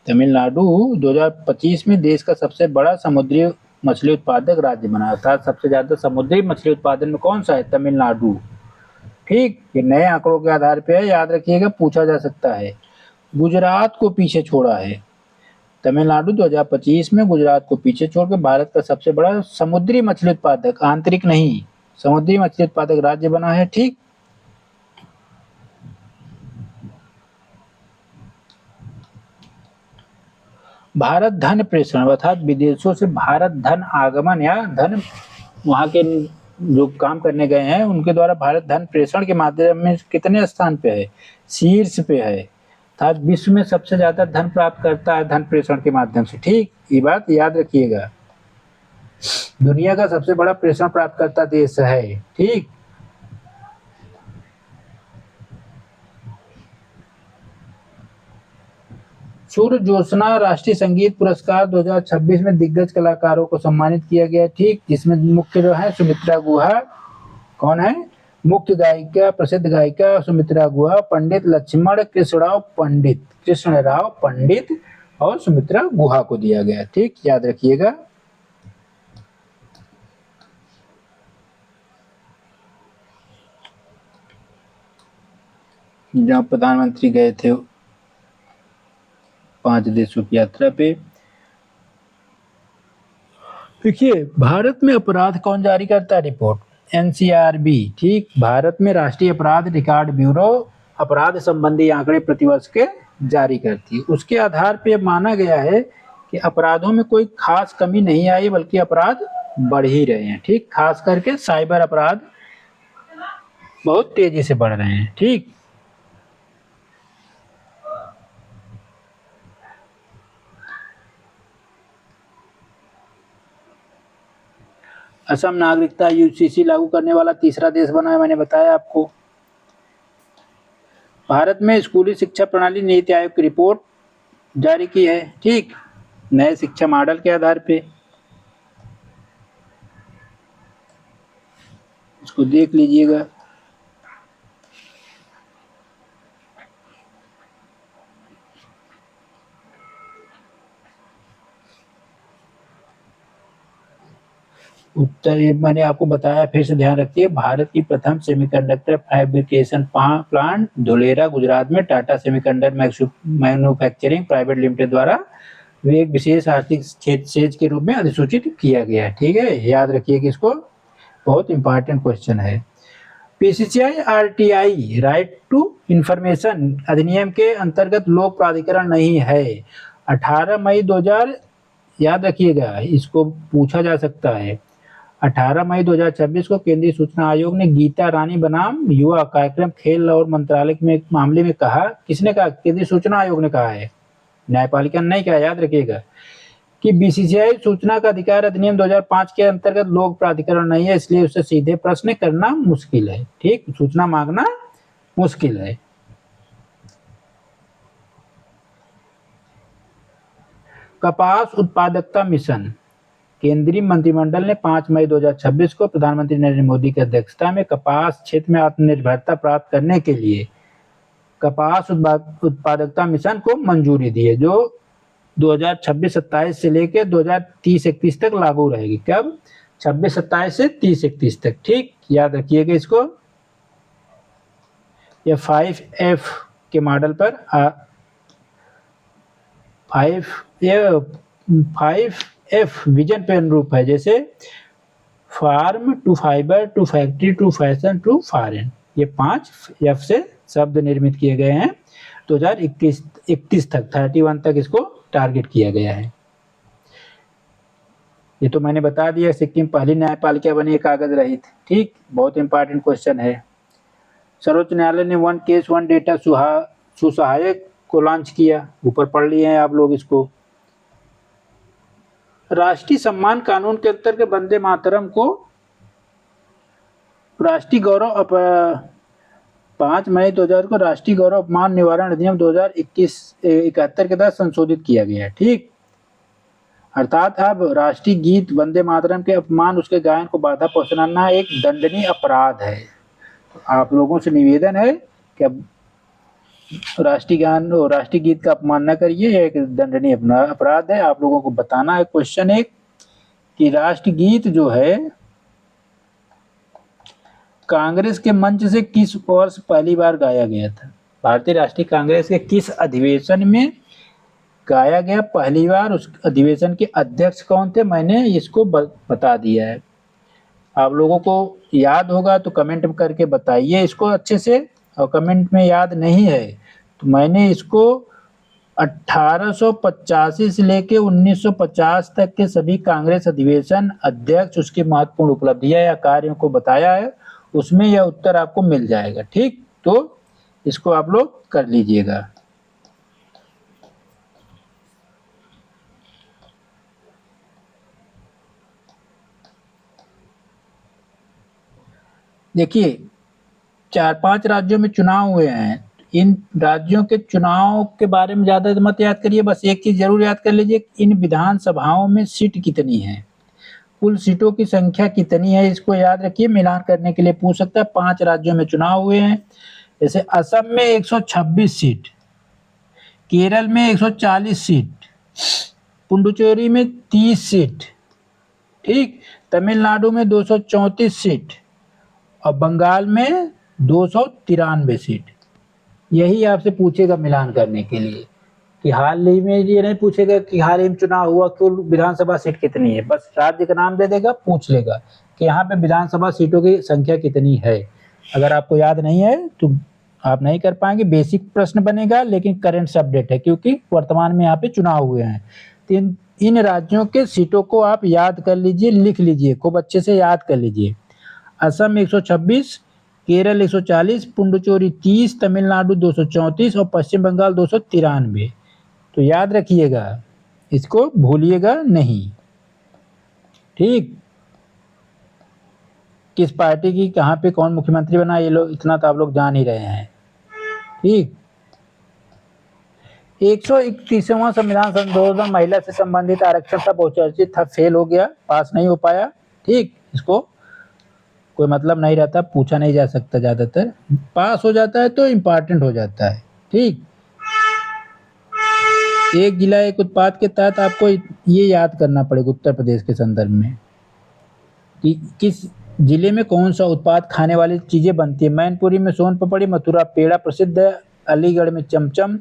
तमिलनाडु 2025 में देश का सबसे बड़ा समुद्री मछली उत्पादक राज्य बना, अर्थात सबसे ज्यादा समुद्री मछली उत्पादन में कौन सा है, तमिलनाडु, ठीक। ये नए आंकड़ों के आधार पे है, याद रखिएगा, पूछा जा सकता है। गुजरात को पीछे छोड़ा है, तमिलनाडु 2025 में गुजरात को पीछे छोड़कर भारत का सबसे बड़ा समुद्री मछली उत्पादक, आंतरिक नहीं, समुद्री मछली उत्पादक राज्य बना है, ठीक। भारत धन प्रेषण, अर्थात विदेशों से भारत धन आगमन या धन वहां के जो काम करने गए हैं उनके द्वारा भारत धन प्रेषण के माध्यम में कितने स्थान पे है, शीर्ष पे है, अर्थात विश्व में सबसे ज्यादा धन प्राप्त करता है धन प्रेषण के माध्यम से, ठीक, ये बात याद रखिएगा। दुनिया का सबसे बड़ा प्रेषण प्राप्तकर्ता देश है। ठीक, सूर्य ज्योत्सना राष्ट्रीय संगीत पुरस्कार 2026 में दिग्गज कलाकारों को सम्मानित किया गया। ठीक, जिसमें मुख्य जो है सुमित्रा गुहा, कौन है मुख्य गायिका, प्रसिद्ध गायिका सुमित्रा गुहा, पंडित लक्ष्मण कृष्णराव पंडित और सुमित्रा गुहा को दिया गया। ठीक, याद रखिएगा। जहाँ प्रधानमंत्री गए थे 5 देशों की यात्रा पे। देखिए, भारत में अपराध कौन जारी करता है रिपोर्ट? एनसीआरबी। ठीक, भारत में राष्ट्रीय अपराध रिकॉर्ड ब्यूरो अपराध संबंधी आंकड़े प्रतिवर्ष के जारी करती है। उसके आधार पर माना गया है कि अपराधों में कोई खास कमी नहीं आई, बल्कि अपराध बढ़ ही रहे हैं। ठीक, खास करके साइबर अपराध बहुत तेजी से बढ़ रहे हैं। ठीक, असम नागरिकता यूसीसी लागू करने वाला तीसरा देश बना है, मैंने बताया आपको। भारत में स्कूली शिक्षा प्रणाली नीति आयोग की रिपोर्ट जारी की है। ठीक, नए शिक्षा मॉडल के आधार पे इसको देख लीजिएगा। उत्तर, ये मैंने आपको बताया, फिर से ध्यान रखिए। भारत की प्रथम semiconductor fabrication plant Dholera Gujarat में Tata semiconductor manufacturing private limited द्वारा वे एक विशेष आर्थिक क्षेत्र के रूप में अधिसूचित किया गया। ठीक है, याद रखिए कि इसको, बहुत इंपॉर्टेंट क्वेश्चन है। PCCI RTI right to information अधिनियम के अंतर्गत लोक प्राधिकरण नहीं है। 18 मई 2000, याद रखिएगा, इसको पूछा जा सकता है। 18 मई 2026 को केंद्रीय सूचना आयोग ने गीता रानी बनाम युवा कार्यक्रम खेल और मंत्रालय में एक मामले में कहा, किसने कहा? केंद्रीय सूचना आयोग ने कहा है, न्यायपालिका ने नहीं कहा। याद रखिएगा कि बीसीसीआई सूचना का अधिकार अधिनियम 2005 के अंतर्गत लोक प्राधिकरण नहीं है, इसलिए उससे सीधे प्रश्न करना मुश्किल है। ठीक, सूचना मांगना मुश्किल है। कपास उत्पादकता मिशन, केंद्रीय मंत्रिमंडल ने 5 मई 2026 को प्रधानमंत्री नरेंद्र मोदी की अध्यक्षता में कपास क्षेत्र में आत्मनिर्भरता प्राप्त करने के लिए कपास उत्पादकता मिशन को मंजूरी दी है, जो 2026-27 से लेकर 2030-31 तक लागू रहेगी। कब? 26-27 से 30-31 तक। ठीक, याद रखिएगा इसको। ये 5F के मॉडल पर 5F विजन पे अनुरूप है, जैसे farm to fibre to factory to fashion to foreign. ये 5F से शब्द निर्मित किए गए हैं। 2031 तक, 31 तक इसको टारगेट किया गया है। ये तो मैंने बता दिया। सिक्किम पहली न्यायपालिका बनी कागज रहित। ठीक, बहुत इंपॉर्टेंट क्वेश्चन है। सर्वोच्च न्यायालय ने वन केस वन डेटा सुसहायक को लॉन्च किया, ऊपर पढ़ लिए हैं आप लोग इसको। राष्ट्रीय सम्मान कानून के अंतर्गत वंदे मातरम को राष्ट्रीय गौरव 5 मई 2000 को राष्ट्रीय गौरव अपमान निवारण अधिनियम 2071 के तहत संशोधित किया गया है। ठीक, अर्थात अब राष्ट्रीय गीत वंदे मातरम के अपमान, उसके गायन को बाधा पहुंचाना एक दंडनीय अपराध है। तो आप लोगों से निवेदन है कि अब राष्ट्रीय गान और राष्ट्रीय गीत का अपमान न करिए, यह एक दंडनीय अपराध है। आप लोगों को बताना है क्वेश्चन एक कि राष्ट्रीय गीत जो है कांग्रेस के मंच से किस वर्ष पहली बार गाया गया था? भारतीय राष्ट्रीय कांग्रेस के किस अधिवेशन में गाया गया पहली बार? उस अधिवेशन के अध्यक्ष कौन थे? मैंने इसको बता दिया है। आप लोगों को याद होगा तो कमेंट करके बताइए इसको अच्छे से, और कमेंट में याद नहीं है तो मैंने इसको 1885 से लेके 1950 तक के सभी कांग्रेस अधिवेशन, अध्यक्ष, उसकी महत्वपूर्ण उपलब्धियां या कार्यों को बताया है, उसमें यह उत्तर आपको मिल जाएगा। ठीक, तो इसको आप लोग कर लीजिएगा। देखिए 4-5 राज्यों में चुनाव हुए हैं। इन राज्यों के चुनाव के बारे में ज़्यादा मत याद करिए, बस एक चीज़ ज़रूर याद कर लीजिए, इन विधानसभाओं में सीट कितनी है, कुल सीटों की संख्या कितनी है, इसको याद रखिए। मिलान करने के लिए पूछ सकता है। 5 राज्यों में चुनाव हुए हैं, जैसे असम में 126 सीट, केरल में 140 सीट, पुडुचेरी में 30 सीट, ठीक, तमिलनाडु में 234 सीट और बंगाल में 293 सीट। यही आपसे पूछेगा मिलान करने के लिए, कि हाल ही में ये नहीं पूछेगा कि हाल ही में चुनाव हुआ, कुल विधानसभा सीट कितनी है, बस राज्य का नाम दे देगा, पूछ लेगा कि यहाँ पे विधानसभा सीटों की संख्या कितनी है। अगर आपको याद नहीं है तो आप नहीं कर पाएंगे, बेसिक प्रश्न बनेगा, लेकिन करंट से अपडेट है क्योंकि वर्तमान में यहाँ पे चुनाव हुए हैं। तो इन राज्यों के सीटों को आप याद कर लीजिए, लिख लीजिए, खूब अच्छे से याद कर लीजिए। असम 126, केरल 140, पुडुचेरी 30, तमिलनाडु 234 और पश्चिम बंगाल 293। तो याद रखिएगा, इसको भूलिएगा नहीं, ठीक। किस पार्टी की कहाँ पे कौन मुख्यमंत्री बना, ये लोग इतना तो आप लोग जान ही रहे हैं, ठीक। 131वां संविधान संशोधन महिला से संबंधित आरक्षण था, बहुचर्चित था, फेल हो गया, पास नहीं हो पाया, ठीक। इसको कोई मतलब नहीं रहता, पूछा नहीं जा सकता, ज्यादातर पास हो जाता है तो इम्पोर्टेंट हो जाता है, ठीक। एक जिला एक उत्पाद के तहत आपको ये याद करना पड़ेगा उत्तर प्रदेश के संदर्भ में कि किस जिले में कौन सा उत्पाद खाने वाली चीजें बनती है। मैनपुरी में सोन पापड़ी, मथुरा पेड़ा प्रसिद्ध है, अलीगढ़ में चमचम,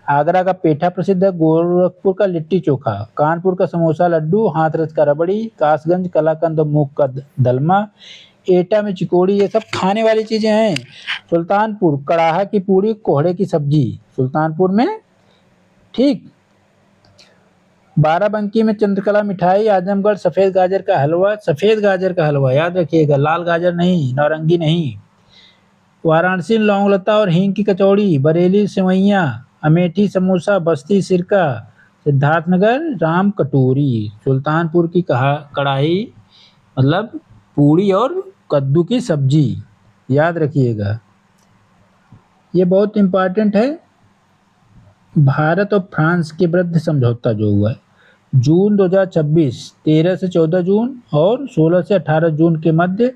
आगरा का पेठा प्रसिद्ध है, गोरखपुर का लिट्टी चोखा, कानपुर का समोसा लड्डू, हाथरस का रबड़ी, कासगंज कलाकंद और मूंग का दलमा, एटा में चिकोड़ी, ये सब खाने वाली चीजें हैं। सुल्तानपुर कड़ाहा की पूरी, कोहड़े की सब्जी, सुल्तानपुर में, ठीक। बाराबंकी में चंद्रकला मिठाई, आजमगढ़ सफेद गाजर का हलवा, सफेद गाजर का हलवा याद रखिएगा, लाल गाजर नहीं, नारंगी नहीं। वाराणसी लौंगलता और हींग की कचौड़ी, बरेली सेवैयाँ, अमेठी समोसा, बस्ती सिरका, सिद्धार्थनगर राम कटोरी, सुल्तानपुर की कढ़ाई मतलब पूड़ी और कद्दू की सब्जी, याद रखिएगा, ये बहुत इंपॉर्टेंट है। भारत और फ्रांस के विरुद्ध समझौता जो हुआ है जून 2026, 13 से 14 जून और 16 से 18 जून के मध्य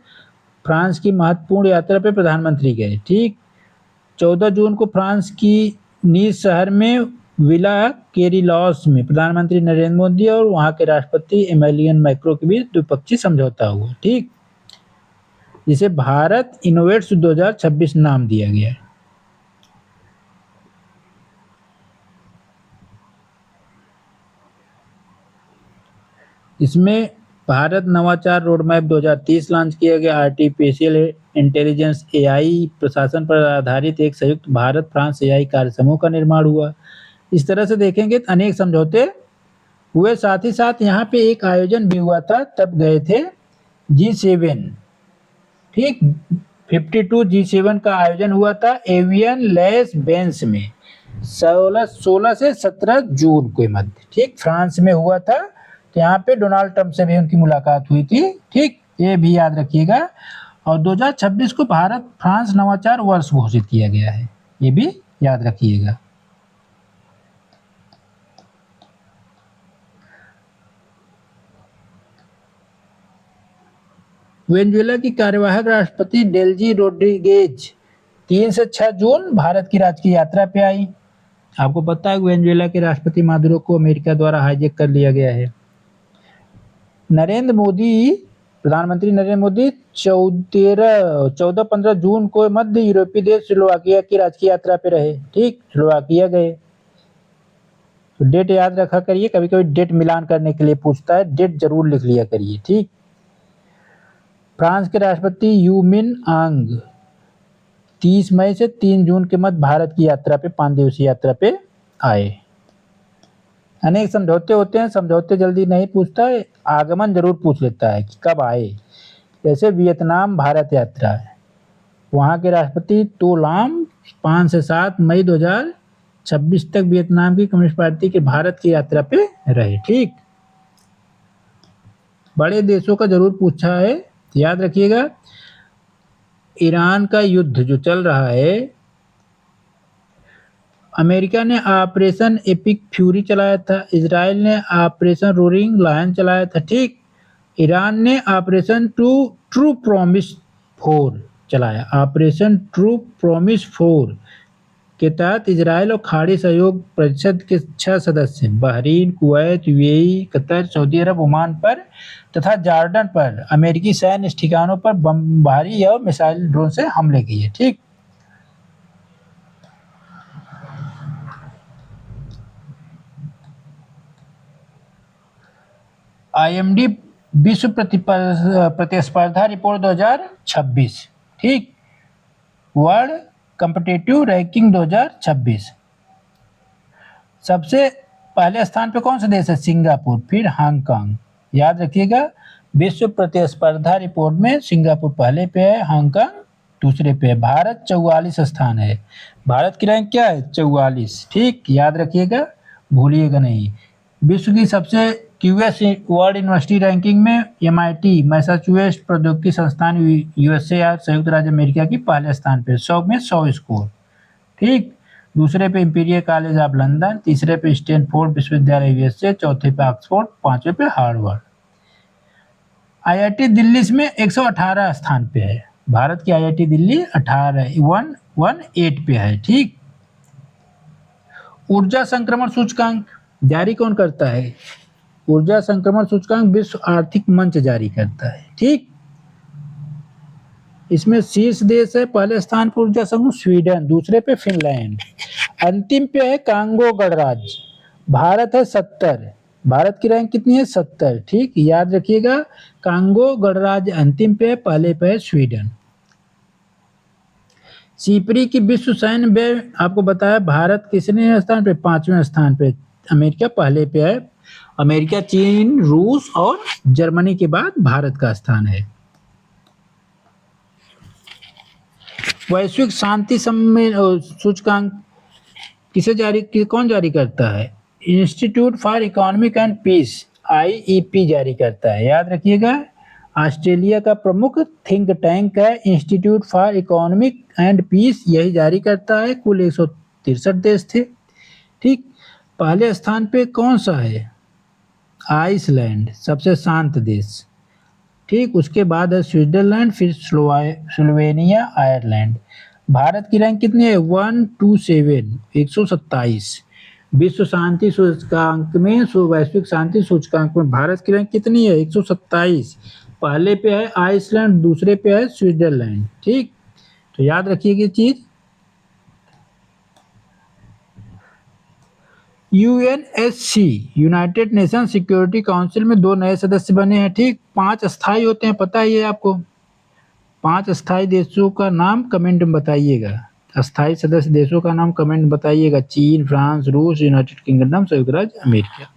फ्रांस की महत्वपूर्ण यात्रा पे प्रधानमंत्री गए, ठीक। 14 जून को फ्रांस की नीस शहर में विला केरिलॉस में प्रधानमंत्री नरेंद्र मोदी और वहां के राष्ट्रपति एमेलियन मैक्रो के बीच द्विपक्षीय समझौता हुआ, ठीक, जिसे भारत इनोवेट्स 2026 नाम दिया गया है। इसमें भारत नवाचार रोडमैप 2030 लॉन्च किया गया। आर्टिफिशियल इंटेलिजेंस एआई प्रशासन पर आधारित एक संयुक्त भारत फ्रांस एआई कार्य समूह का निर्माण हुआ। इस तरह से देखेंगे तो अनेक समझौते हुए, साथ ही साथ यहाँ पे एक आयोजन भी हुआ था, तब गए थे G7, ठीक, 52 G7 का आयोजन हुआ था एवियन लेस बेंस में 16 से 17 जून के मध्य, ठीक, फ्रांस में हुआ था। तो यहाँ पे डोनाल्ड ट्रंप से भी उनकी मुलाकात हुई थी, ठीक, ये भी याद रखिएगा। और 2026 को भारत फ्रांस नवाचार वर्ष घोषित किया गया है, ये भी याद रखिएगा। वेनेजुएला की कार्यवाहक राष्ट्रपति डेल्जी रोड्रिगेज 3 से 6 जून भारत की राजकीय यात्रा पे आई। आपको पता है वेनेजुएला के राष्ट्रपति मादुरो को अमेरिका द्वारा हाईजैक कर लिया गया है। प्रधानमंत्री नरेंद्र मोदी 14-15 जून को मध्य यूरोपीय देश स्लोवाकिया की राजकीय यात्रा पे रहे, ठीक, स्लोवाकिया गए। तो डेट याद रखा करिए, कभी कभी डेट मिलान करने के लिए पूछता है, डेट जरूर लिख लिया करिए, ठीक। फ्रांस के राष्ट्रपति यू मिन आंग 30 मई से 3 जून के मध्य भारत की यात्रा पे, 5 दिवसीय यात्रा पे आए। अनेक समझौते होते हैं, समझौते जल्दी नहीं पूछता है, आगमन जरूर पूछ लेता है कि कब आए। जैसे वियतनाम भारत यात्रा है, वहाँ के राष्ट्रपति तो लाम 5 से 7 मई 2026 तक वियतनाम की कम्युनिस्ट पार्टी के भारत की यात्रा पे रहे, ठीक। बड़े देशों का जरूर पूछा है, याद रखिएगा। ईरान का युद्ध जो चल रहा है, अमेरिका ने ऑपरेशन एपिक फ्यूरी चलाया था, इजराइल ने ऑपरेशन रोरिंग लायन चलाया था, ठीक। ईरान ने ऑपरेशन ट्रू प्रॉमिस 4 चलाया। ऑपरेशन ट्रू प्रॉमिस 4 के तहत इजराइल और खाड़ी सहयोग परिषद के 6 सदस्य Bahrain, Kuwait, UAE, Qatar, Saudi Arab, Oman पर तथा जॉर्डन पर अमेरिकी सैन्य ठिकानों पर बमबारी और मिसाइल ड्रोन से हमले किए, ठीक। आईएमडी विश्व प्रतिस्पर्धा रिपोर्ट 2026, ठीक। World competitive ranking 2026। सबसे पहले स्थान पे कौन सा देश है? सिंगापुर, फिर हांगकांग। याद रखिएगा, विश्व प्रतिस्पर्धा रिपोर्ट में सिंगापुर पहले पे है, हांगकांग दूसरे पे है। भारत 44 स्थान है। भारत की रैंक क्या है? 44, ठीक। याद रखिएगा, भूलिएगा नहीं। विश्व की सबसे क्यूएस वर्ल्ड यूनिवर्सिटी रैंकिंग में एमआईटी मैसाचुसेट्स प्रौद्योगिकी संस्थान यूएसए या संयुक्त राज्य अमेरिका की पहले स्थान पे 100 में 100 स्कोर, ठीक। दूसरे पे इंपीरियल कॉलेज ऑफ लंदन, तीसरे पे स्टैनफोर्ड विश्वविद्यालय यूएसए, चौथे पे ऑक्सफोर्ड, पांचवे पे हार्वर्ड। आईआईटी दिल्ली इसमें 118 स्थान पे है। भारत की आईआईटी दिल्ली 118 पे है, ठीक। ऊर्जा संक्रमण सूचकांक जारी कौन करता है? ऊर्जा संक्रमण सूचकांक विश्व आर्थिक मंच जारी करता है, ठीक। इसमें शीर्ष देश है पहले स्थान पर ऊर्जा समूह स्वीडन, दूसरे पे फिनलैंड, अंतिम पे है कांगो गणराज्य। भारत है 70। भारत की रैंक कितनी है? 70, ठीक। याद रखिएगा, कांगो गणराज्य अंतिम पे है, पहले पे है स्वीडन। सिपरी की विश्व सैन्य व्यय आपको बताया, भारत कितने स्थान पे? 5वें स्थान पे। अमेरिका पहले पे है। अमेरिका, चीन, रूस और जर्मनी के बाद भारत का स्थान है। वैश्विक शांति सूचकांक कौन जारी करता है? Institute for economic and peace, IEP जारी करता है। याद रखिएगा, ऑस्ट्रेलिया का प्रमुख थिंक टैंक है institute for economic and peace, यही जारी करता है। कुल 163 देश थे, ठीक। पहले स्थान पे कौन सा है? आइसलैंड, सबसे शांत देश, ठीक। उसके बाद है स्विट्जरलैंड, फिर स्लोवेनिया, आयरलैंड। भारत की रैंक कितनी है? 127, 127। विश्व शांति सूचकांक में, वैश्विक शांति सूचकांक में भारत की रैंक कितनी है? 127। पहले पे है आइसलैंड, दूसरे पे है स्विट्जरलैंड, ठीक। तो याद रखिएगा चीज। UNSC, United nation security council में 2 नए सदस्य बने हैं, ठीक। 5 अस्थायी होते हैं, पता ही है आपको। 5 अस्थायी देशों का नाम कमेंट में बताइएगा। अस्थायी सदस्य देशों का नाम कमेंट में बताइएगा। चीन, फ्रांस, रूस, यूनाइटेड किंगडम, संयुक्त राज्य अमेरिका।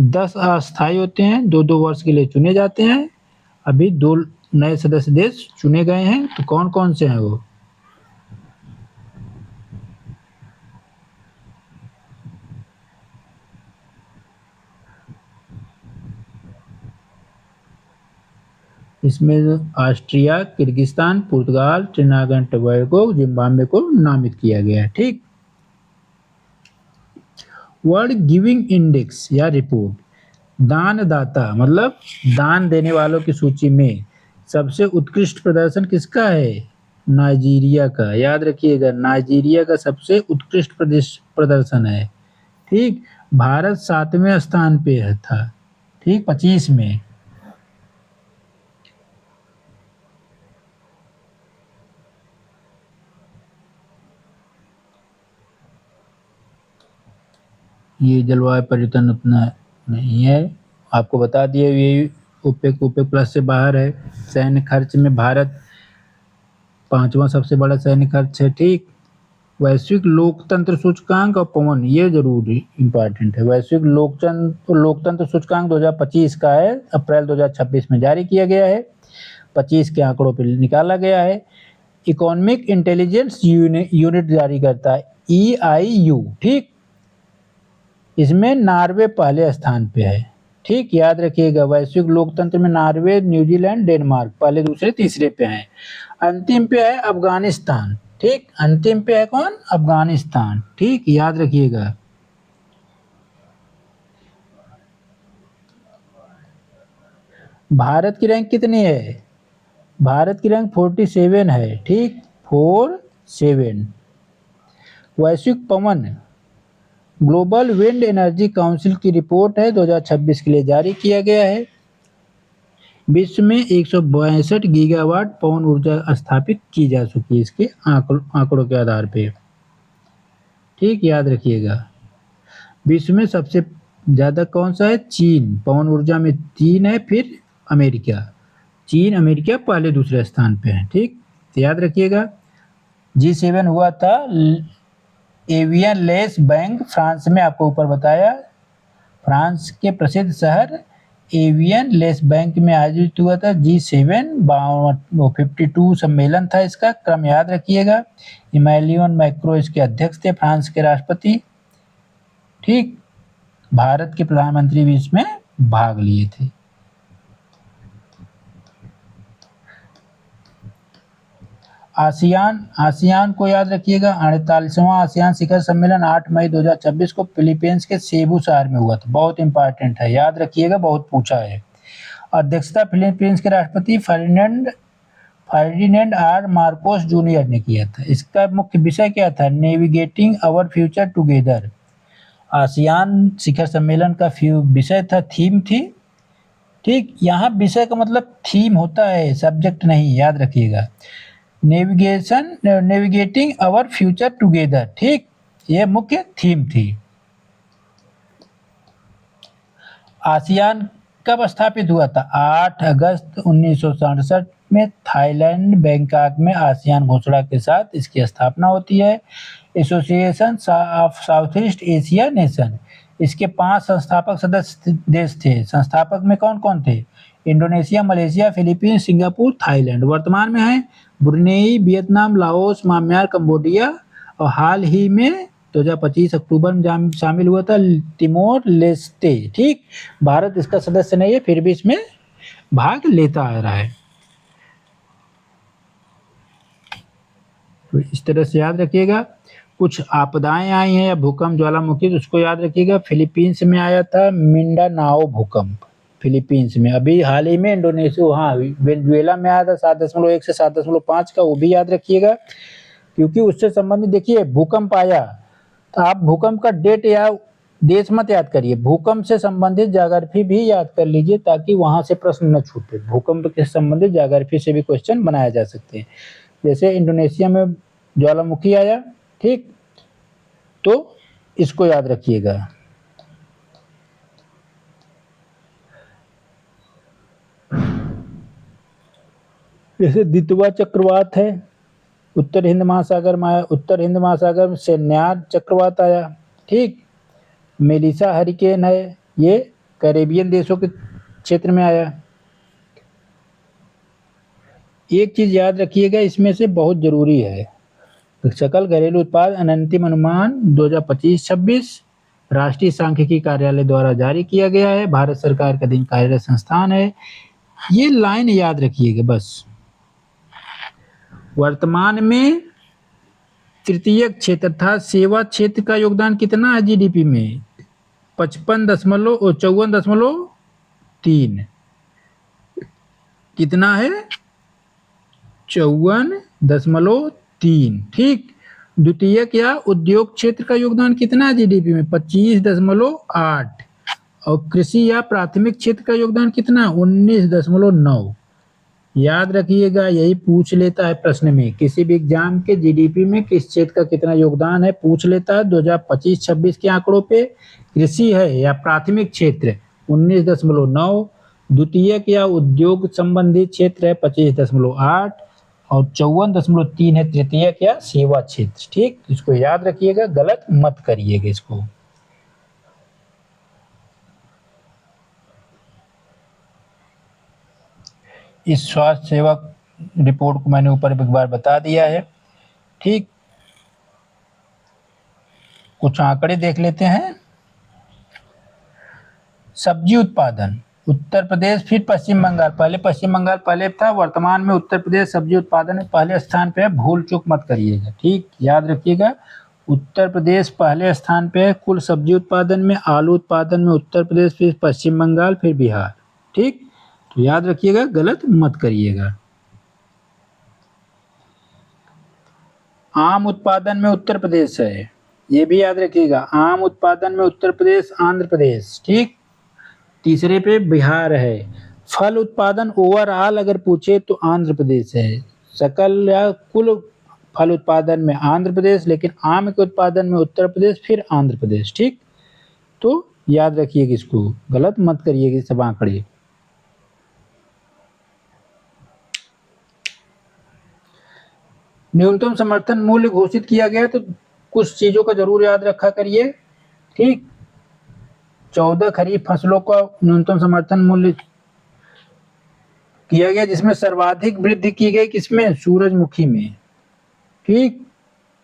10 अस्थायी होते हैं, 2-2 वर्ष के लिए चुने जाते हैं। अभी 2 नए सदस्य देश चुने गए हैं, तो कौन कौन से हैं वो? इसमें Austria, Kyrgyzstan, Portugal, Trinidad and Tobago, Zimbabwe को नामित किया गया है, ठीक। वर्ल्ड गिविंग इंडेक्स या रिपोर्ट, दानदाता मतलब दान देने वालों की सूची में सबसे उत्कृष्ट प्रदर्शन किसका है? नाइजीरिया का। याद रखिएगा, नाइजीरिया का सबसे उत्कृष्ट प्रदर्शन है, ठीक। भारत 7वें स्थान पे था, ठीक, 25 में। ये जलवायु परिवर्तन उतना नहीं है, आपको बता दिए। ये ओपेक प्लस से बाहर है। सैन्य खर्च में भारत 5वां सबसे बड़ा सैन्य खर्च है, ठीक। वैश्विक लोकतंत्र सूचकांक और पवन, ये जरूर इम्पोर्टेंट है। वैश्विक लोकतंत्र सूचकांक 2025 का है, अप्रैल 2026 में जारी किया गया है। 25 के आंकड़ों पर निकाला गया है। इकोनॉमिक इंटेलिजेंस यूनिट जारी करता है, EIU, ठीक। इसमें नॉर्वे पहले स्थान पे है। ठीक, याद रखिएगा। वैश्विक लोकतंत्र में नॉर्वे, न्यूजीलैंड, डेनमार्क पहले, दूसरे, तीसरे पे हैं। अंतिम पे है अफगानिस्तान। ठीक, अंतिम पे है कौन? अफगानिस्तान। ठीक, याद रखिएगा। भारत की रैंक कितनी है? भारत की रैंक 47 है। ठीक, 47। वैश्विक पवन ग्लोबल विंड एनर्जी काउंसिल की रिपोर्ट है, 2026 के लिए जारी किया गया है। विश्व में 162 गीगावाट पवन ऊर्जा स्थापित की जा चुकी है इसके आंकड़ों के आधार पे। ठीक, याद रखिएगा। विश्व में सबसे ज़्यादा कौन सा है? चीन। पवन ऊर्जा में 3 है, फिर अमेरिका। चीन, अमेरिका पहले दूसरे स्थान पे है। ठीक, तो याद रखिएगा। G7 हुआ था एवियन लेस बैंक फ्रांस में, आपको ऊपर बताया। फ्रांस के प्रसिद्ध शहर एवियन लेस बैंक में आयोजित हुआ था G7। 52 सम्मेलन था इसका। क्रम याद रखिएगा। इमैनुएल मैक्रों इसके अध्यक्ष थे, फ्रांस के राष्ट्रपति। ठीक, भारत के प्रधानमंत्री भी इसमें भाग लिए थे। आसियान को याद रखिएगा। 48वां आसियान शिखर सम्मेलन 8 मई 2026 को फिलीपींस के सेबू शहर में हुआ था। बहुत इंपॉर्टेंट है, याद रखिएगा, बहुत पूछा है। अध्यक्षता फिलीपींस के राष्ट्रपति फर्डिनेंड आर मार्कोस जूनियर ने किया था। इसका मुख्य विषय क्या था? Navigating our future together. ASEAN शिखर सम्मेलन का विषय था, थीम थी। ठीक, यहाँ विषय का मतलब थीम होता है, सब्जेक्ट नहीं, याद रखिएगा। Navigating our future together. ठीक, ये मुख्य थीम थी। आसियान कब स्थापित हुआ था? 8 अगस्त 1967 में थाईलैंड बैंकॉक में आसियान घोषणा के साथ इसकी स्थापना होती है। Association of south east Asia nation, इसके 5 संस्थापक सदस्य देश थे। संस्थापक में कौन कौन थे? Indonesia, Malaysia, Philippines, Singapore, Thailand. वर्तमान में है Brunei, Vietnam, Laos, Myanmar, Cambodia, और हाल ही में 2025 अक्टूबर में शामिल हुआ था तिमोर लेस्टे। ठीक, भारत इसका सदस्य नहीं है, फिर भी इसमें भाग लेता आ रहा है। तो इस तरह से याद रखिएगा। कुछ आपदाएं आई हैं या भूकंप, ज्वालामुखी, तो उसको याद रखिएगा। फिलीपींस में आया था मिंडानाओ भूकंप, फिलीपींस में। अभी हाल ही में इंडोनेशिया, हाँ, वेनेजुएला में आया था 7.1 से 7.5 का, वो भी याद रखिएगा। क्योंकि उससे संबंधित देखिए, भूकंप आया तो आप भूकंप का डेट या देश मत याद करिए, भूकंप से संबंधित ज्योग्राफी भी याद कर लीजिए, ताकि वहां से प्रश्न न छूटे। भूकंप के संबंधित ज्योग्राफी से भी क्वेश्चन बनाया जा सकते हैं। जैसे इंडोनेशिया में ज्वालामुखी आया, ठीक, तो इसको याद रखिएगा। जैसे दितवा चक्रवात है, उत्तर हिंद महासागर में आया, उत्तर हिंद महासागर से न्यार चक्रवात आया। ठीक, मेलिसा हरिकेन है, ये कैरेबियन देशों के क्षेत्र में आया। एक चीज याद रखिएगा, इसमें से बहुत जरूरी है। सकल घरेलू उत्पाद अंतिम अनुमान 2025-26 राष्ट्रीय सांख्यिकी कार्यालय द्वारा जारी किया गया है। भारत सरकार का अधीन कार्यरत संस्थान है। ये लाइन याद रखिएगा बस। वर्तमान में तृतीय क्षेत्र था, सेवा क्षेत्र का योगदान कितना है जीडीपी में? 54.3। कितना है? 54.3। ठीक, द्वितीय क्या? उद्योग क्षेत्र का योगदान कितना है जीडीपी में? 25.8। और कृषि या प्राथमिक क्षेत्र का योगदान कितना? 19.9। याद रखिएगा, यही पूछ लेता है प्रश्न में। किसी भी एग्जाम के जीडीपी में किस क्षेत्र का कितना योगदान है पूछ लेता है। 2025-26 के आंकड़ों पे कृषि है या प्राथमिक क्षेत्र 19.9, द्वितीय या उद्योग संबंधित क्षेत्र है 25.8, और 54.3 है तृतीय या सेवा क्षेत्र। ठीक, इसको याद रखिएगा, गलत मत करिएगा इसको। इस स्वास्थ्य सेवा रिपोर्ट को मैंने ऊपर एक बार बता दिया है। ठीक, कुछ आंकड़े देख लेते हैं। सब्जी उत्पादन उत्तर प्रदेश, फिर पश्चिम बंगाल। पहले पश्चिम बंगाल पहले था, वर्तमान में उत्तर प्रदेश सब्जी उत्पादन में पहले स्थान पे है। भूल चूक मत करिएगा, ठीक, याद रखिएगा। उत्तर प्रदेश पहले स्थान पे है कुल सब्जी उत्पादन में, आलू उत्पादन में उत्तर प्रदेश, फिर पश्चिम बंगाल, फिर बिहार, ठीक। तो याद रखिएगा, गलत मत करिएगा। आम उत्पादन में उत्तर प्रदेश है, ये भी याद रखिएगा। आम उत्पादन में उत्तर प्रदेश, आंध्र प्रदेश, ठीक। तीसरे पे बिहार है। फल उत्पादन ओवरऑल अगर पूछे तो आंध्र प्रदेश है। सकल या कुल फल उत्पादन में आंध्र प्रदेश, लेकिन आम के उत्पादन में उत्तर प्रदेश, फिर आंध्र प्रदेश, ठीक। तो याद रखिएगा, इसको गलत मत करिएगा सब आंकड़े। न्यूनतम समर्थन मूल्य घोषित किया गया, तो कुछ चीजों का जरूर याद रखा करिए, ठीक। 14 खरीफ फसलों का न्यूनतम समर्थन मूल्य किया गया, जिसमें सर्वाधिक वृद्धि की गई किसमें? सूरजमुखी में, ठीक।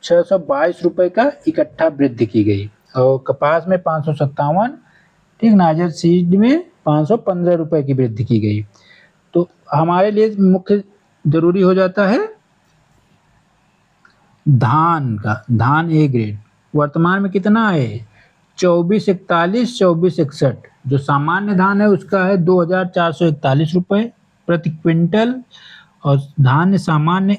622 रुपए का इकट्ठा वृद्धि की गई, और कपास में 557, ठीक। नाइजर सीड में 515 रुपए की वृद्धि की गई। तो हमारे लिए मुख्य जरूरी हो जाता है धान का। धान ए ग्रेड वर्तमान में कितना है? 2441, 2461। जो सामान्य धान है उसका है 2441 रुपए प्रति क्विंटल, और धान सामान्य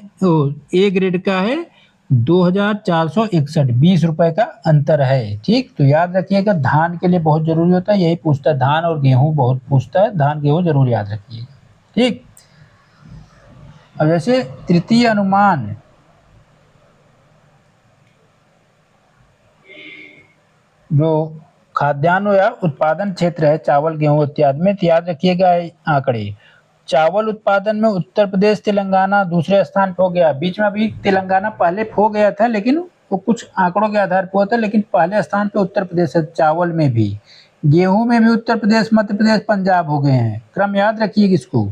ए ग्रेड का है 2461, 20 रुपए का अंतर है, ठीक। तो याद रखिएगा, धान के लिए बहुत जरूरी होता है, यही पूछता है। धान और गेहूं बहुत पूछता है, धान गेहूं जरूर याद रखिएगा, ठीक। अब जैसे तृतीय अनुमान, जो खाद्यान्न या उत्पादन क्षेत्र है चावल गेहूं इत्यादि में, तो याद रखिएगा आंकड़े। चावल उत्पादन में उत्तर प्रदेश तेलंगाना दूसरे स्थान पर हो गया। बीच में अभी तेलंगाना पहले हो गया था, लेकिन वो कुछ आंकड़ों के आधार पर होता है, लेकिन पहले स्थान पे उत्तर प्रदेश है। चावल में भी, गेहूं में भी उत्तर प्रदेश, मध्य प्रदेश, पंजाब हो गए हैं। क्रम याद रखिएगा इसको।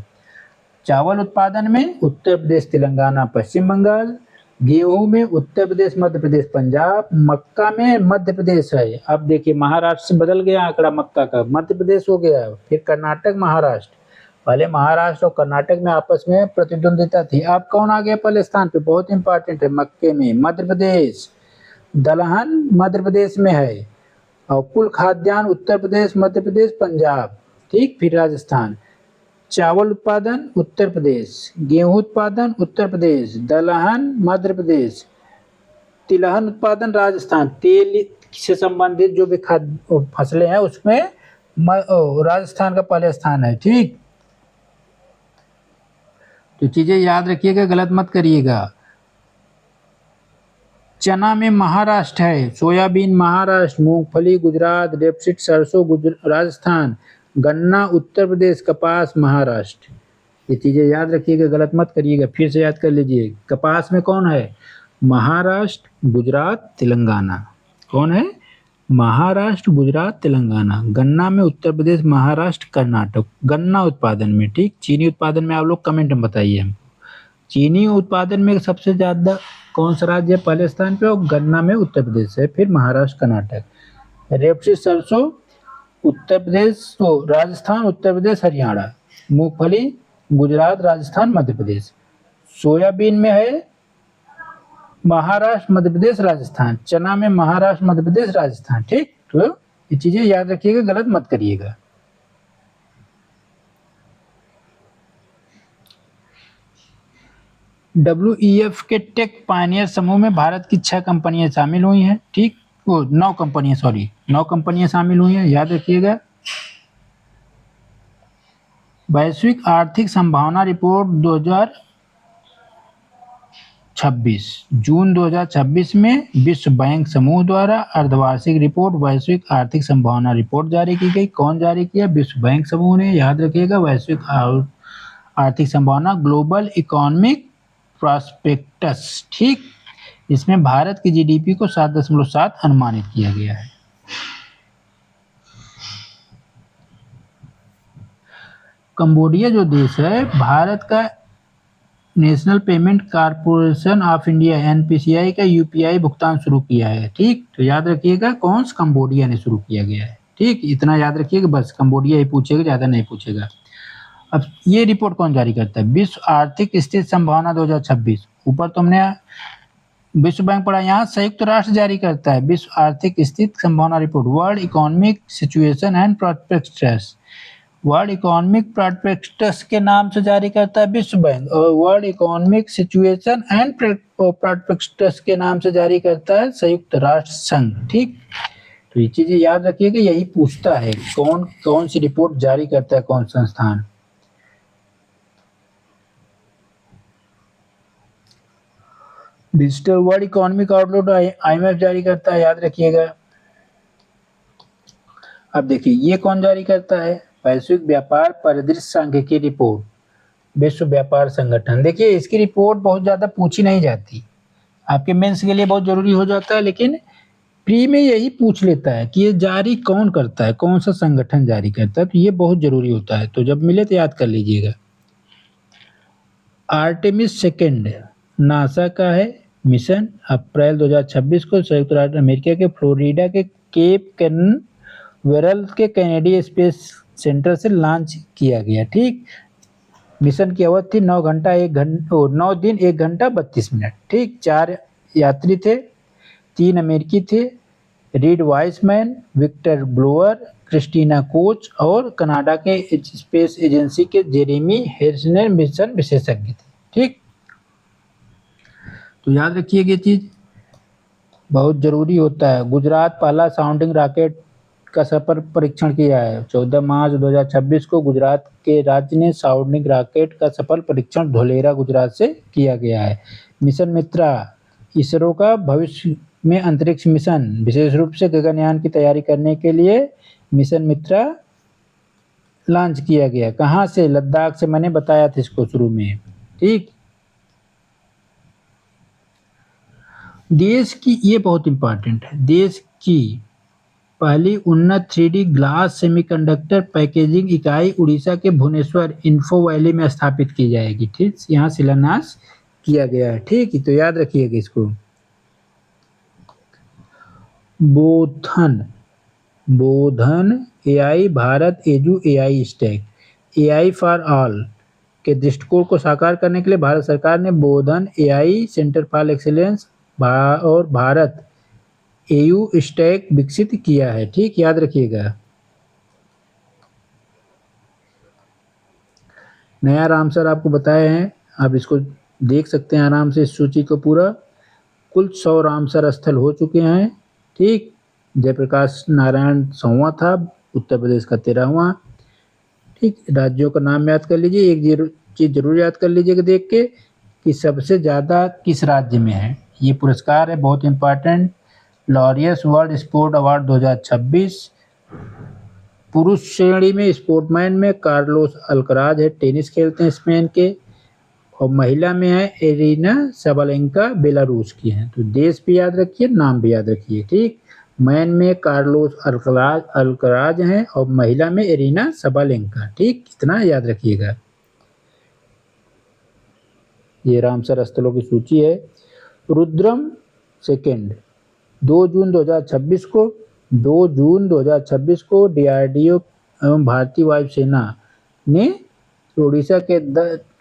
चावल उत्पादन में उत्तर प्रदेश तेलंगाना पश्चिम बंगाल, गेहूं में उत्तर प्रदेश मध्य प्रदेश पंजाब, मक्का में मध्य प्रदेश है। अब देखिए महाराष्ट्र से बदल गया आंकड़ा, मक्का का मध्य प्रदेश हो गया, फिर कर्नाटक महाराष्ट्र। पहले महाराष्ट्र और कर्नाटक में आपस में प्रतिद्वंदिता थी, अब कौन आ गया पहले स्थान पे? बहुत इंपॉर्टेंट है, मक्के में मध्य प्रदेश, दलहन मध्य प्रदेश में है, और कुल खाद्यान्न उत्तर प्रदेश मध्य प्रदेश पंजाब, ठीक। फिर राजस्थान। चावल उत्पादन उत्तर प्रदेश, गेहूं उत्पादन उत्तर प्रदेश, दलहन मध्य प्रदेश, तिलहन उत्पादन राजस्थान। तेल से संबंधित जो भी खाद्य फसलें हैं उसमें राजस्थान का पहले स्थान है, ठीक। तो चीजें याद रखिएगा, गलत मत करिएगा। चना में महाराष्ट्र है, सोयाबीन महाराष्ट्र, मूंगफली गुजरात, रेपसीड सरसों राजस्थान, गन्ना उत्तर प्रदेश, कपास महाराष्ट्र। ये चीजें याद रखिएगा, गलत मत करिएगा। फिर से याद कर लीजिए, कपास में कौन है? महाराष्ट्र गुजरात तेलंगाना। कौन है? महाराष्ट्र गुजरात तेलंगाना। गन्ना में उत्तर प्रदेश महाराष्ट्र कर्नाटक, गन्ना उत्पादन में, ठीक। चीनी उत्पादन में आप लोग कमेंट में बताइए हमको, चीनी उत्पादन में सबसे ज्यादा कौन सा राज्य है पहले स्थान पे? और गन्ना में उत्तर प्रदेश है, फिर महाराष्ट्र कर्नाटक। रेपसीड सरसों उत्तर प्रदेश, तो राजस्थान उत्तर प्रदेश हरियाणा, मूंगफली गुजरात राजस्थान मध्य प्रदेश, सोयाबीन में है महाराष्ट्र मध्य प्रदेश राजस्थान, चना में महाराष्ट्र मध्य प्रदेश राजस्थान, ठीक। तो ये चीजें याद रखिएगा, गलत मत करिएगा। WEF के टेक पायनियर समूह में भारत की 6 कंपनियां शामिल हुई हैं, ठीक। वो 9 कंपनियां, सॉरी 9 कंपनियां शामिल हुई हैं, याद रखिएगा। वैश्विक आर्थिक संभावना रिपोर्ट 2026, जून 2026 में विश्व बैंक समूह द्वारा अर्धवार्षिक रिपोर्ट वैश्विक आर्थिक संभावना रिपोर्ट जारी की गई। कौन जारी किया? विश्व बैंक समूह ने, याद रखिएगा। वैश्विक आर्थिक संभावना ग्लोबल इकोनॉमिक प्रॉस्पेक्टस, ठीक। इसमें भारत की जीडीपी को 7.7 अनुमानित किया गया है। कंबोडिया जो देश है, भारत का national payment corporation of India NPCI का UPI भुगतान शुरू किया है, ठीक। तो याद रखिएगा, कौन सा? कंबोडिया ने शुरू किया गया है, ठीक, इतना याद रखिए कि बस कंबोडिया ही पूछेगा, ज़्यादा नहीं पूछेगा। अब ये रिपोर्ट कौन जारी करता है? विश्व आर्थिक स्थिति संभावना 2026। ऊपर तो हमने विश्व बैंक पढ़ा, यहाँ संयुक्त राष्ट्र जारी करता है विश्व आर्थिक स्थिति संभावना report, world economic situation and prospectus. World economic prospectus के नाम से जारी करता है विश्व बैंक, और world economic situation and prospectus के नाम से जारी करता है संयुक्त राष्ट्र संघ। ठीक, तो ये चीजें याद रखिए कि यही पूछता है कौन कौन सी रिपोर्ट जारी करता है कौन संस्थान। Digital world economic outlook IMF जारी करता है, याद रखिएगा। अब देखिए ये कौन जारी करता है? वैश्विक व्यापार परिदृश्य सांख्यिकी रिपोर्ट, विश्व व्यापार संगठन। देखिए इसकी रिपोर्ट बहुत ज्यादा पूछी नहीं जाती, आपके मेंस के लिए बहुत जरूरी हो जाता है, लेकिन प्री में यही पूछ लेता है कि ये जारी कौन करता है, कौन सा संगठन जारी करता है, तो ये बहुत जरूरी होता है, तो जब मिले तो याद कर लीजिएगा। आर्टेमिस सेकेंड नासा का है मिशन, अप्रैल 2026 को संयुक्त राष्ट्र अमेरिका के फ्लोरिडा के केप कैनवेरल के कैनेडियन स्पेस सेंटर से लॉन्च किया गया। ठीक, मिशन की अवधि थी 9 दिन 1 घंटा 32 मिनट। ठीक, 4 यात्री थे, 3 अमेरिकी थे, Reid Wiseman, Victor Glover, Christina Koch और कनाडा के स्पेस एजेंसी के जेरेमी हेर्सनर मिशन विशेषज्ञ थे। ठीक, तो याद रखिए ये चीज बहुत जरूरी होता है। गुजरात पहला साउंडिंग रॉकेट का सफल परीक्षण किया है। 14 मार्च 2026 को गुजरात के राज्य ने साउंडिंग रॉकेट का सफल परीक्षण धोलेरा गुजरात से किया गया है। मिशन मित्रा इसरो का भविष्य में अंतरिक्ष मिशन, विशेष रूप से गगनयान की तैयारी करने के लिए मिशन मित्रा लॉन्च किया गया। कहाँ से? लद्दाख से, मैंने बताया था इसको शुरू में। ठीक, देश की, ये बहुत इंपॉर्टेंट है, देश की पहली उन्नत 3D ग्लास सेमीकंडक्टर पैकेजिंग इकाई उड़ीसा के भुवनेश्वर इन्फो वैली में स्थापित की जाएगी। ठीक, यहाँ शिलान्यास किया गया है। ठीक, तो याद रखिएगा इसको। बोधन AI Bharat edu AI stack, AI for all के दृष्टिकोण को साकार करने के लिए भारत सरकार ने बोधन AI सेंटर फॉर एक्सीलेंस और भारत एयू स्टैक विकसित किया है। ठीक, याद रखिएगा। नया रामसर आपको बताए हैं, आप इसको देख सकते हैं आराम से इस सूची को पूरा। कुल 100 रामसर स्थल हो चुके हैं। ठीक, जयप्रकाश नारायण 100वां था, उत्तर प्रदेश का 13वां। ठीक, राज्यों का नाम याद कर लीजिए। एक चीज जरूर याद कर लीजिएगा देख के कि सबसे ज्यादा किस राज्य में है। ये पुरस्कार है बहुत important, Laureus world sport award 2026। पुरुष श्रेणी में स्पोर्टमैन में कार्लोस अल्कराज है, टेनिस खेलते हैं स्पेन के, और महिला में है एरिना सबालेंका, बेलारूस की हैं। तो देश भी याद रखिए, नाम भी याद रखिए। ठीक, मैन में कार्लोस अल्कराज हैं और महिला में एरिना सबालेंका। ठीक, इतना याद रखिएगा। ये रामसर स्थलों की सूची है। रुद्रम सेकेंड 2 जून 2026 को DRDO एवं भारतीय वायुसेना ने ओडिशा के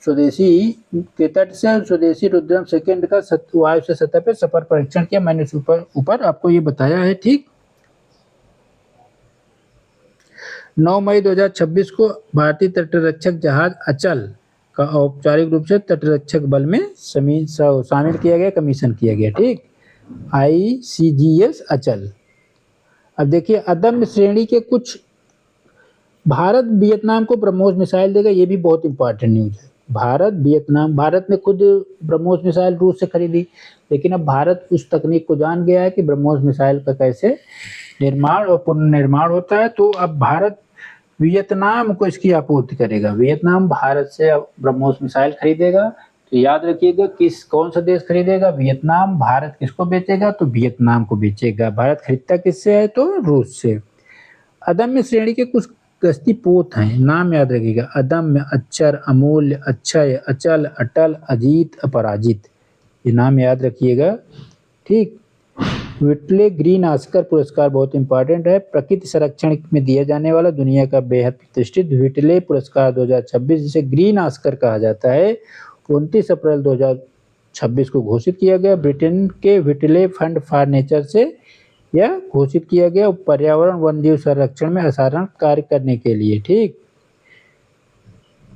स्वदेशी के तट से स्वदेशी रुद्रम सेकेंड का वायु से सतह पर सफल परीक्षण किया। मैंने ऊपर आपको ये बताया है। ठीक, 9 मई 2026 को भारतीय तटरक्षक जहाज अचल का औपचारिक रूप से तटरक्षक बल में शामिल किया गया, कमीशन किया गया। ठीक, ICGS अचल। अब देखिए अदम्य श्रेणी के कुछ, भारत वियतनाम को ब्रह्मोस मिसाइल देगा, ये भी बहुत इंपॉर्टेंट न्यूज है। भारत ने खुद ब्रह्मोस मिसाइल रूस से खरीदी, लेकिन अब भारत उस तकनीक को जान गया है कि ब्रह्मोस मिसाइल का कैसे निर्माण और पुनर्निर्माण होता है। तो अब भारत वियतनाम को इसकी आपूर्ति करेगा। वियतनाम भारत से ब्रह्मोस मिसाइल खरीदेगा। तो याद रखिएगा कौन सा देश खरीदेगा? वियतनाम। भारत किसको बेचेगा? तो वियतनाम को बेचेगा। भारत खरीदता किससे है? तो रूस से। अदम्य श्रेणी के कुछ गश्ती पोत हैं, नाम याद रखिएगा। अदम्य, अक्षर, अमूल्य, अक्षय, अचल, अटल, अजीत, अपराजित, ये नाम याद रखिएगा। ठीक, व्हिटले ग्रीन ऑस्कर पुरस्कार बहुत इंपॉर्टेंट है, प्रकृति संरक्षण में दिया जाने वाला दुनिया का बेहद प्रतिष्ठित व्हिटले पुरस्कार 2026 जिसे ग्रीन ऑस्कर कहा जाता है 29 अप्रैल 2026 को घोषित किया गया। ब्रिटेन के व्हिटले फंड फॉर नेचर से यह घोषित किया गया पर्यावरण वन्यजीव संरक्षण में असाधारण कार्य करने के लिए। ठीक,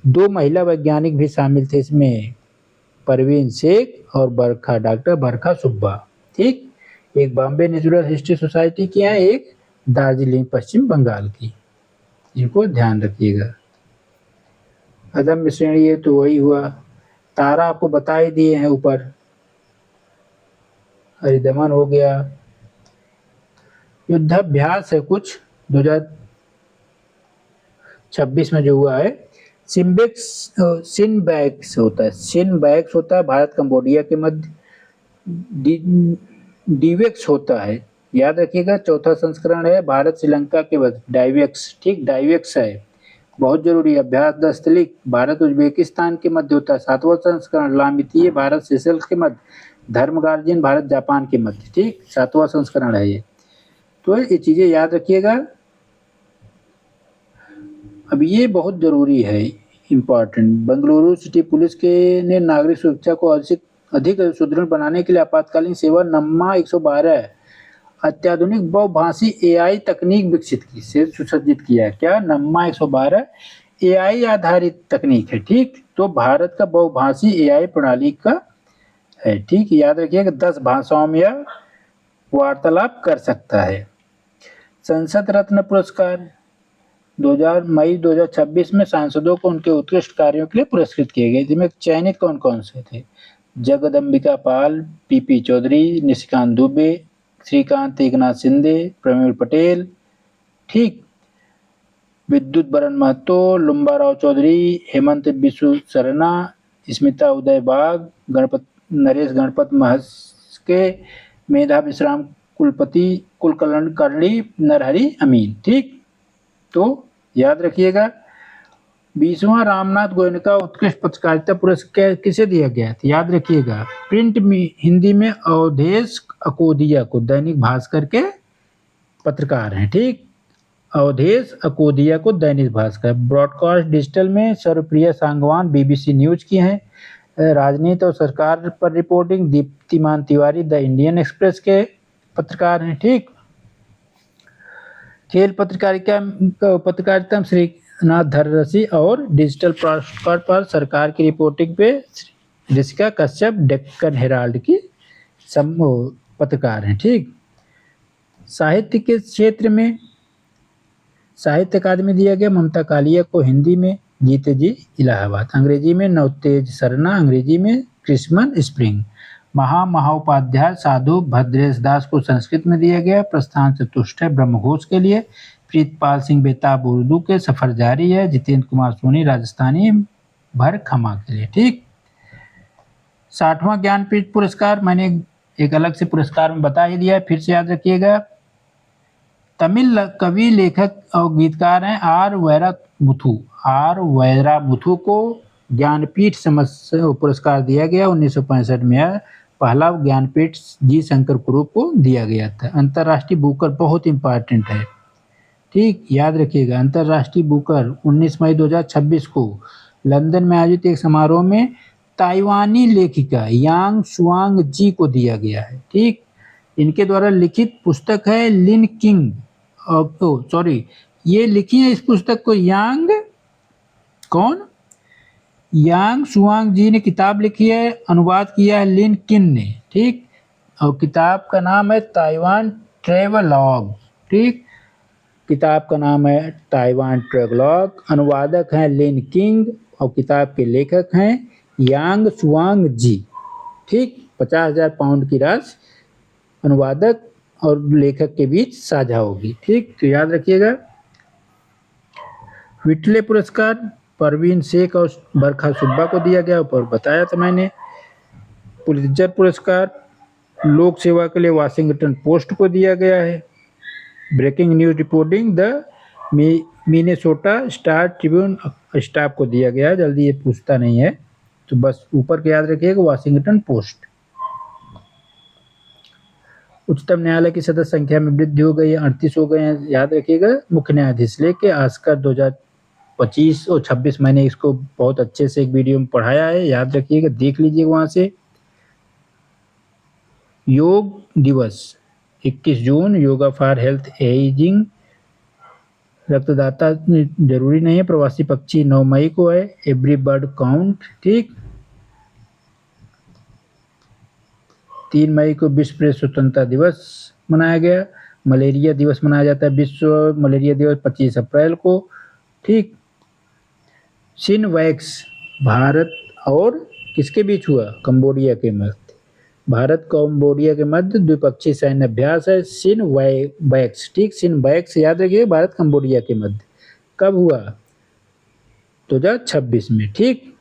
2 महिला वैज्ञानिक भी शामिल थे इसमें, परवीन शेख और डॉक्टर बरखा सुब्बा। ठीक, एक बॉम्बे नेचुरल हिस्ट्री सोसाइटी की है, एक दार्जिलिंग पश्चिम बंगाल की, इनको ध्यान रखिएगा। अदम्य श्रेणी है तो वही हुआ, तारा आपको बता ही दिए हैं ऊपर, हरिदमन हो गया। युद्धाभ्यास है कुछ 2026 में जो हुआ है, सिनबैक्स होता है भारत कंबोडिया के मध्य, डीवेक्स होता है, याद रखिएगा। चौथा संस्करण है भारत श्रीलंका के मध्य, डाइवेक्स। ठीक, डाइवेक्स है बहुत जरूरी। अभ्यास दस्तलिक भारत उज्बेकिस्तान के मध्य होता है। 7वां संस्करण लामितीय भारत सेशल्स के मध्य, धर्म गार्जियन भारत जापान के मध्य। ठीक, 7वां संस्करण है ये, तो ये चीजें याद रखिएगा। अब ये बहुत जरूरी है, इम्पोर्टेंट। बेंगलुरु सिटी पुलिस के ने नागरिक सुरक्षा को अधिक सुदृढ़ बनाने के लिए आपातकालीन सेवा नम्मा 112 अत्याधुनिक बहुभाषी एआई तकनीक विकसित की से सुसज्जित किया है। क्या? नम्मा 112 एआई आधारित तकनीक है। ठीक, तो भारत का बहुभाषी एआई प्रणाली का है। ठीक, याद रखिएगा 10 भाषाओं में यह वार्तालाप कर सकता है। संसद रत्न पुरस्कार 2026 में सांसदों को उनके उत्कृष्ट कार्यों के लिए पुरस्कृत किए गए। जिनमें चयनित कौन कौन से थे? जगदम्बिका पाल, पीपी चौधरी, निशिकांत दुबे, श्रीकांत एकनाथ शिंदे, प्रवीण पटेल। ठीक, विद्युत बरन महतो, लुम्बाराव चौधरी, हेमंत बिश्व शर्मा, स्मिता उदय बाग, नरेश गणपत महस्के, मेधा विश्राम कुलपति, कुलकर्णी, नरहरि अमीन। ठीक, तो याद रखिएगा 20वां रामनाथ गोयनका उत्कृष्ट पत्रकारिता पुरस्कार किसे दिया गया था? याद रखिएगा प्रिंट में हिंदी में अवधेश अकोदिया को, दैनिक भास्कर के पत्रकार हैं। ठीक, अवधेश अकोदिया को दैनिक भास्कर। ब्रॉडकास्ट डिजिटल में सर्वप्रिया सांगवान बीबीसी न्यूज की हैं। राजनीति और सरकार पर reporting Deeptiman Tiwari the Indian Express के पत्रकार हैं। ठीक, खेल पत्रकारिता श्रीनाथ धररसी और डिजिटल प्लेटफॉर्म पर सरकार की रिपोर्टिंग पे ऋषिका कश्यप डेक्कन हेराल्ड की पत्रकार हैं। ठीक, साहित्य के क्षेत्र में साहित्य अकादमी दिया गया ममता कालिया को हिंदी में, जीते जी इलाहाबाद। अंग्रेजी में नवतेज सरना, अंग्रेजी में क्रिस्मन स्प्रिंग। महाउपाध्याय साधु भद्रेश दास को संस्कृत में दिया गया। प्रस्थान चतुष्ट है ब्रह्मघोष के लिए। प्रीतपाल सिंह बेताब उर्दू के, सफर जारी है। जितेंद्र कुमार सोनी राजस्थानी भर खमा के लिए। ठीक, 60वां ज्ञानपीठ पुरस्कार मैंने एक अलग से पुरस्कार में बता ही दिया है, फिर से याद रखिएगा। तमिल कवि, लेखक और गीतकार हैं आर वैरामुथु को ज्ञानपीठ पुरस्कार दिया गया 1965 में। पहला ज्ञानपीठ जी शंकर कुरूप को दिया गया था। अंतर्राष्ट्रीय बुकर बहुत इंपॉर्टेंट है। ठीक, याद रखिएगा अंतर्राष्ट्रीय बुकर 19 मई 2026 को लंदन में आयोजित एक समारोह में ताइवानी लेखिका यांग शुआंग जी को दिया गया है। ठीक, इनके द्वारा लिखित पुस्तक है लिन किंग, ये लिखी है इस पुस्तक को यांग शुआंग जी ने किताब लिखी है, अनुवाद किया है लिन किन ने। ठीक, और किताब का नाम है ताइवान ट्रेवलॉग। ठीक, किताब का नाम है ताइवान ट्रेवलॉग। अनुवादक हैं लिन किंग और किताब के लेखक हैं यांग शुआंग जी। ठीक, 50,000 पाउंड की राशि अनुवादक और लेखक के बीच साझा होगी। ठीक, तो याद रखिएगा। व्हिटले पुरस्कार परवीन शेख और बरखा सुब्बा को दिया गया, ऊपर बताया था मैंने। पुलित्जर पुरस्कार लोक सेवा के लिए वाशिंगटन पोस्ट को दिया गया है। Breaking news reporting the Minnesota Star Tribune staff को दिया गया है। जल्दी ये पूछता नहीं है, तो बस ऊपर के याद रखिएगा वाशिंगटन पोस्ट। उच्चतम न्यायालय की सदस्य संख्या में वृद्धि हो गई है, 38 हो गए हैं, याद रखिएगा। मुख्य न्यायाधीश लेके आस्कर 2025 और 26 मैंने इसको बहुत अच्छे से एक वीडियो में पढ़ाया है, याद रखिएगा, देख लीजिए वहां से। योग दिवस 21 जून, योगा फॉर हेल्थ एजिंग। रक्तदाता जरूरी नहीं है। प्रवासी पक्षी 9 मई को है। एवरी बर्ड काउंट, ठीक। 3 मई को विश्व प्रेस स्वतंत्रता दिवस मनाया गया। मलेरिया दिवस मनाया जाता है, विश्व मलेरिया दिवस 25 अप्रैल को, ठीक। सिनवैक्स भारत और किसके बीच हुआ? कंबोडिया के मध्य। भारत कंबोडिया के मध्य द्विपक्षीय सैन्य अभ्यास है सिनवैक्स, ठीक। सिनवैक्स याद रखिए, भारत कंबोडिया के मध्य कब हुआ? 2026 में, ठीक।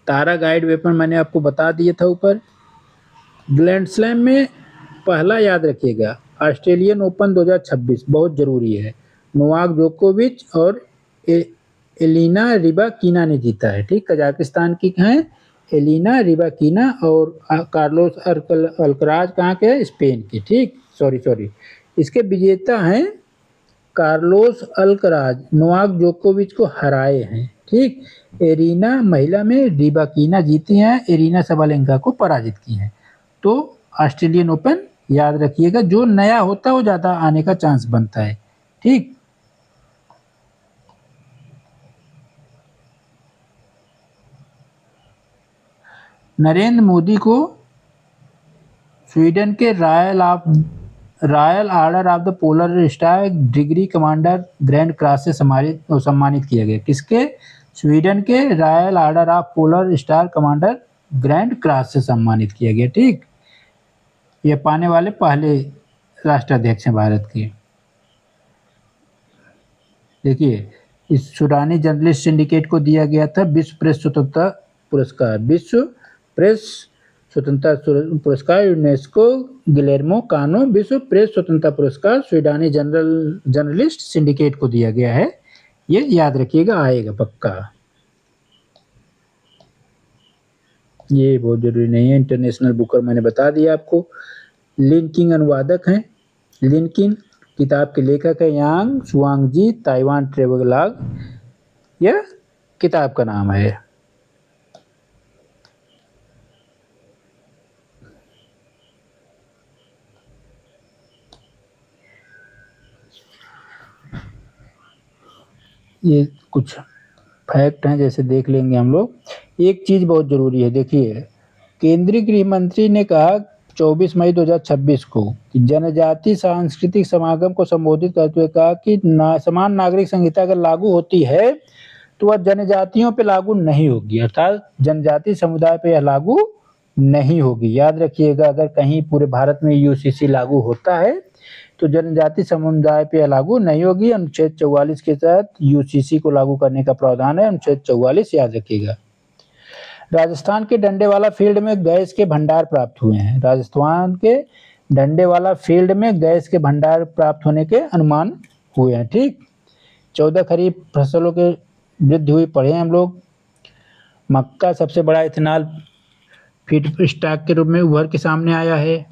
तारा गाइड वेपन मैंने आपको बता दिया था ऊपर। ग्रैंड स्लैम में पहला याद रखिएगा, ऑस्ट्रेलियन ओपन 2026 बहुत जरूरी है। नोवाक जोकोविच और एलिना रिबाकिना ने जीता है, ठीक। कजाकिस्तान की हैं एलिना रिबाकिना और कार्लोस अल्कराज कहाँ के हैं? स्पेन के, ठीक। सॉरी, इसके विजेता हैं कार्लोस अल्कराज, नोवाक जोकोविच को हराए हैं, ठीक। एरिना महिला में रिबाकिना जीती हैं, एरिना सबालेंका को पराजित की हैं। तो ऑस्ट्रेलियन ओपन याद रखिएगा, जो नया होता है वो ज़्यादा आने का चांस बनता है, ठीक। नरेंद्र मोदी को स्वीडन के royal order of the polar star degree commander grand cross से सम्मानित किया गया। किसके? स्वीडन के royal order of polar star commander grand cross से सम्मानित किया गया, ठीक। ये पाने वाले पहले राष्ट्राध्यक्ष हैं भारत के। देखिए, इस सूडानी जर्नलिस्ट सिंडिकेट को दिया गया था विश्व प्रेस स्वतंत्रता पुरस्कार। विश्व प्रेस स्वतंत्रता पुरस्कार यूनेस्को गिलेर्मो कानो विश्व प्रेस स्वतंत्रता पुरस्कार स्वीडानी जर्नलिस्ट सिंडिकेट को दिया गया है। ये याद रखिएगा, आएगा पक्का। ये बहुत जरूरी नहीं है। इंटरनेशनल बुकर मैंने बता दिया आपको। लिनकिंग अनुवादक हैं। लिनकिंग किताब के लेखक है यांग शुआंगजी, ताइवान ट्रेवलॉग यह किताब का नाम है। ये कुछ फैक्ट हैं, जैसे देख लेंगे हम लोग। एक चीज़ बहुत ज़रूरी है, देखिए, केंद्रीय गृह मंत्री ने कहा 24 मई 2026 को कि जनजाति सांस्कृतिक समागम को संबोधित करते हुए कहा कि समान नागरिक संहिता अगर लागू होती है तो वह जनजातियों पे लागू नहीं होगी, अर्थात जनजाति समुदाय पे यह लागू नहीं होगी। याद रखिएगा, अगर कहीं पूरे भारत में यूसीसी लागू होता है तो जनजाति समुदाय पे लागू नहीं होगी। अनुच्छेद 44 के तहत यूसीसी को लागू करने का प्रावधान है, अनुच्छेद 44 याद रखिएगा। राजस्थान के डंडेवाला फील्ड में गैस के भंडार प्राप्त हुए हैं। राजस्थान के डंडेवाला फील्ड में गैस के भंडार प्राप्त होने के अनुमान हुए हैं, ठीक। 14 खरीफ फसलों के वृद्धि हुई पढ़े हम लोग। मक्का सबसे बड़ा इथेनॉल फीड स्टॉक के रूप में उभर के सामने आया है।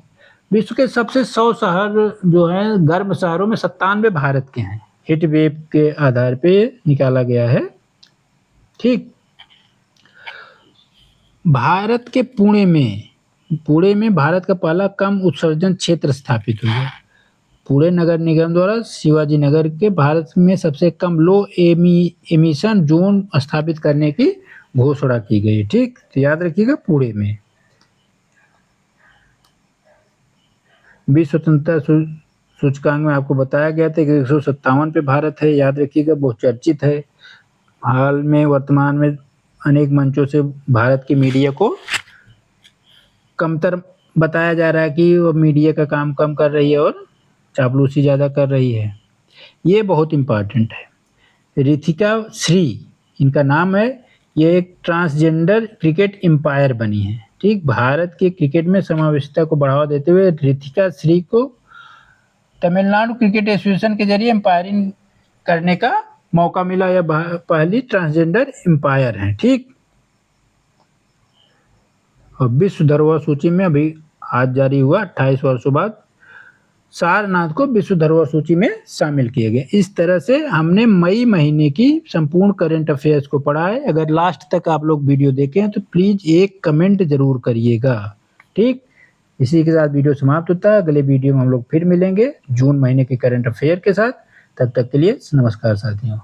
विश्व के सबसे 100 शहर जो हैं गर्म शहरों में 97 भारत के हैं। हीट वेव के आधार पे निकाला गया है, ठीक। भारत के पुणे में भारत का पहला कम उत्सर्जन क्षेत्र स्थापित हुआ। पुणे नगर निगम द्वारा शिवाजी नगर के भारत में सबसे कम लो एमिशन जोन स्थापित करने की घोषणा की गई, ठीक। तो याद रखिएगा, पुणे में। विश्व स्वतंत्रता सूचकांक में आपको बताया गया था कि 157 पे भारत है, याद रखिएगा, बहुत चर्चित है। हाल में वर्तमान में अनेक मंचों से भारत की मीडिया को कमतर बताया जा रहा है कि वो मीडिया का काम कम कर रही है और चापलूसी ज़्यादा कर रही है। ये बहुत इम्पॉर्टेंट है। रितिका श्री इनका नाम है। ये एक ट्रांसजेंडर क्रिकेट एम्पायर बनी है, ठीक। भारत के क्रिकेट में समावेशिता को बढ़ावा देते हुए रितिका श्री को तमिलनाडु क्रिकेट एसोसिएशन के जरिए एम्पायरिंग करने का मौका मिला। यह पहली ट्रांसजेंडर एम्पायर हैं, ठीक। और विश्व धरोहर सूची में अभी आज जारी हुआ 28 वर्षों बाद सारनाथ को विश्व धरोहर सूची में शामिल किए गए। इस तरह से हमने मई महीने की संपूर्ण करंट अफेयर्स को पढ़ा है। अगर लास्ट तक आप लोग वीडियो देखे हैं तो प्लीज एक कमेंट जरूर करिएगा। ठीक, इसी के साथ वीडियो समाप्त होता है। अगले वीडियो में हम लोग फिर मिलेंगे जून महीने के करंट अफेयर के साथ। तब तक के लिए नमस्कार साथियों।